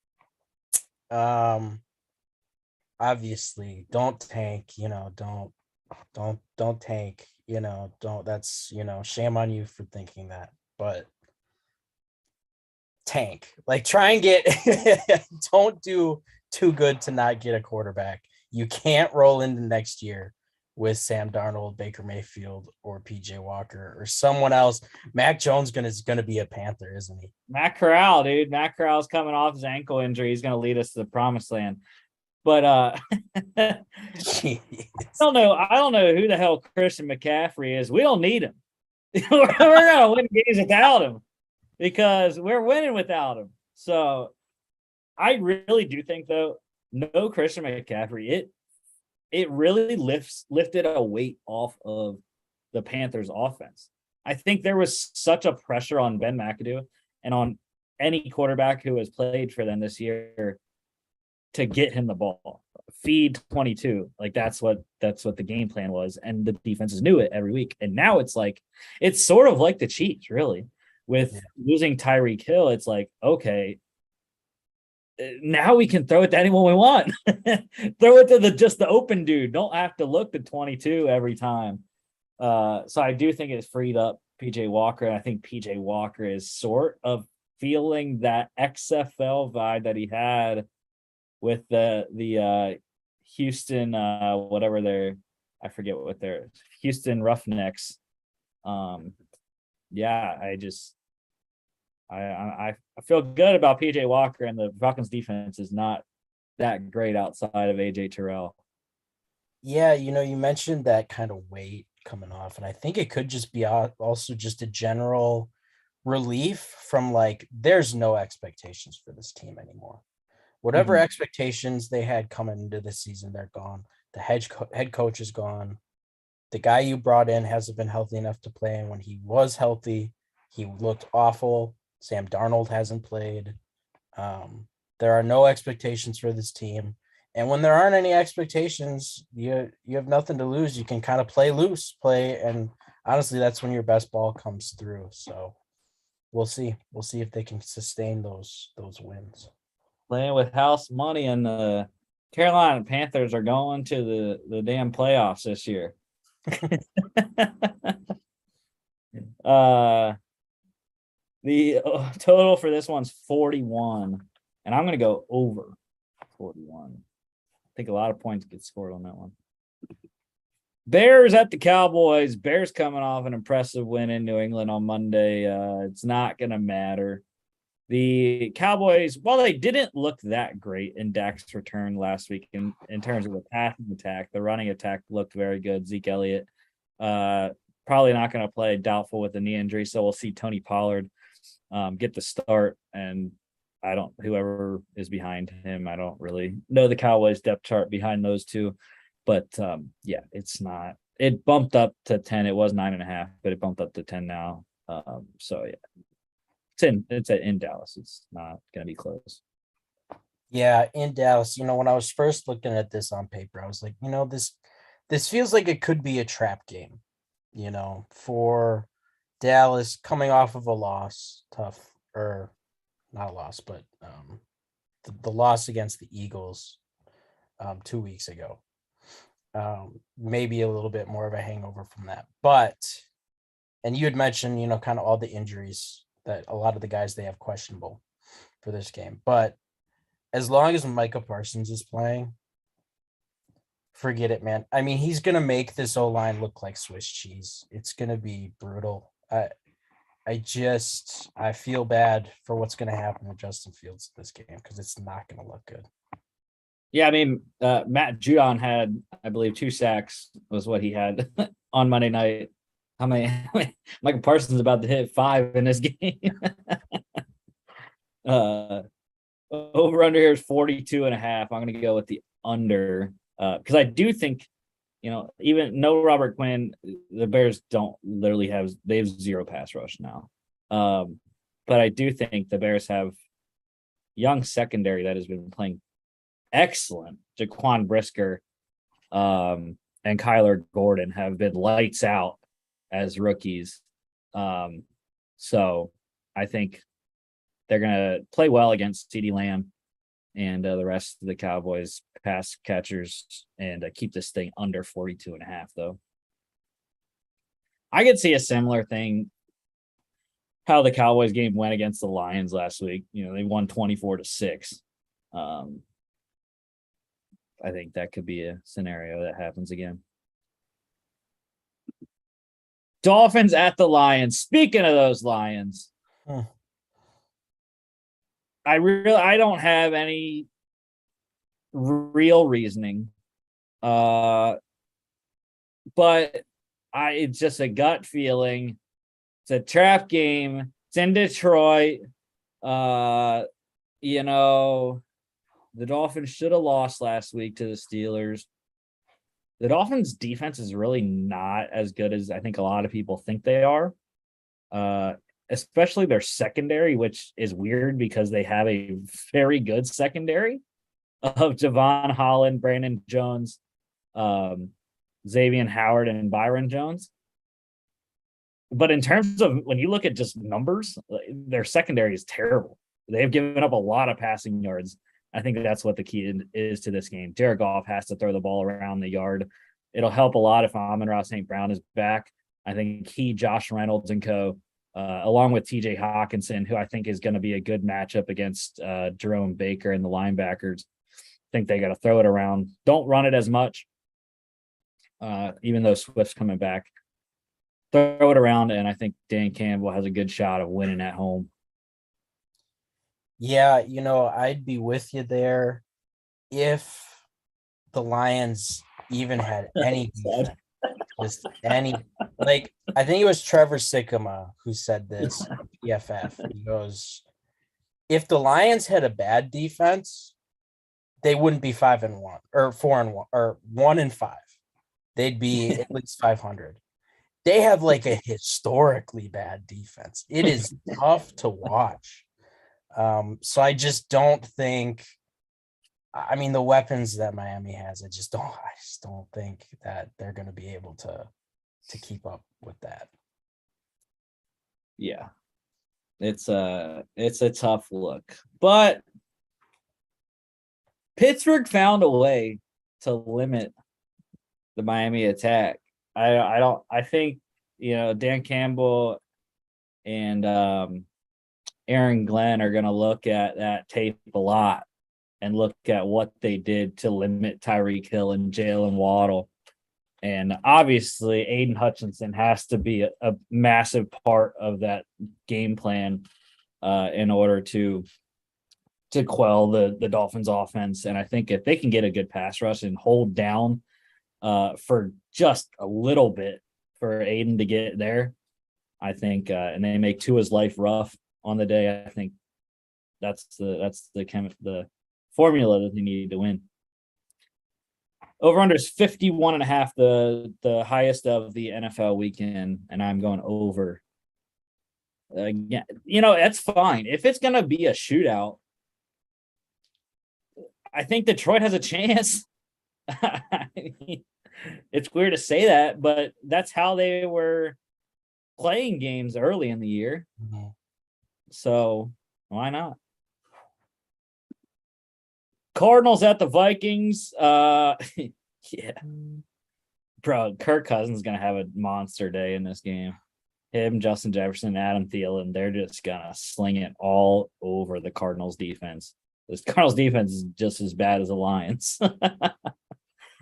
Obviously, don't tank, don't tank, that's, shame on you for thinking that, but tank, like try and get, don't do too good to not get a quarterback. You can't roll into next year with Sam Darnold, Baker Mayfield, or PJ Walker or someone else. Mac Jones is gonna be a Panther, isn't he? Matt Corral, dude. Matt Corral's coming off his ankle injury. He's gonna lead us to the promised land. But I don't know who the hell Christian McCaffrey is. We don't need him. We're gonna win games without him because we're winning without him. So I really do think, though, no Christian McCaffrey, it really lifted a weight off of the Panthers offense. I think there was such a pressure on Ben McAdoo and on any quarterback who has played for them this year to get him the ball, feed 22. Like that's what the game plan was. And the defenses knew it every week. And now it's sort of like the Chiefs, really, with losing Tyreek Hill. It's like, okay, now we can throw it to anyone we want. Throw it to just the open dude. Don't have to look to 22 every time. So I do think it's freed up PJ Walker, and I think PJ Walker is sort of feeling that XFL vibe that he had with the Houston whatever they're, I forget what they're, Houston Roughnecks. Yeah, I feel good about PJ Walker, and the Falcons defense is not that great outside of AJ Terrell. Yeah, you mentioned that kind of weight coming off, and I think it could just be also just a general relief from like there's no expectations for this team anymore. Whatever Mhm. expectations they had coming into the season, they're gone. The head coach is gone. The guy you brought in hasn't been healthy enough to play, and when he was healthy, he looked awful. Sam Darnold hasn't played. There are no expectations for this team. And when there aren't any expectations, you have nothing to lose. You can kind of play loose, and honestly, that's when your best ball comes through. So we'll see. We'll see if they can sustain those wins. Playing with house money, and the Carolina Panthers are going to the damn playoffs this year. The total for this one's 41, and I'm going to go over 41. I think a lot of points get scored on that one. Bears at the Cowboys. Bears coming off an impressive win in New England on Monday. It's not going to matter. The Cowboys, while they didn't look that great in Dak's return last week in terms of the passing attack, the running attack looked very good. Zeke Elliott, probably not going to play, doubtful with a knee injury. So we'll see Tony Pollard get the start. And whoever is behind him, I don't really know the Cowboys depth chart behind those two. But yeah, it bumped up to 10. It was 9.5, but it bumped up to 10 now. So yeah. It's in Dallas. It's not going to be close. Yeah, in Dallas, when I was first looking at this on paper, I was like, this feels like it could be a trap game, for Dallas coming off of a loss, tough, or not a loss, but the loss against the Eagles 2 weeks ago. Maybe a little bit more of a hangover from that. And you had mentioned, kind of all the injuries that a lot of the guys they have questionable for this game. But as long as Micah Parsons is playing, forget it, man. I mean, he's going to make this O-line look like Swiss cheese. It's going to be brutal. I feel bad for what's going to happen to Justin Fields this game because it's not going to look good. Yeah, I mean, Matt Judon had, I believe, 2 sacks was what he had on Monday night. How many? Michael Parsons is about to hit 5 in this game. Over under here is 42.5. I'm going to go with the under because I do think, even no Robert Quinn, the Bears don't literally they have 0 pass rush now. But I do think the Bears have young secondary that has been playing excellent. Jaquan Brisker and Kyler Gordon have been lights out as rookies. So I think they're going to play well against CeeDee Lamb and the rest of the Cowboys pass catchers and keep this thing under 42.5, though. I could see a similar thing how the Cowboys game went against the Lions last week. They won 24-6. I think that could be a scenario that happens again. Dolphins at the Lions. Speaking of those Lions, I don't have any real reasoning. But it's just a gut feeling. It's a trap game. It's in Detroit. The Dolphins should have lost last week to the Steelers. The Dolphins' defense is really not as good as I think a lot of people think they are. Especially their secondary, which is weird because they have a very good secondary of Javon Holland, Brandon Jones, Xavier Howard, and Byron Jones. But in terms of when you look at just numbers, their secondary is terrible. They've given up a lot of passing yards. I think that's what the key is to this game. Jared Goff has to throw the ball around the yard. It'll help a lot if Amon-Ra St. Brown is back. I think he, Josh Reynolds, and co, along with TJ Hawkinson, who I think is going to be a good matchup against Jerome Baker and the linebackers. I think they got to throw it around. Don't run it as much, even though Swift's coming back. Throw it around, and I think Dan Campbell has a good shot of winning at home. Yeah, I'd be with you there if the Lions even had any defense. Just any, like, I think it was Trevor Sikkema who said this, PFF. He goes, if the Lions had a bad defense, they wouldn't be 5-1 or 4-1 or 1-5. They'd be at least 500. They have like a historically bad defense. It is tough to watch. So I just don't think, I mean, the weapons that Miami has, I just don't think that they're going to be able to keep up with that. Yeah. It's a tough look, but Pittsburgh found a way to limit the Miami attack. I think, Dan Campbell and Aaron Glenn are going to look at that tape a lot and look at what they did to limit Tyreek Hill and Jalen Waddle. And obviously, Aiden Hutchinson has to be a massive part of that game plan in order to quell the Dolphins offense. And I think if they can get a good pass rush and hold down for just a little bit for Aiden to get there, I think, and they make Tua's life rough on the day, I think that's the formula that they need to win. Over under is 51.5, the highest of the NFL weekend, and I'm going over. Yeah, that's fine. If it's gonna be a shootout, I think Detroit has a chance. It's weird to say that, but that's how they were playing games early in the year. Mm-hmm. So why not? Cardinals at the Vikings. Yeah. Bro, Kirk Cousins is going to have a monster day in this game. Him, Justin Jefferson, Adam Thielen, they're just going to sling it all over the Cardinals defense. This Cardinals defense is just as bad as the Lions.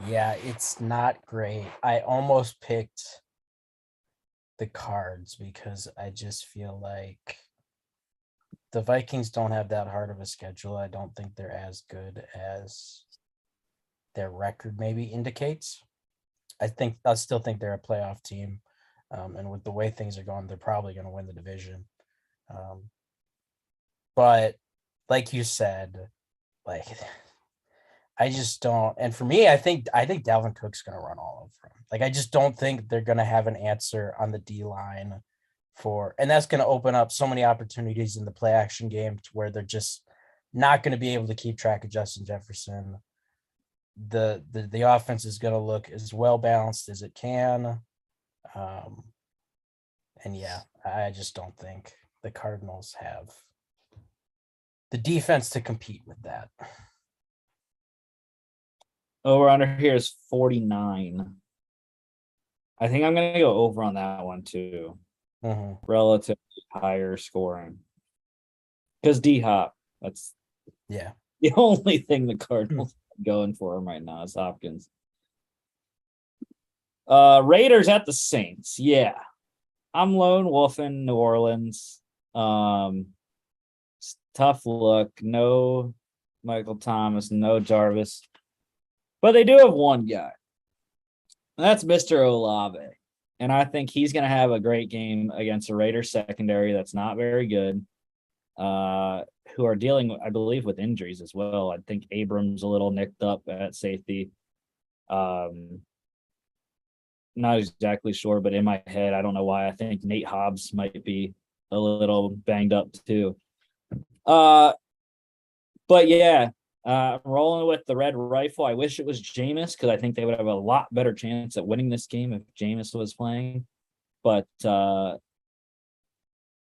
Yeah, it's not great. I almost picked the Cards because I just feel like the Vikings don't have that hard of a schedule. I don't think they're as good as their record maybe indicates. I still think they're a playoff team. And with the way things are going, they're probably going to win the division. But like you said, like, I just don't. And for me, I think Dalvin Cook's going to run all over him. Like, I just don't think they're going to have an answer on the D line and that's going to open up so many opportunities in the play action game to where they're just not going to be able to keep track of Justin Jefferson. The offense is going to look as well balanced as it can. And yeah, I just don't think the Cardinals have the defense to compete with that. Over under here is 49. I think I'm going to go over on that one too. Mm-hmm. Relatively higher scoring. Because D-Hop, that's the only thing the Cardinals are going for him right now is Hopkins. Raiders at the Saints. Yeah. I'm lone wolfing New Orleans. Tough look. No Michael Thomas, no Jarvis. But they do have one guy. That's Mr. Olave. And I think he's going to have a great game against a Raiders secondary that's not very good, who are dealing, I believe, with injuries as well. I think Abrams a little nicked up at safety. Not exactly sure, but in my head, I don't know why. I think Nate Hobbs might be a little banged up too. But yeah, I'm rolling with the red rifle. I wish it was Jameis because I think they would have a lot better chance at winning this game if Jameis was playing. But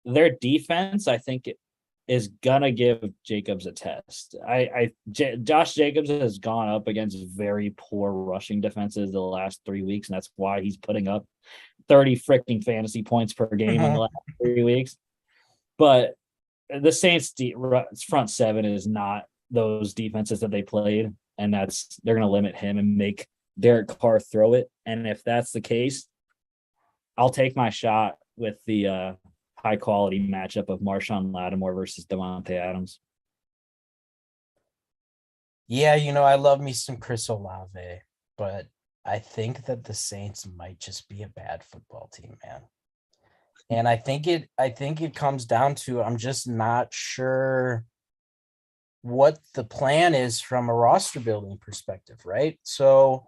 their defense, I think is gonna give Jacobs a test. Josh Jacobs has gone up against very poor rushing defenses the last 3 weeks, and that's why he's putting up 30 freaking fantasy points per game in the last 3 weeks. But the Saints front seven is not those defenses that they played, and they're going to limit him and make Derek Carr throw it. And if that's the case, I'll take my shot with the high quality matchup of Marshawn Lattimore versus Devontae Adams. Yeah, I love me some Chris Olave, but I think that the Saints might just be a bad football team, man. And I think it comes down to I'm just not sure what the plan is from a roster building perspective, right? So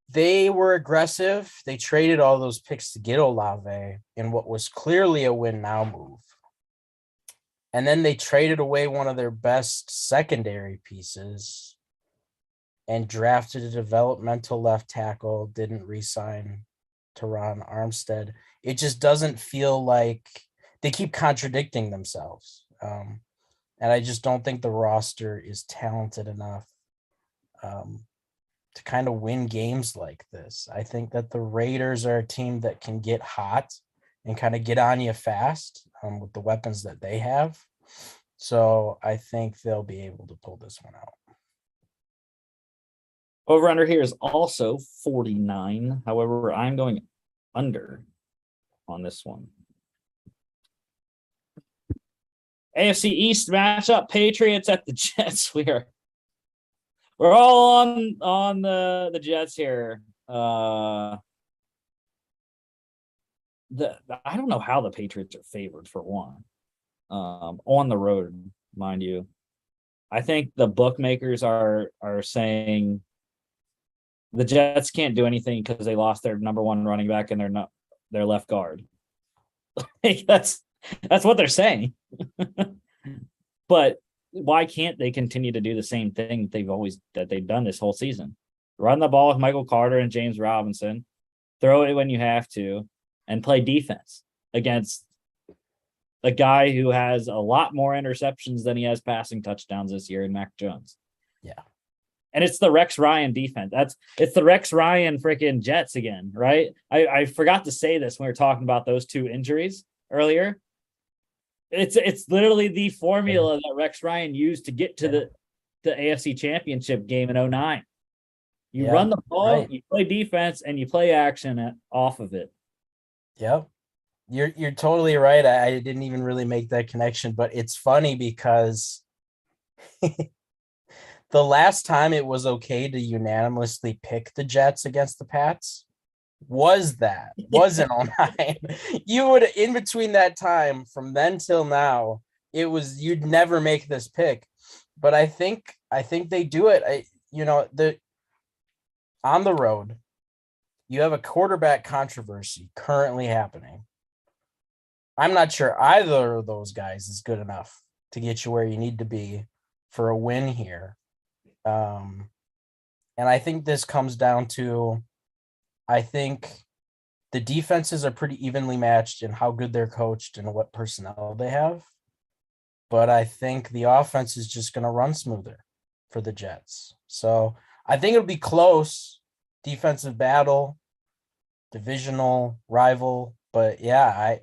they were aggressive. They traded all those picks to get Olave in what was clearly a win now move. And then they traded away one of their best secondary pieces and drafted a developmental left tackle, didn't re-sign Teron Armstead. It just doesn't feel like they keep contradicting themselves. And I just don't think the roster is talented enough to kind of win games like this. I think that the Raiders are a team that can get hot and kind of get on you fast with the weapons that they have. So I think they'll be able to pull this one out. Over under here is also 49. However, I'm going under on this one. AFC East matchup, Patriots at the Jets. We're all on the Jets here. I don't know how the Patriots are favored for one. On the road, mind you. I think the bookmakers are saying the Jets can't do anything because they lost their number one running back and their left guard. That's what they're saying. But why can't they continue to do the same thing that they've done this whole season? Run the ball with Michael Carter and James Robinson, throw it when you have to, and play defense against a guy who has a lot more interceptions than he has passing touchdowns this year in Mac Jones. Yeah. And it's the Rex Ryan defense. It's the Rex Ryan freaking Jets again, right? I forgot to say this when we were talking about those two injuries earlier. It's literally the formula that Rex Ryan used to get to the AFC Championship game in 2009. You run the ball, you play defense, and you play action off of it. Yep. You're totally right. I didn't even really make that connection, but it's funny because the last time it was okay to unanimously pick the Jets against the Pats was in 2009. You would, in between that time from then till now, you'd never make this pick. But I think they do it. On the road, you have a quarterback controversy currently happening. I'm not sure either of those guys is good enough to get you where you need to be for a win here. And I think this comes down to, I think the defenses are pretty evenly matched in how good they're coached and what personnel they have. But I think the offense is just going to run smoother for the Jets. So I think it'll be close, defensive battle, divisional rival. But yeah,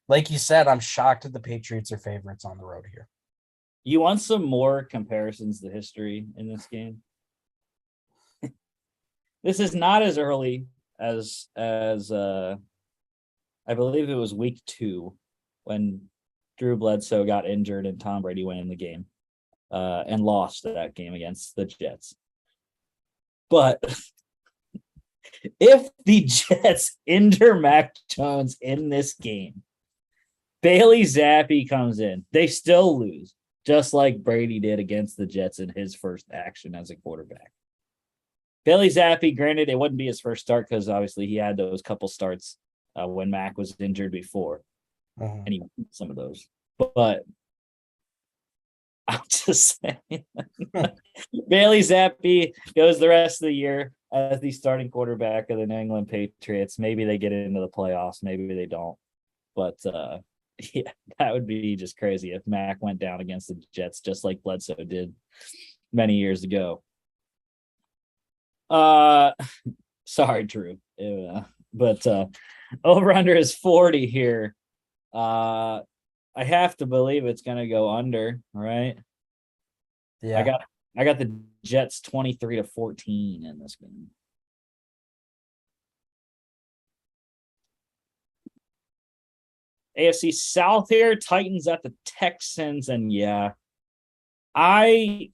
like you said, I'm shocked that the Patriots are favorites on the road here. You want some more comparisons to history in this game? This is not as early as I believe it was week 2 when Drew Bledsoe got injured and Tom Brady went in the game and lost that game against the Jets. But if the Jets injure Mac Jones in this game, Bailey Zappi comes in. They still lose, just like Brady did against the Jets in his first action as a quarterback. Bailey Zappi, granted, it wouldn't be his first start because obviously he had those couple starts when Mac was injured before, and he won some of those. But I'm just saying, Bailey Zappi goes the rest of the year as the starting quarterback of the New England Patriots. Maybe they get into the playoffs, maybe they don't. But Yeah, that would be just crazy if Mac went down against the Jets just like Bledsoe did many years ago. Uh sorry, Drew. But over under is 40 here. I have to believe it's gonna go under, right? Yeah. I got the Jets 23-14 in this game. AFC South here, Titans at the Texans, and yeah, I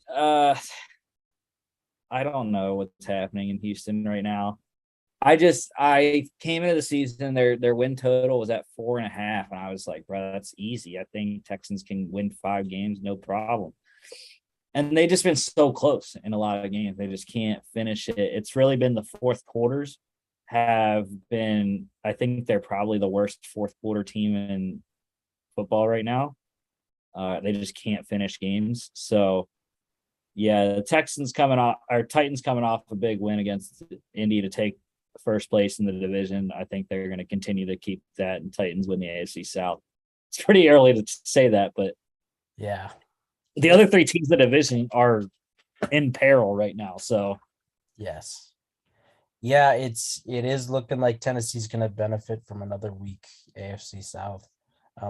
don't know what's happening in Houston right now. I came into the season, their win total was at 4.5, and I was like, bro, that's easy. I think Texans can win 5 games, no problem. And they just been so close in a lot of games. They just can't finish it. It's really been the fourth quarters have been, I think they're probably the worst fourth quarter team in football right now. They just can't finish games. So yeah, the Titans coming off a big win against Indy to take first place in the division. I think they're going to continue to keep that, and Titans win the AFC South. It's pretty early to say that, but Yeah. the other 3 teams in the division are in peril right now. So Yes. Yeah, it is looking like Tennessee's going to benefit from another weak AFC South.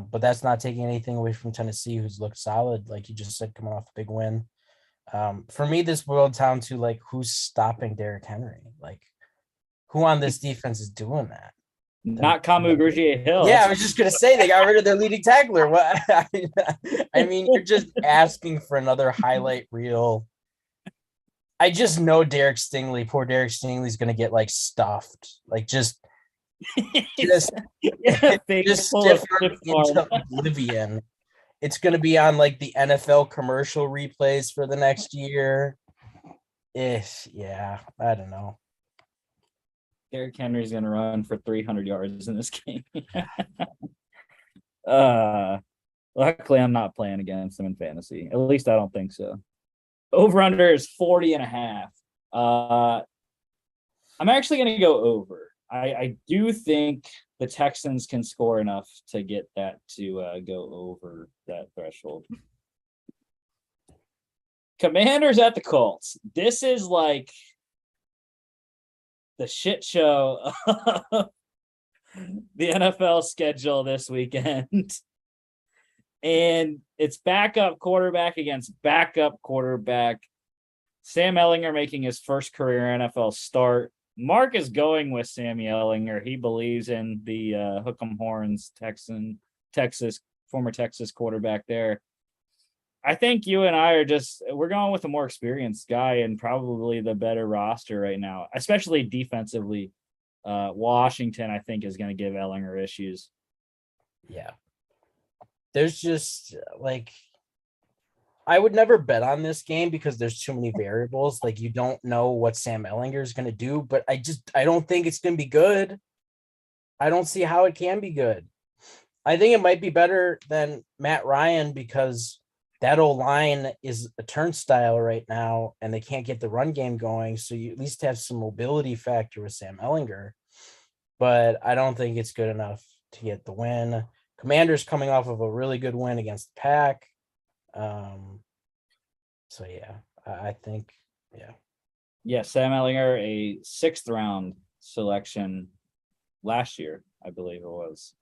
But that's not taking anything away from Tennessee, who's looked solid, like you just said, coming off a big win. For me, this boiled down to like who's stopping Derrick Henry. Like, who on this defense is doing that? not Kamu Grugier-Hill. Yeah, I was just gonna say they got rid of their leading tackler. What? I mean, you're just asking for another highlight reel. I just know Derek Stingley, poor Derek Stingley's gonna get like stuffed, like just stiff into oblivion. It's gonna be on like the NFL commercial replays for the next year. Yeah, I don't know. Derrick Henry's going to run for 300 yards in this game. Luckily, I'm not playing against him in fantasy. At least I don't think so. Over under is 40.5. I'm actually going to go over. I do think the Texans can score enough to get that to go over that threshold. Commanders at the Colts. This is like the shit show of the NFL schedule this weekend. And it's backup quarterback against backup quarterback. Sam Ellinger making his first career NFL start. Mark is going with Sammy Ellinger. He believes in the Hook'em Horns Texas, former Texas quarterback there. I think you and I we're going with a more experienced guy and probably the better roster right now, especially defensively. Washington, I think, is going to give Ellinger issues. Yeah. There's just like, I would never bet on this game because there's too many variables. Like, you don't know what Sam Ellinger is going to do, but I don't think it's going to be good. I don't see how it can be good. I think it might be better than Matt Ryan because that O-line is a turnstile right now and they can't get the run game going. So you at least have some mobility factor with Sam Ellinger, but I don't think it's good enough to get the win. Commanders coming off of a really good win against the Pack. So yeah, I think, yeah. Yeah, Sam Ellinger, a 6th round selection last year, I believe it was.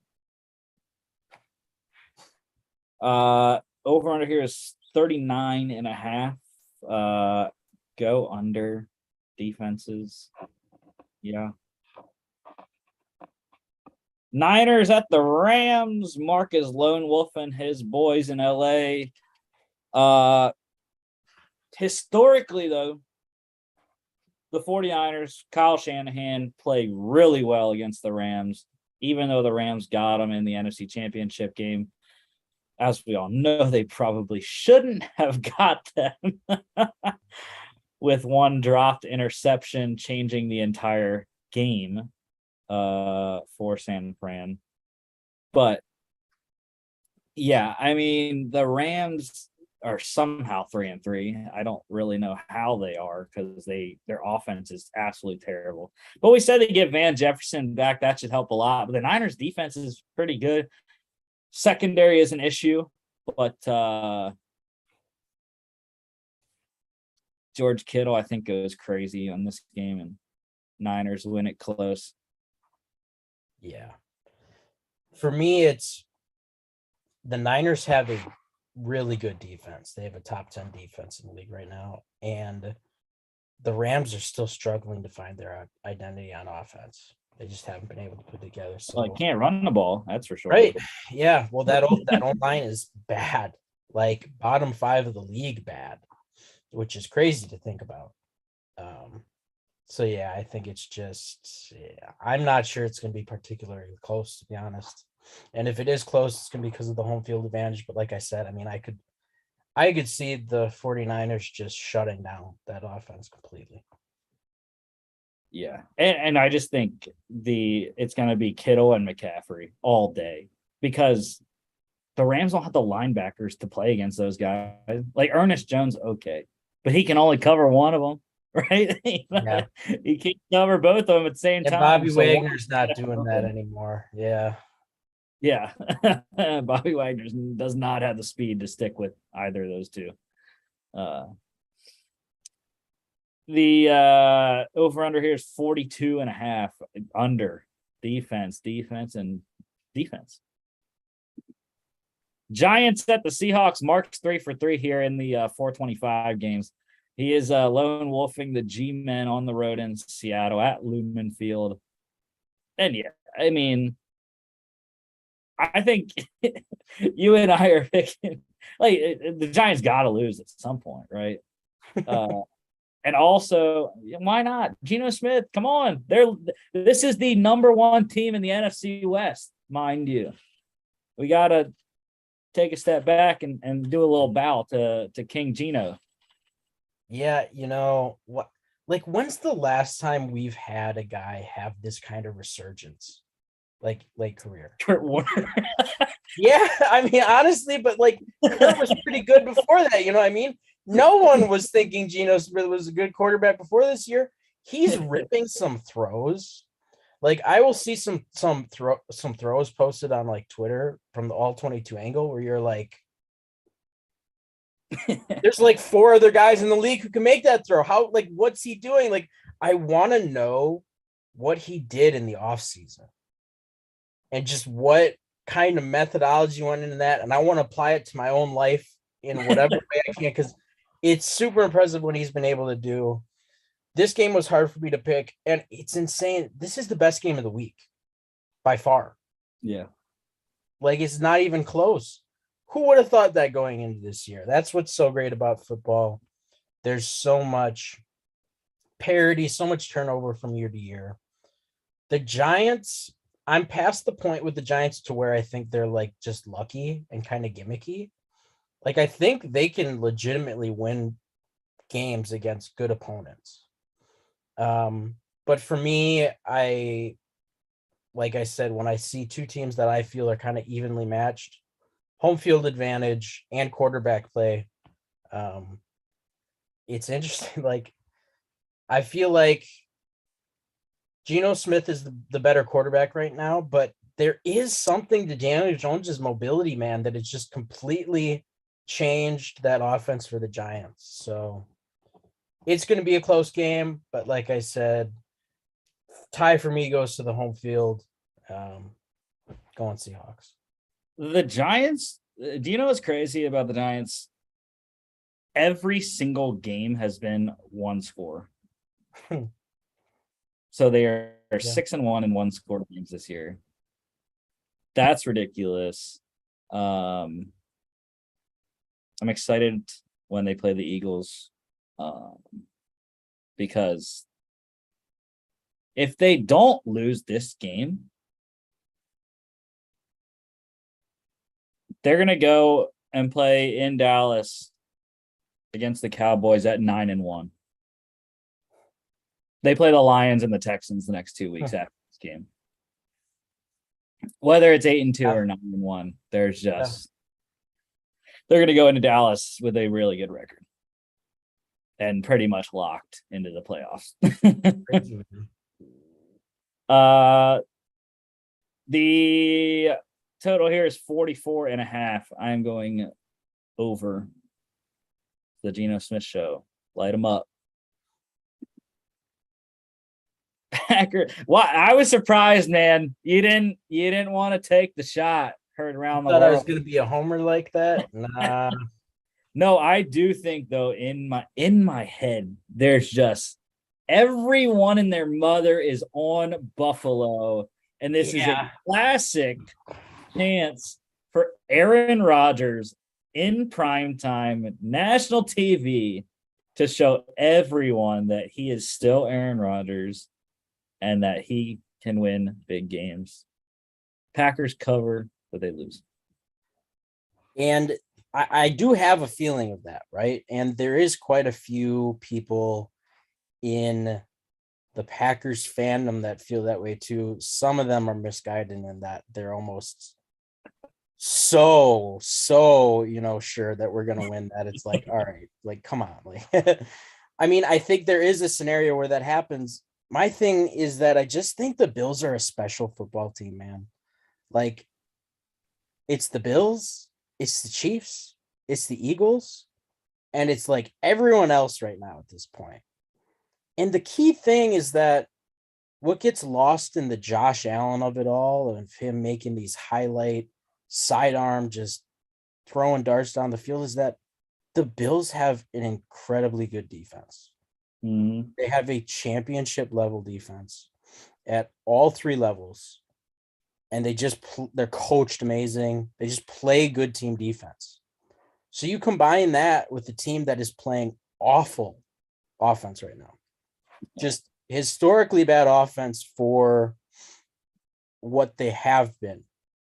Over under here is 39.5. Go under defenses. Yeah. Niners at the Rams. Mark is lone wolfing his boys in LA. Historically, though, the 49ers, Kyle Shanahan played really well against the Rams, even though the Rams got them in the NFC Championship game. As we all know, they probably shouldn't have got them with one dropped interception changing the entire game for San Fran. But yeah, I mean, the Rams are somehow 3-3. I don't really know how they are because their offense is absolutely terrible. But we said they get Van Jefferson back. That should help a lot. But the Niners defense is pretty good. Secondary is an issue, but George Kittle, I think, goes crazy on this game, and Niners win it close. Yeah. For me, it's the Niners have a really good defense. They have a top 10 defense in the league right now. And the Rams are still struggling to find their identity on offense. They just haven't been able to put together. So Well, can't run the ball, that's for sure. right. Yeah. Well, that line is bad, like bottom 5 of the league bad, which is crazy to think about. So yeah, I think it's just I'm not sure it's going to be particularly close, to be honest. And if it is close, it's going to be because of the home field advantage. But like I said, I mean, I could see the 49ers just shutting down that offense completely. Yeah. And I just think it's going to be Kittle and McCaffrey all day, because the Rams don't have the linebackers to play against those guys. Like Ernest Jones, okay, but he can only cover one of them, right? Yeah. He can't cover both of them at the same time. Bobby so Wagner's not doing that anymore. Yeah. Yeah. Bobby Wagner does not have the speed to stick with either of those two. The over under here is 42.5 under. Defense. Giants at the Seahawks. Marks 3 for 3 here in the 425 games. He is lone wolfing the G-men on the road in Seattle at Lumen Field. And yeah, I mean, I think you and I are picking, like, the Giants got to lose at some point, right? And also, why not? Geno Smith, come on. This is the number 1 team in the NFC West, mind you. We got to take a step back and do a little bow to King Geno. Yeah, you know what? Like, when's the last time we've had a guy have this kind of resurgence, like career? Kurt Warner. Yeah, I mean, honestly, but like Kurt was pretty good before that. You know what I mean? No one was thinking Geno Smith was a good quarterback before this year. He's ripping some throws. Like, I will see some throws posted on like Twitter from the all 22 angle where you're like, there's like 4 other guys in the league who can make that throw. How, like, what's he doing? Like, I want to know what he did in the offseason and just what kind of methodology went into that. And I want to apply it to my own life in whatever way I can, because it's super impressive what he's been able to do. This game was hard for me to pick, and it's insane. This is the best game of the week by far. Yeah. Like, it's not even close. Who would have thought that going into this year? That's what's so great about football. There's so much parity, so much turnover from year to year. The Giants, I'm past the point with the Giants to where I think they're like just lucky and kind of gimmicky. Like, I think they can legitimately win games against good opponents. But for me, like I said, when I see 2 teams that I feel are kind of evenly matched, home field advantage and quarterback play, it's interesting. Like, I feel like Geno Smith is the better quarterback right now, but there is something to Daniel Jones's mobility, man, that it's just completely changed that offense for the Giants. So it's going to be a close game, but like I said, tie for me goes to the home field. Going Seahawks. The Giants, do you know what's crazy about the Giants? Every single game has been 1 score. So they are 6-1 in 1 score games this year. That's ridiculous. I'm excited when they play the Eagles, because if they don't lose this game, they're gonna go and play in Dallas against the Cowboys at 9-1. They play the Lions and the Texans the next 2 weeks after this game. Whether it's 8-2 or 9-1, they're going to go into Dallas with a really good record and pretty much locked into the playoffs. The total here is 44.5. I'm going over the Geno Smith show. Light them up. Packer. Well, I was surprised, man. You didn't want to take the shot. Heard around the Thought I was world. gonna be a homer like that. Nah. No, I do think though, in my head, there's just everyone and their mother is on Buffalo, and this is a Yeah. classic chance for Aaron Rodgers in primetime national TV to show everyone that he is still Aaron Rodgers and that he can win big games. Packers cover, but they lose. And I do have a feeling of that, right? And there is quite a few people in the Packers fandom that feel that way too. Some of them are misguided in that they're almost so sure that we're gonna win that it's like, all right, like come on, like I mean, I think there is a scenario where that happens. My thing is that I just think the Bills are a special football team, man. Like, it's the Bills, it's the Chiefs, it's the Eagles, and it's like everyone else right now at this point. And the key thing is that what gets lost in the Josh Allen of it all, of him making these highlight sidearm, just throwing darts down the field, is that the Bills have an incredibly good defense. Mm-hmm. They have a championship level defense at all three levels. And they're coached amazing. They just play good team defense. So you combine that with the team that is playing awful offense right now. Just historically bad offense for what they have been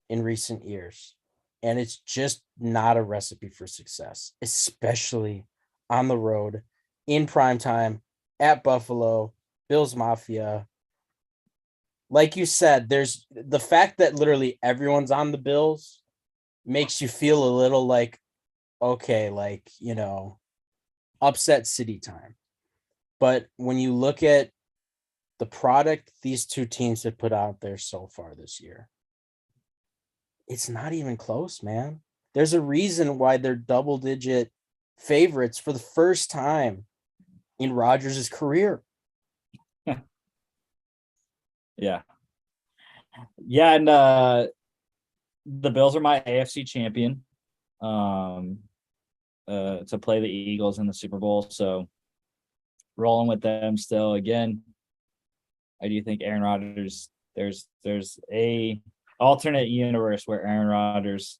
in recent years. And it's just not a recipe for success, especially on the road, in primetime, at Buffalo, Bills Mafia. Like you said, there's the fact that literally everyone's on the Bills makes you feel a little like, okay, like, upset city time. But when you look at the product these two teams have put out there so far this year, it's not even close, man. There's a reason why they're double-digit favorites for the first time in Rodgers' career. Yeah. Yeah, and the Bills are my AFC champion. To play the Eagles in the Super Bowl. So rolling with them still. Again, I do think Aaron Rodgers, there's a alternate universe where Aaron Rodgers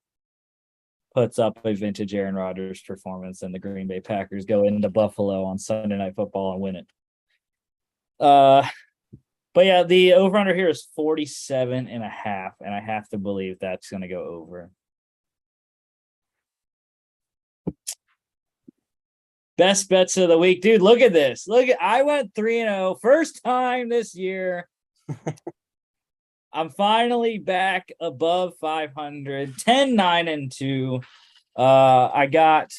puts up a vintage Aaron Rodgers performance and the Green Bay Packers go into Buffalo on Sunday Night Football and win it. But yeah, the over-under here is 47.5, and I have to believe that's going to go over. Best bets of the week. Dude, look at this. I went 3-0. First time this year. I'm finally back above 500. 10-9-2. I got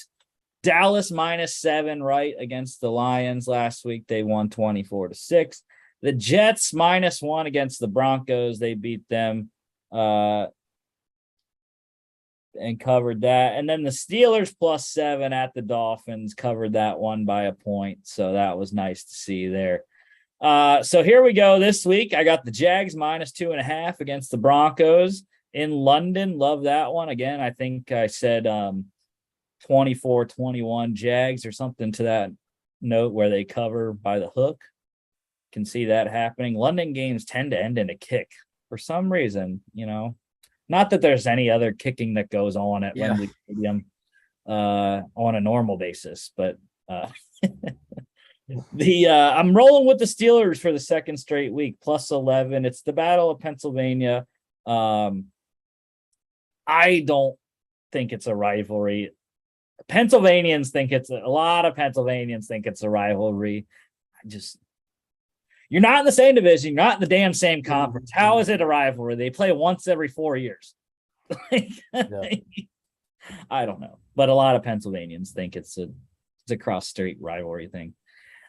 Dallas -7 right against the Lions last week. They won 24-6. The Jets -1 against the Broncos. They beat them and covered that. And then the Steelers +7 at the Dolphins covered that one by a point. So that was nice to see there. So here we go this week. I got the Jags -2.5 against the Broncos in London. Love that one. Again, I think I said 24-21 Jags or something to that note where they cover by the hook. Can see that happening. London games tend to end in a kick for some reason, Not that there's any other kicking that goes on at Wembley Stadium on a normal basis, but I'm rolling with the Steelers for the second straight week, +11. It's the Battle of Pennsylvania. I don't think it's a rivalry. A lot of Pennsylvanians think it's a rivalry. You're not in the same division. You're not in the damn same conference. How is it a rivalry? They play once every 4 years. I don't know. But a lot of Pennsylvanians think it's a cross-state rivalry thing.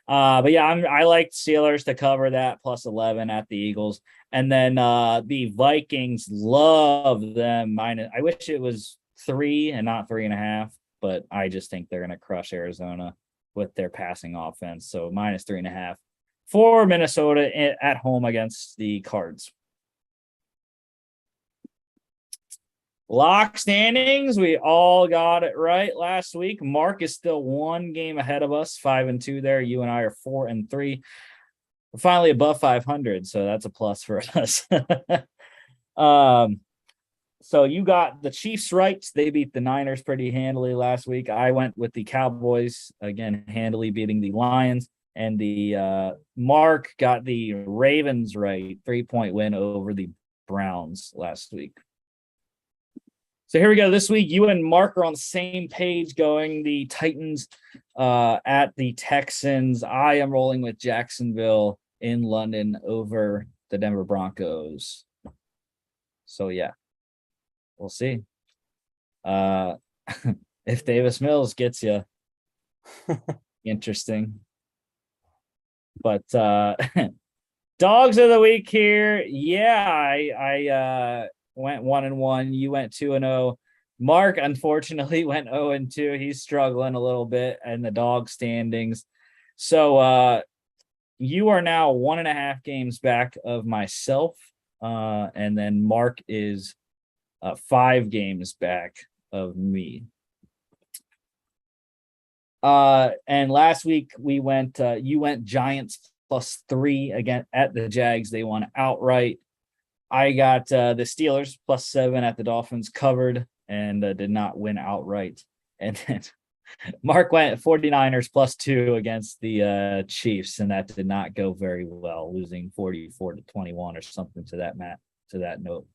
But yeah, I like Steelers to cover that plus 11 at the Eagles. And then the Vikings love them minus. I wish it was 3 and not 3.5, but I just think they're gonna crush Arizona with their passing offense. So minus 3.5 for Minnesota at home against the Cards. Lock standings, we all got it right last week. Mark is still 1 game ahead of us, 5-2 there. You and I are 4-3. We're finally above 500, so that's a plus for us. So you got the Chiefs right. They beat the Niners pretty handily last week. I went with the Cowboys, again, handily beating the Lions. And the Mark got the Ravens right, 3-point win over the Browns last week. So here we go. This week, you and Mark are on the same page going the Titans at the Texans. I am rolling with Jacksonville in London over the Denver Broncos. So, yeah, we'll see. If Davis Mills gets you, interesting. But dogs of the week here. Yeah, I went 1-1. You went 2-0. Mark unfortunately went 0-2. He's struggling a little bit in the dog standings. So you are now 1.5 games back of myself. And then Mark is 5 games back of me. And last week we went you went Giants +3 again at the Jags. They won outright. I got the Steelers +7 at the Dolphins covered and did not win outright. And then Mark went 49ers +2 against the Chiefs, and that did not go very well, losing 44-21 or something to that note.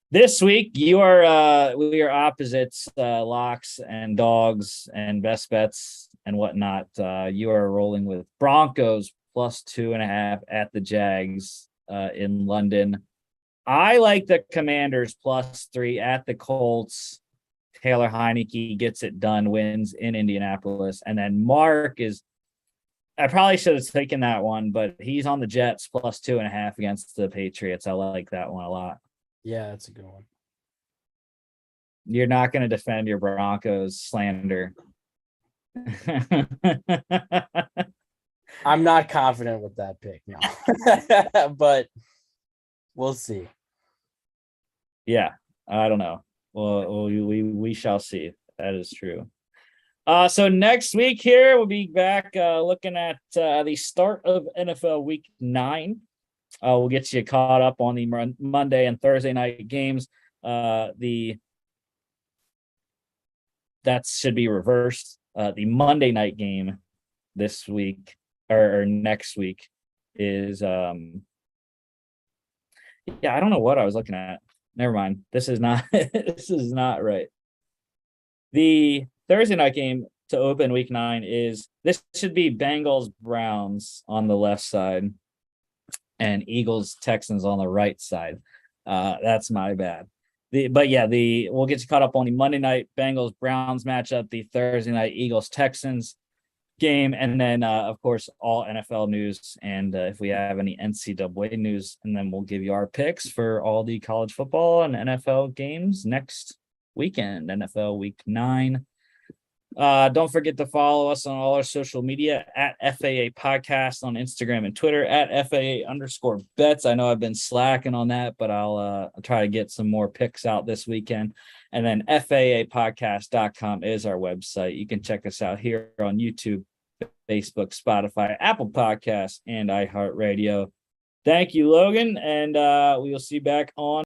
This week, we are opposites, locks and dogs and best bets and whatnot. You are rolling with Broncos +2.5 at the Jags in London. I like the Commanders +3 at the Colts. Taylor Heineke gets it done, wins in Indianapolis. And then Mark is, I probably should have taken that one, but he's on the Jets +2.5 against the Patriots. I like that one a lot. Yeah, that's a good one. You're not going to defend your Broncos slander. I'm not confident with that pick, no. But we'll see. Yeah, I don't know. Well, we shall see. That is true. So next week here we'll be back looking at the start of NFL Week 9. We'll get you caught up on the Monday and Thursday night games. That should be reversed. The Monday night game this week or next week is I don't know what I was looking at. Never mind. This is not this is not right. The Thursday night game to open Week 9 this should be Bengals Browns on the left side and Eagles Texans on the right side. That's my bad. We'll get you caught up on the Monday night Bengals Browns matchup, the Thursday night Eagles Texans game, and then of course all NFL news, and if we have any NCAA news, and then we'll give you our picks for all the college football and NFL games next weekend, NFL Week 9. Don't forget to follow us on all our social media at FAA Podcast on Instagram and Twitter at FAA_bets. I know I've been slacking on that, but I'll try to get some more picks out this weekend. And then FAApodcast.com is our website. You can check us out here on YouTube, Facebook, Spotify, Apple Podcasts, and iHeartRadio. Thank you, Logan, and we will see you back on